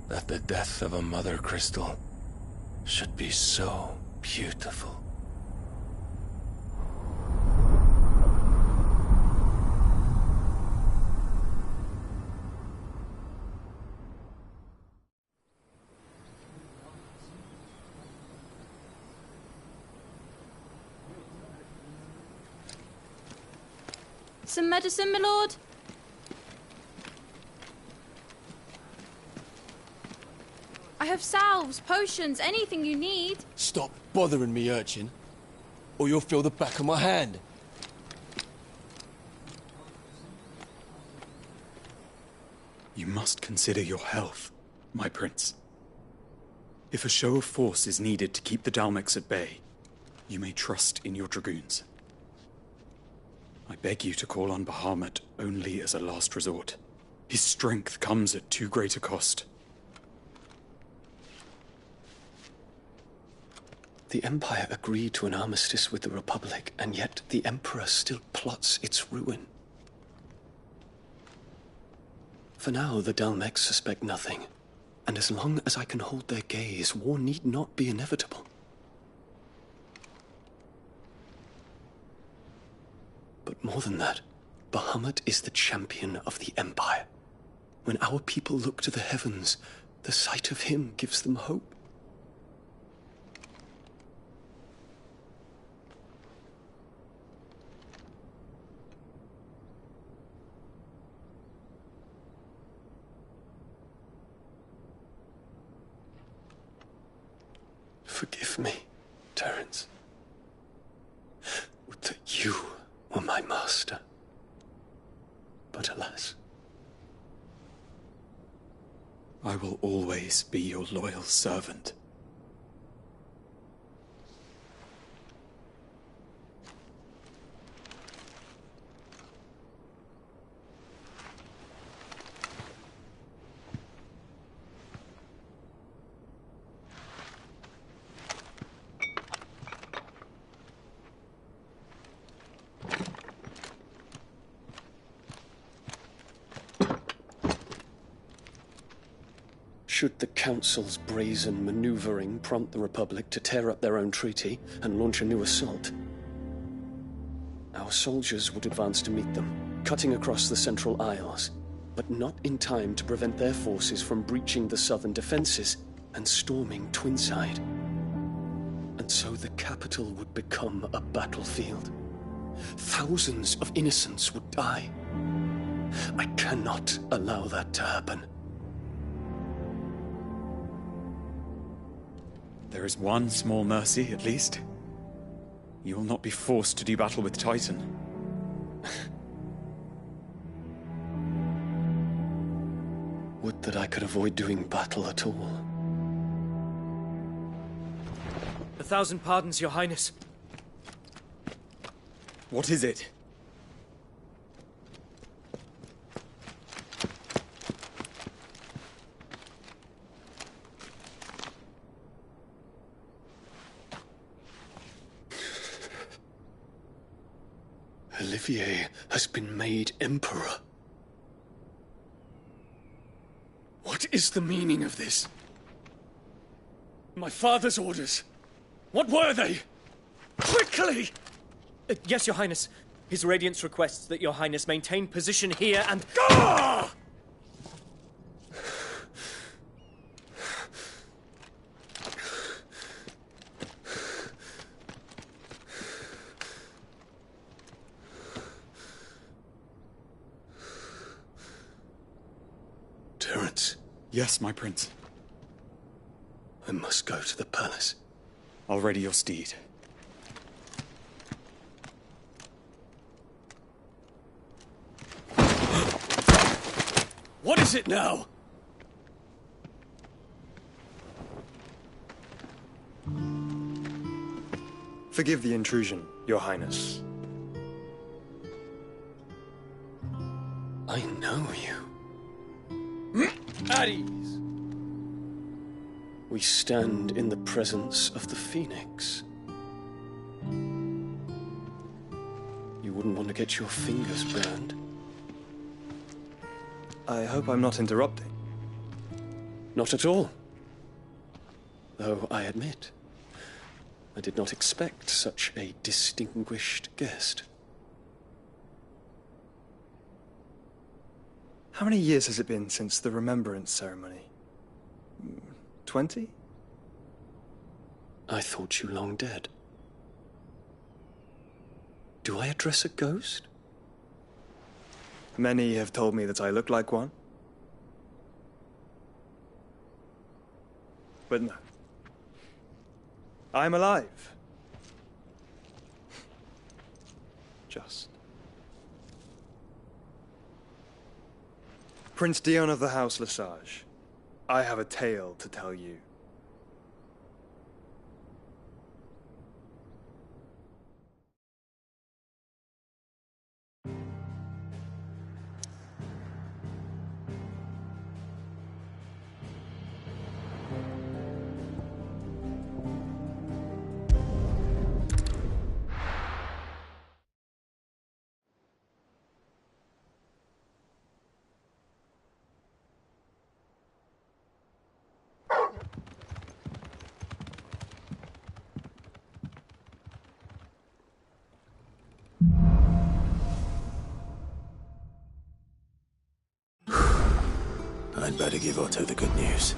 That the death of a mother crystal should be so beautiful. Some medicine, my lord? I have salves, potions, anything you need. Stop bothering me, urchin, or you'll feel the back of my hand. You must consider your health, my prince. If a show of force is needed to keep the Dalmex at bay, you may trust in your dragoons. I beg you to call on Bahamut only as a last resort. His strength comes at too great a cost. The Empire agreed to an armistice with the Republic, and yet the Emperor still plots its ruin. For now, the Dalmex suspect nothing, and as long as I can hold their gaze, war need not be inevitable. But more than that, Bahamut is the champion of the Empire. When our people look to the heavens, the sight of him gives them hope. Forgive me, Terence. Would that you were my master. But alas. I will always be your loyal servant. Should the Council's brazen maneuvering prompt the Republic to tear up their own treaty and launch a new assault, our soldiers would advance to meet them, cutting across the Central Isles, but not in time to prevent their forces from breaching the southern defenses and storming Twinside. And so the capital would become a battlefield. Thousands of innocents would die. I cannot allow that to happen. There is one small mercy, at least. You will not be forced to do battle with Titan. Would that I could avoid doing battle at all. 1,000 pardons, Your Highness. What is it? Olivier has been made Emperor. What is the meaning of this? My father's orders. What were they? Quickly! Yes, Your Highness. His Radiance requests that Your Highness maintain position here and... Ah! Terence. Yes, my prince. I must go to the palace. I'll ready your steed. What is it now? Forgive the intrusion, Your Highness. I know you. At ease. We stand in the presence of the Phoenix. You wouldn't want to get your fingers burned. I hope I'm not interrupting. Not at all. Though I admit, I did not expect such a distinguished guest. How many years has it been since the Remembrance ceremony? 20? I thought you long dead. Do I address a ghost? Many have told me that I look like one. But no. I'm alive. Just. Prince Dion of the House Lesage, I have a tale to tell you. better give Otto the good news.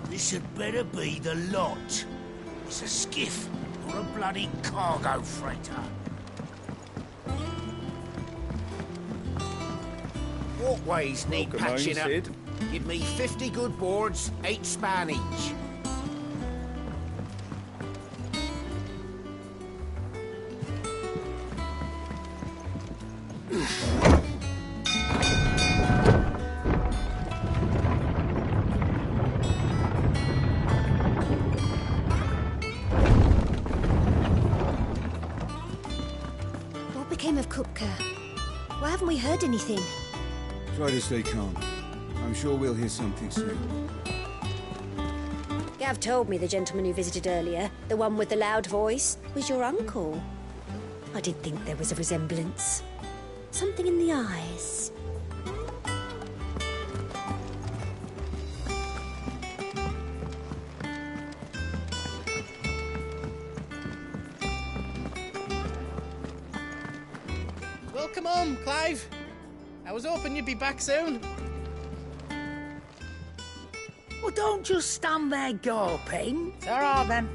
This had better be the lot. It's a skiff, or a bloody cargo freighter. Walkways need Welcome home, patching up. Sid. Give me 50 good boards, 8 span each. What became of Kupka? Why haven't we heard anything? Try to stay calm. I'm sure we'll hear something soon. Gav told me the gentleman who visited earlier, the one with the loud voice, was your uncle. I did think there was a resemblance. Something in the eyes. Welcome home, Clive. I was hoping you'd be back soon. Well, don't just stand there gawping. It's all right, then.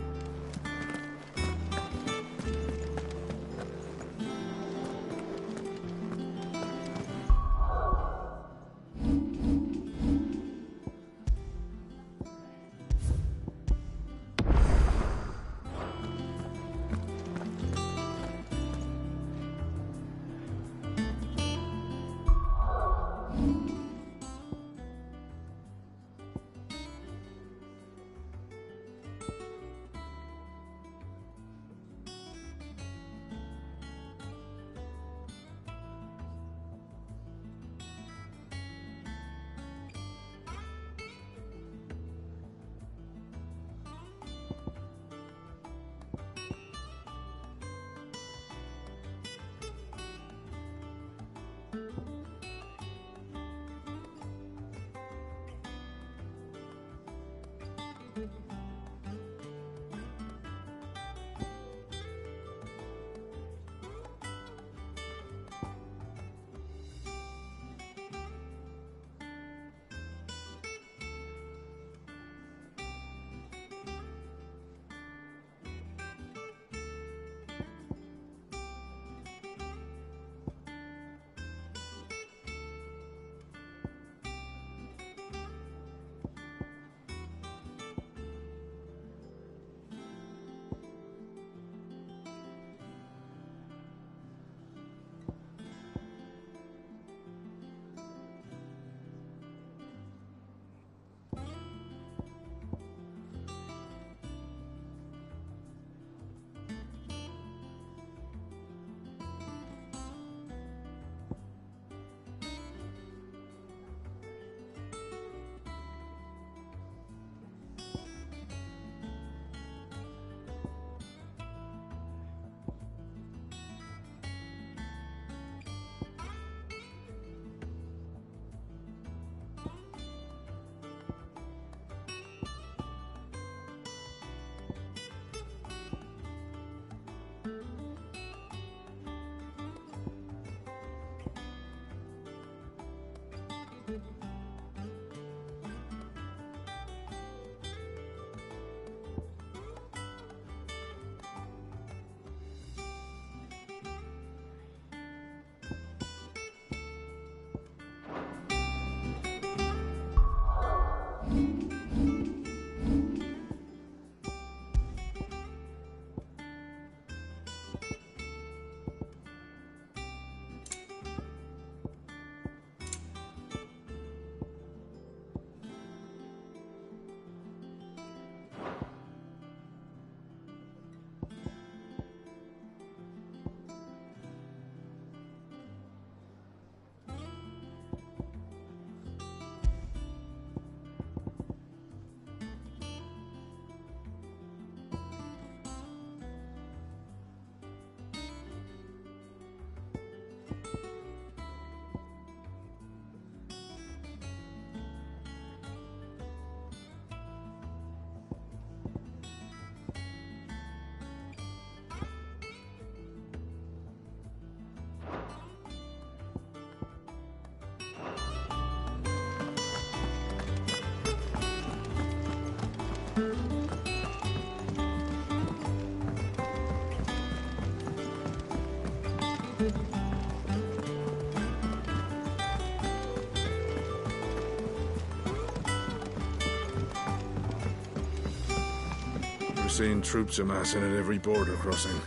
We're seeing troops amassing at every border crossing.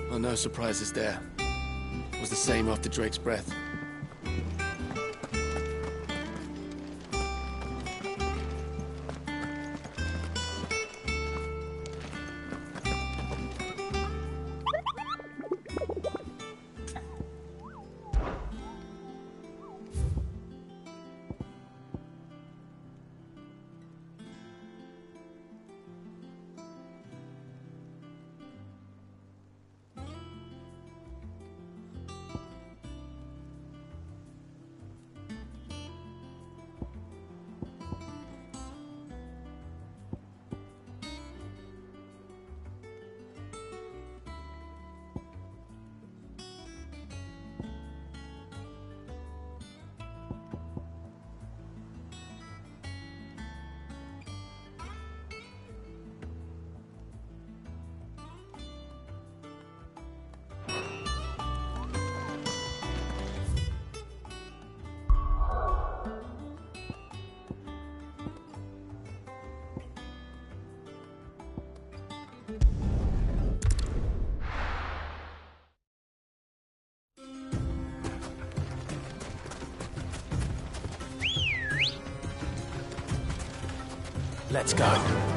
Well, no surprises there. It was the same after Drake's breath. Let's go.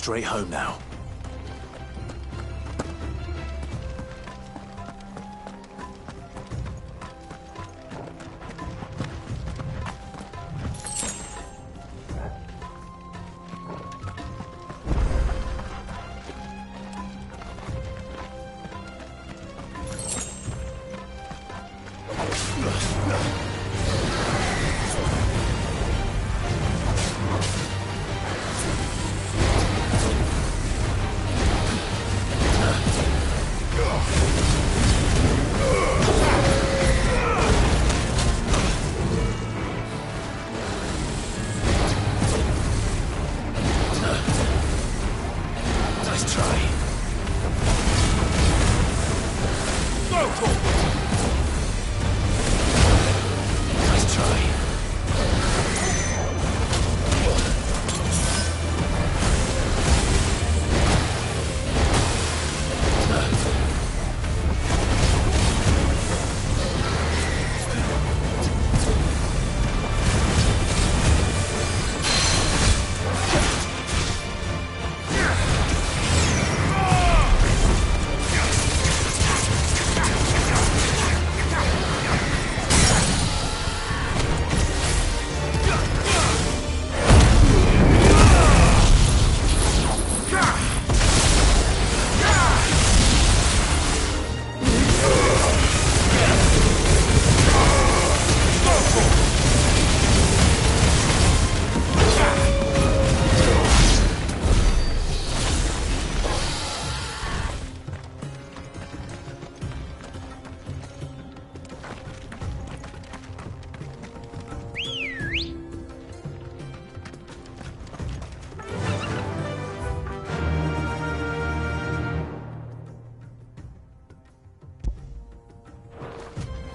Straight home now. Nice try.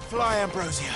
Fly, Ambrosia.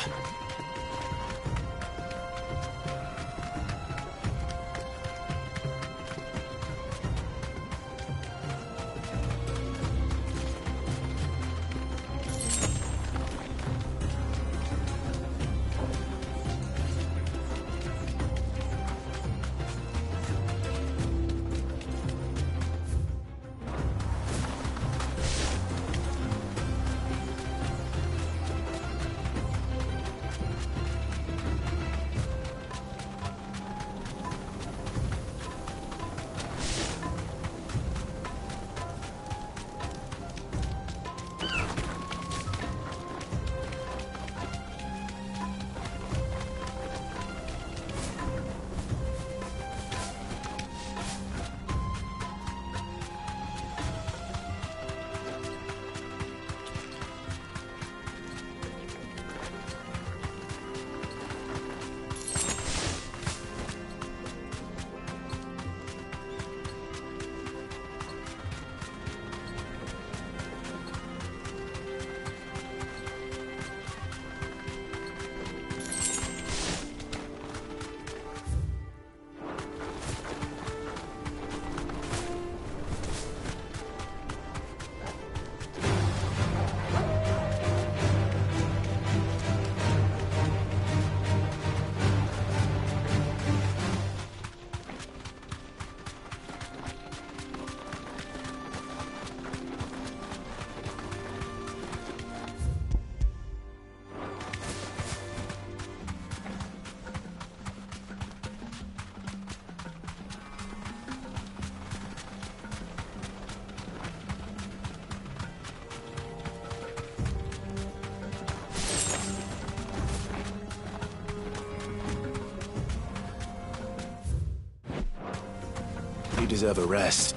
You deserve a rest.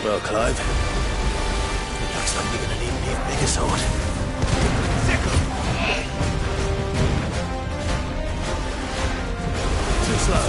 Well, Clive, it looks like you're gonna need me a bigger sword. Too slow.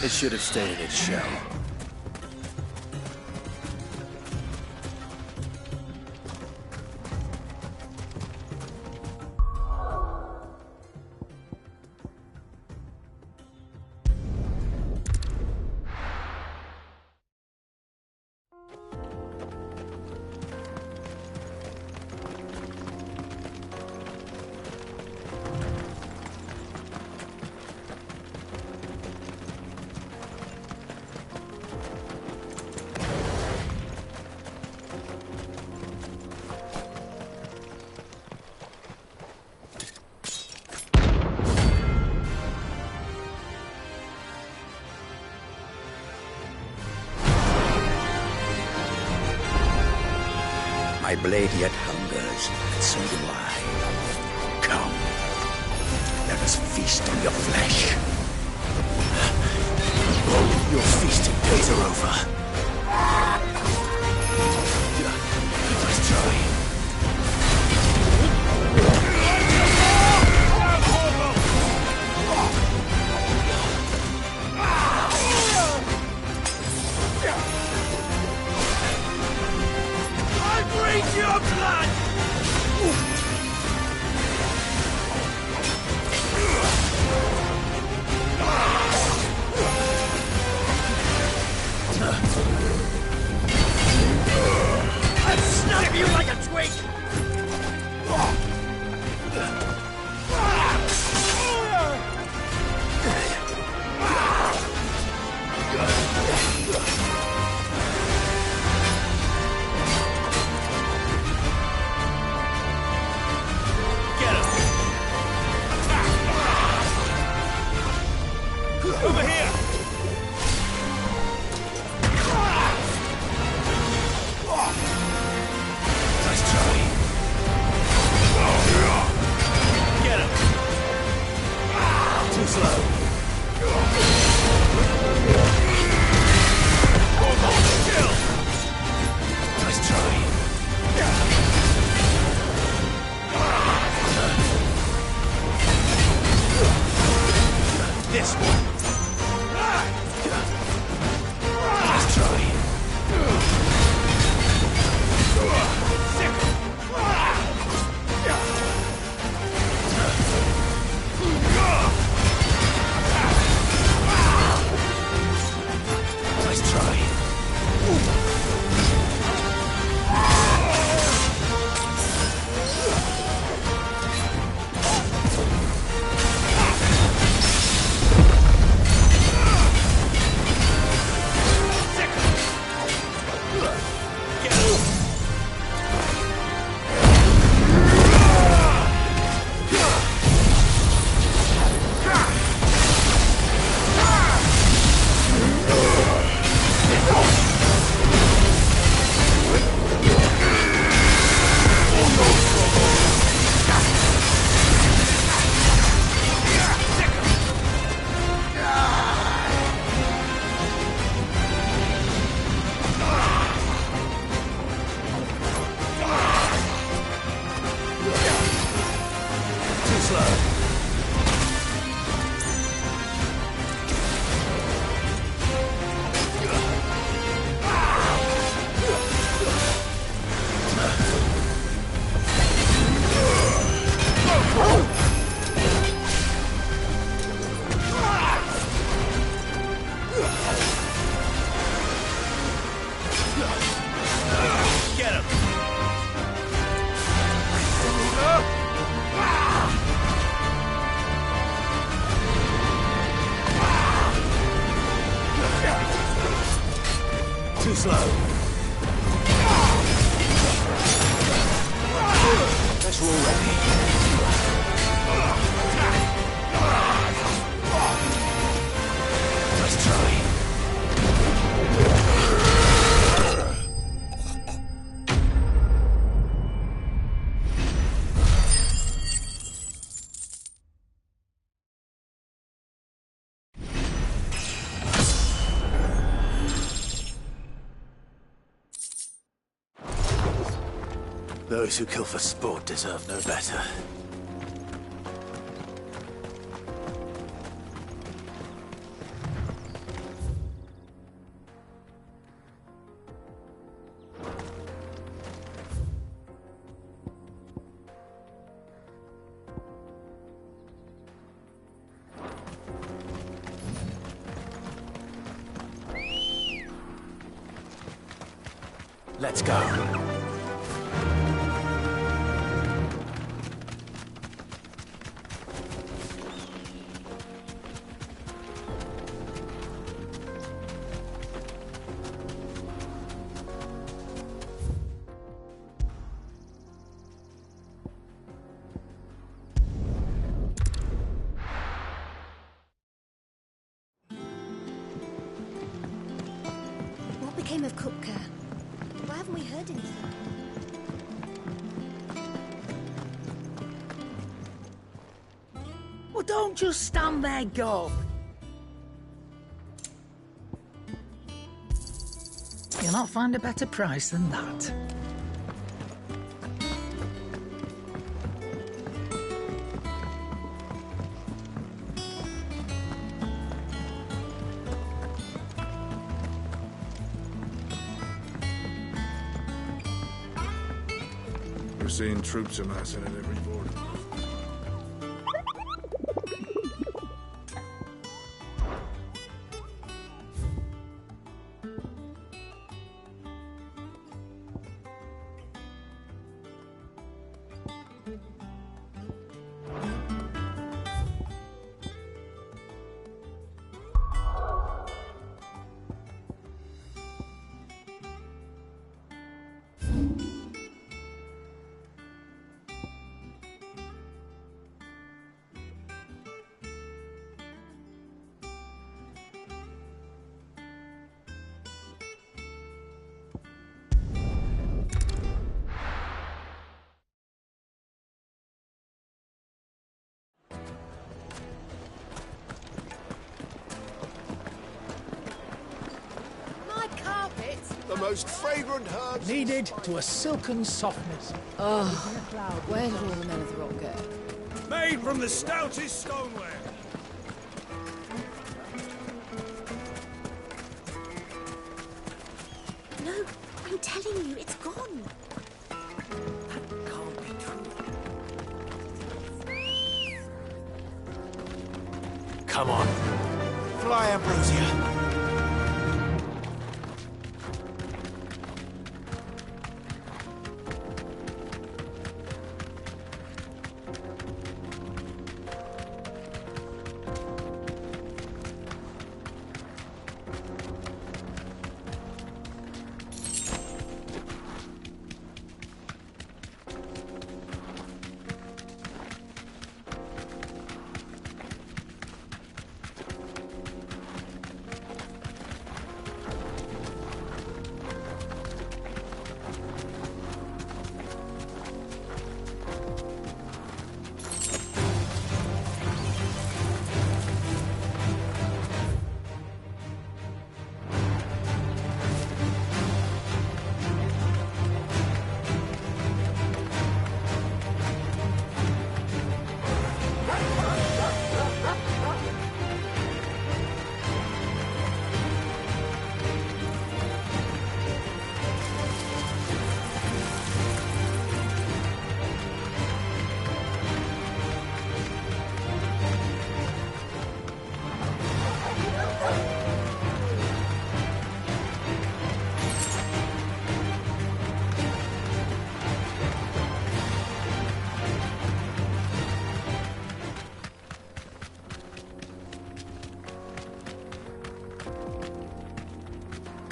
It should have stayed in its shell. My blade yet hungers, and so do I. Come, let us feast on your flesh. Your feasting days are over. Let's try. Breathe your blood! I'll snap you like a twig! Over here! Nice try. Get him! Too slow. Kill! Nice try. This one! Nice try. Nice try. Get him! Too slow. Let's roll ready. Let's try. Those who kill for sport deserve no better. Let's go. What became of Kupka? Why haven't we heard anything? Well, don't just stand there, Gob. You'll not find a better price than that. We're seeing troops amassing at every border. The most fragrant herbs. Kneaded to a silken softness. Oh, where did all the men of the rock go? Made from the stoutest stoneware. No, I'm telling you, it's gone. That can't be true. Come on. Fly, Ambrosia.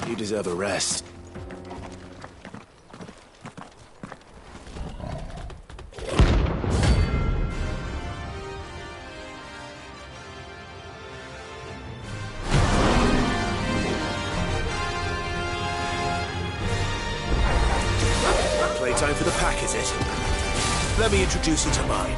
You deserve a rest. Playtime for the pack, is it? Let me introduce you to mine.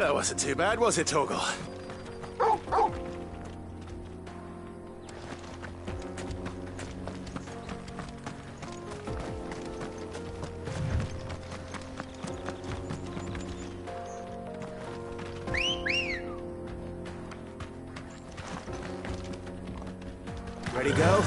That wasn't too bad, was it, Torgal? Ready, go?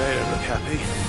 They don't look happy.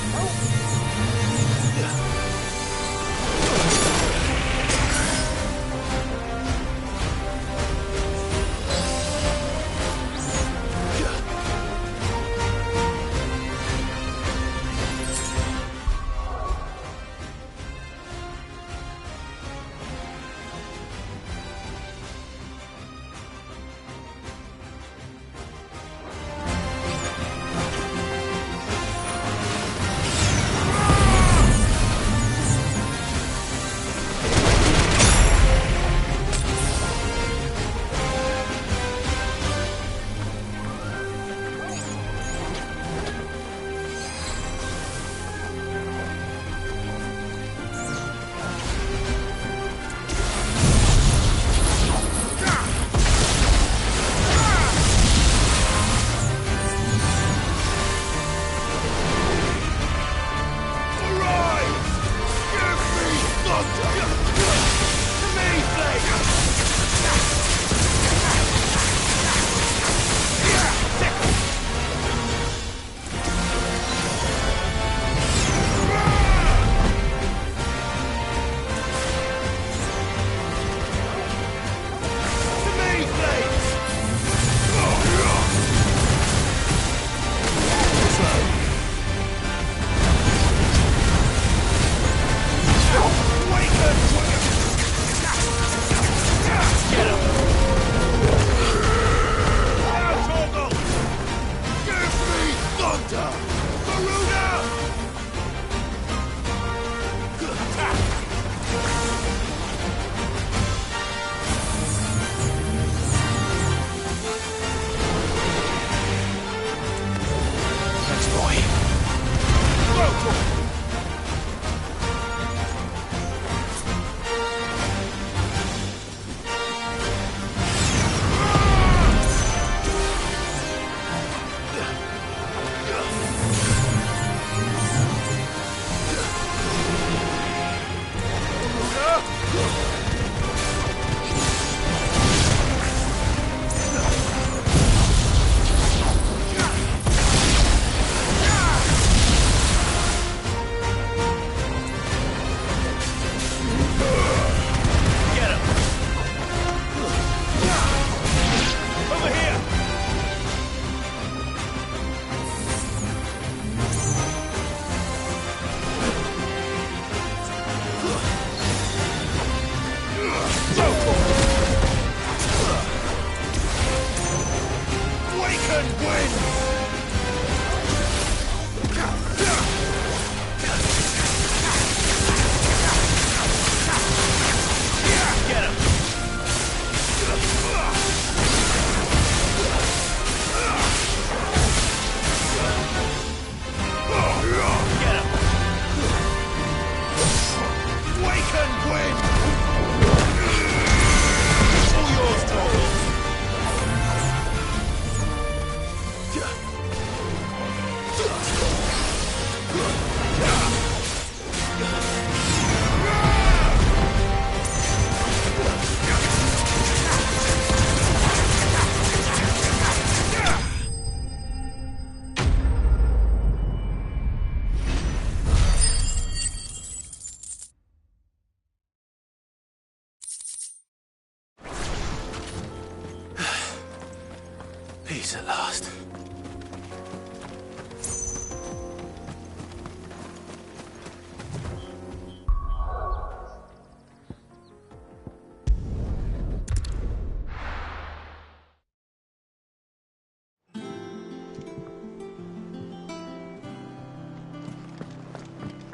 Peace at last.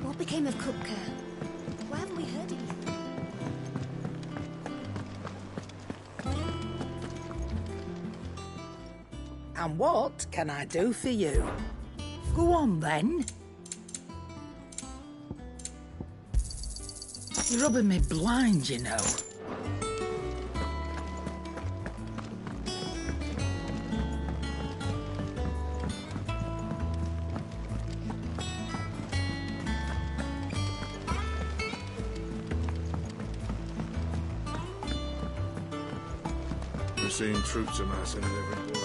What became of Kupka? Why haven't we heard anything? And what can I do for you? Go on, then. You're rubbing me blind, you know. We're seeing troops amassing at every point.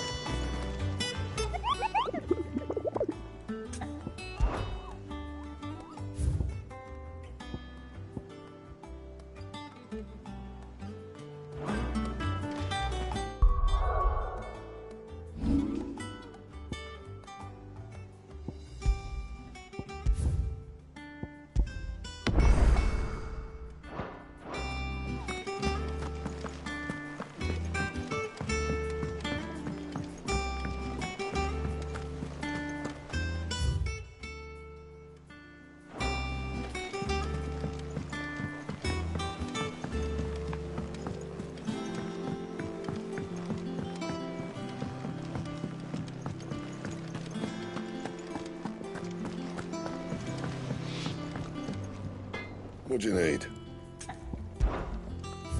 What do you need?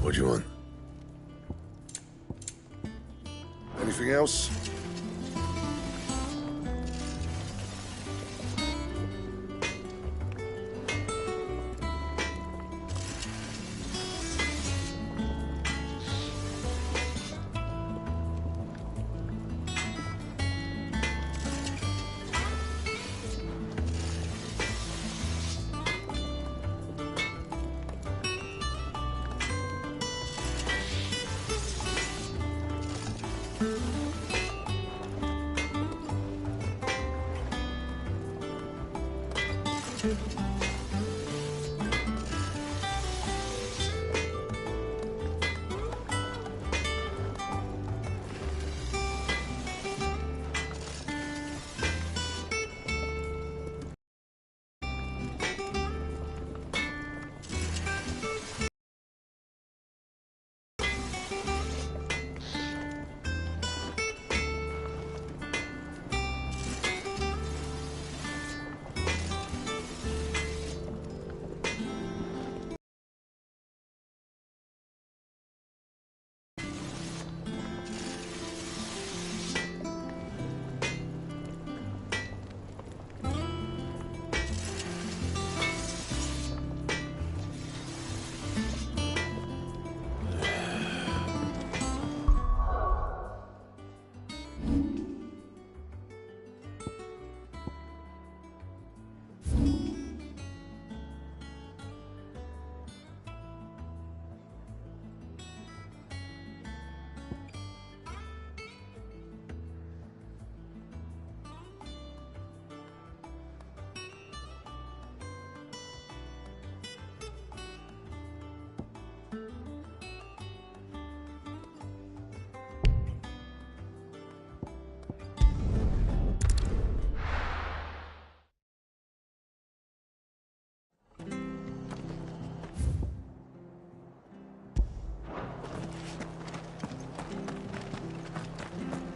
What do you want? Anything else?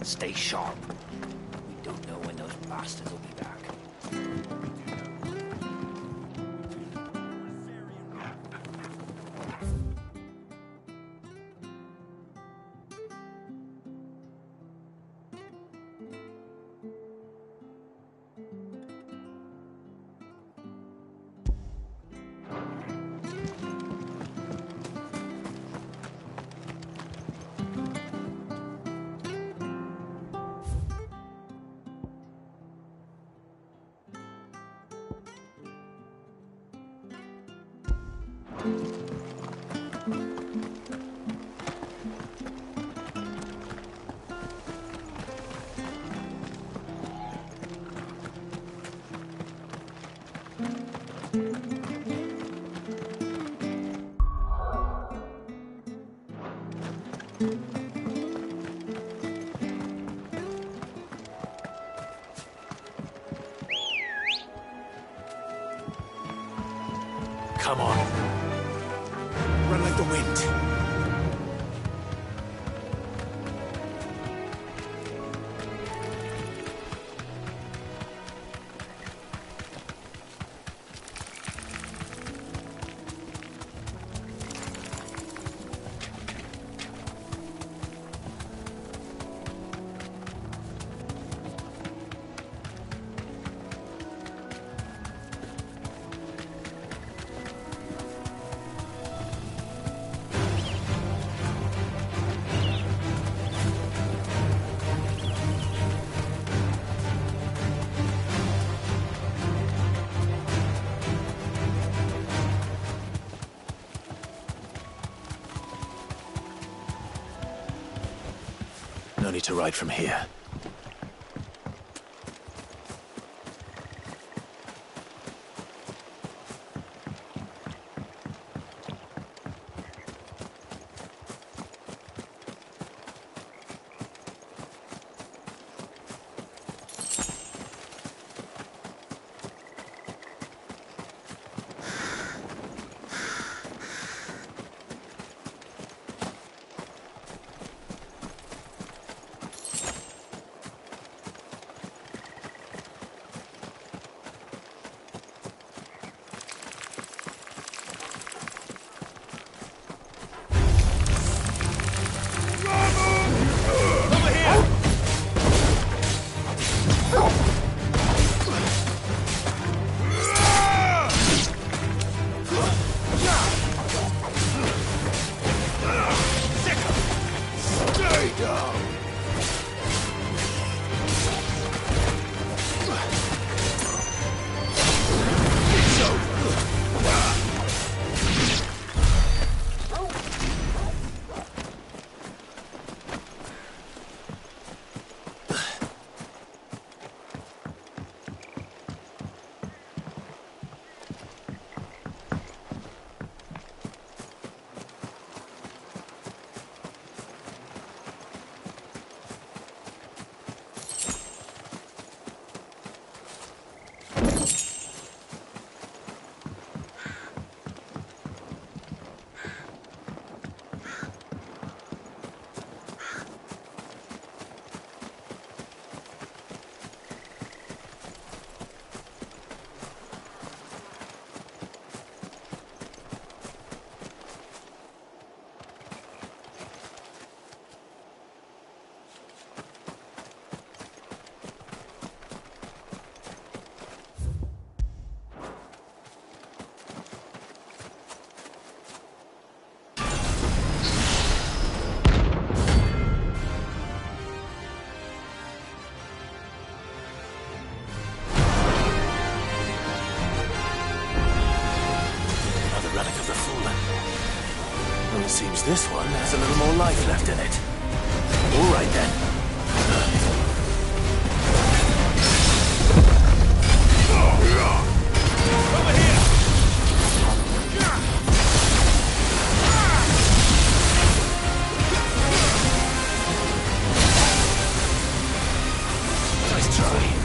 Stay sharp. We don't know when those bastards will be back. Come on. Run like the wind. No need to ride from here. Seems this one has a little more life left in it. All right then. Nice try.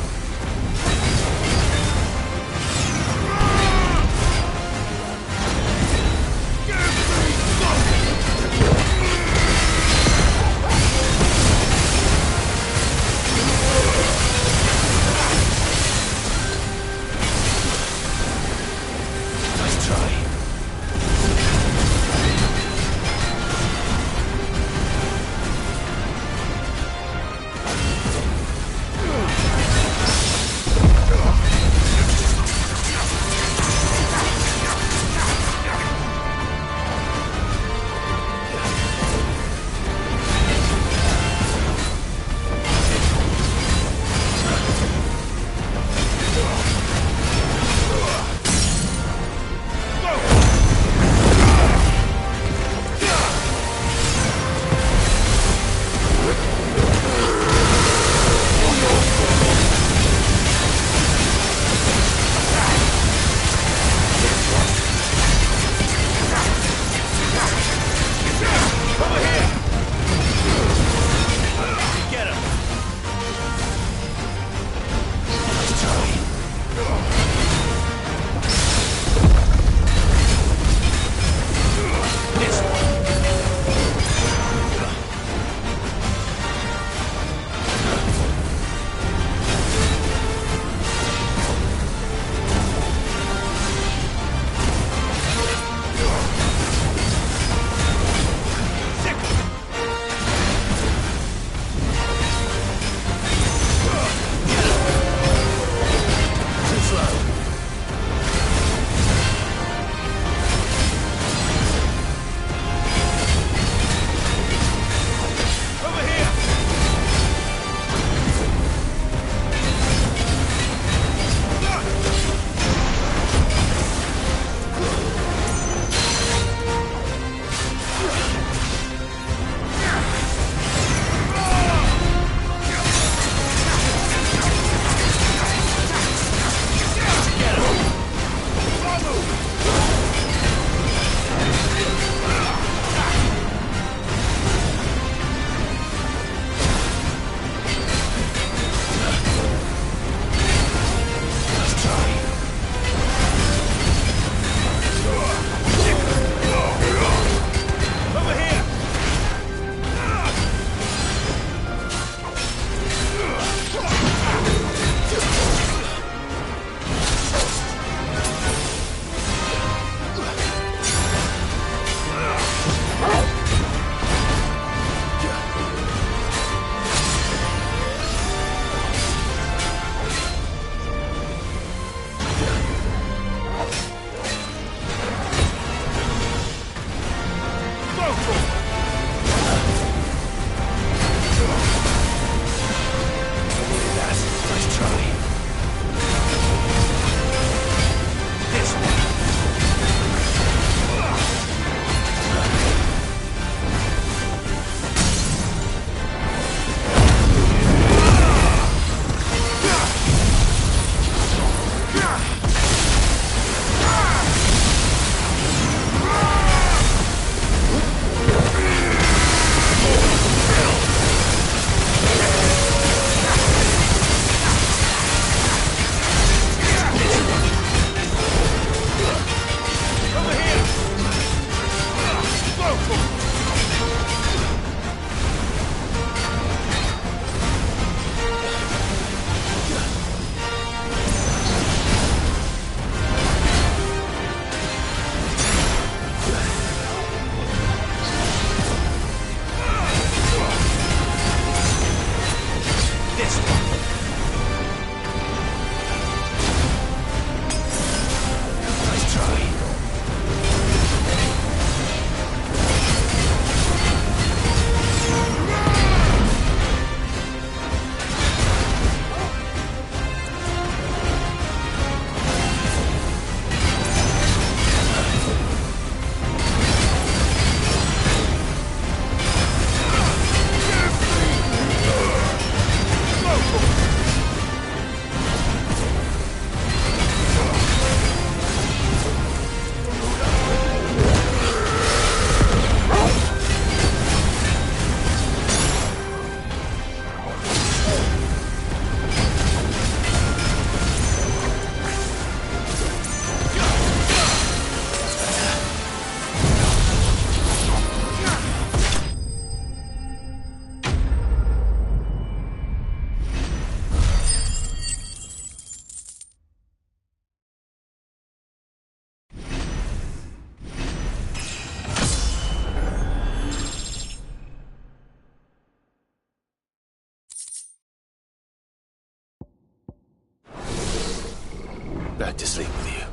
back to sleep with you.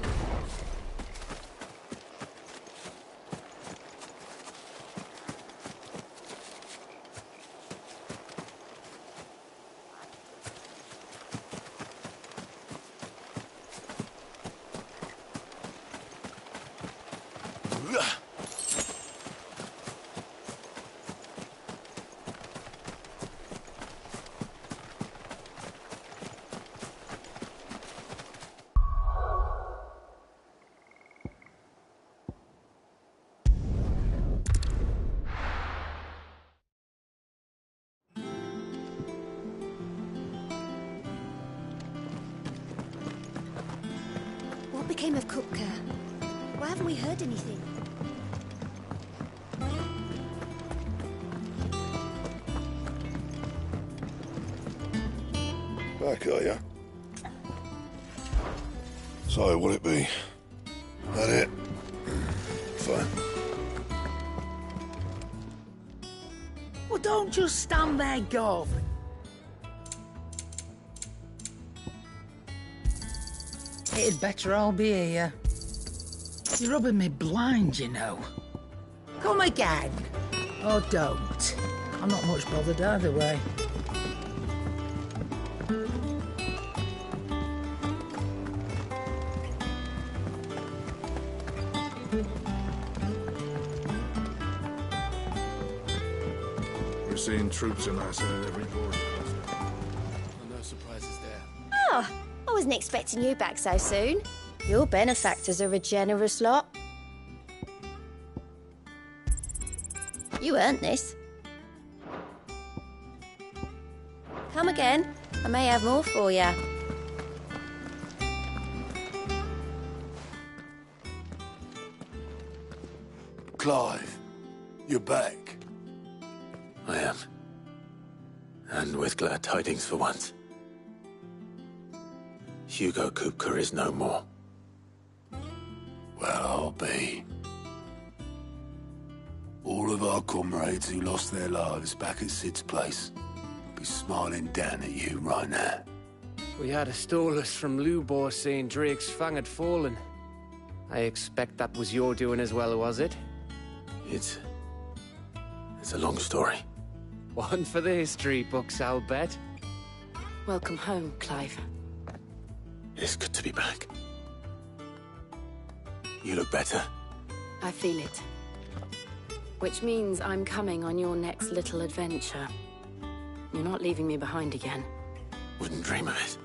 What became of Kupka? Why haven't we heard anything? Back, are ya? So, will it be? That it? Fine. Well, don't just stand there, Gov. It'd better all be here. You're rubbing me blind, you know. Come again. Or don't. I'm not much bothered either way. We're seeing troops amassing at every border. No surprises there. Oh, I wasn't expecting you back so soon. Your benefactors are a generous lot. You earned this. Come again. I may have more for you. Clive, you're back. I am. And with glad tidings for once. Hugo Kupka is no more. Well, I'll be. All of our comrades who lost their lives back at Sid's place be smiling down at you right now. We had a stolus from Lubor saying Drake's fang had fallen. I expect that was your doing as well, was it? It's a long story. One for the history books, I'll bet. Welcome home, Clive. It's good to be back. You look better. I feel it. Which means I'm coming on your next little adventure. You're not leaving me behind again. Wouldn't dream of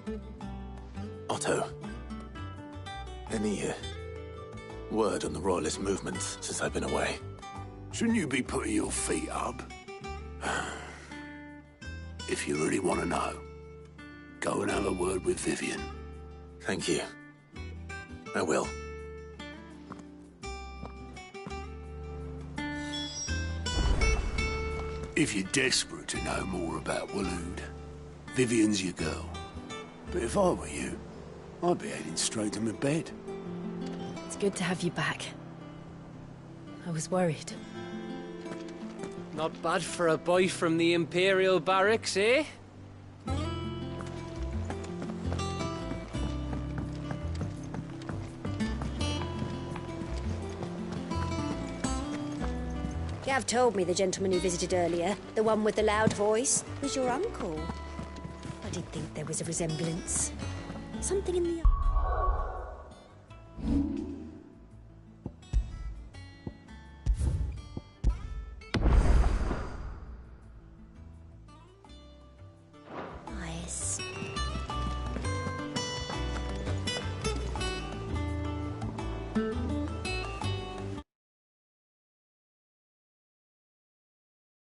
it. Otto, any word on the Royalist movements since I've been away? Shouldn't you be putting your feet up? If you really want to know, go and have a word with Vivian. Thank you. I will. If you're desperate to know more about Waloed, Vivian's your girl. But if I were you, I'd be heading straight to my bed. It's good to have you back. I was worried. Not bad for a boy from the Imperial Barracks, eh? Gav told me the gentleman who visited earlier, the one with the loud voice, was your uncle. I did think there was a resemblance. Something in the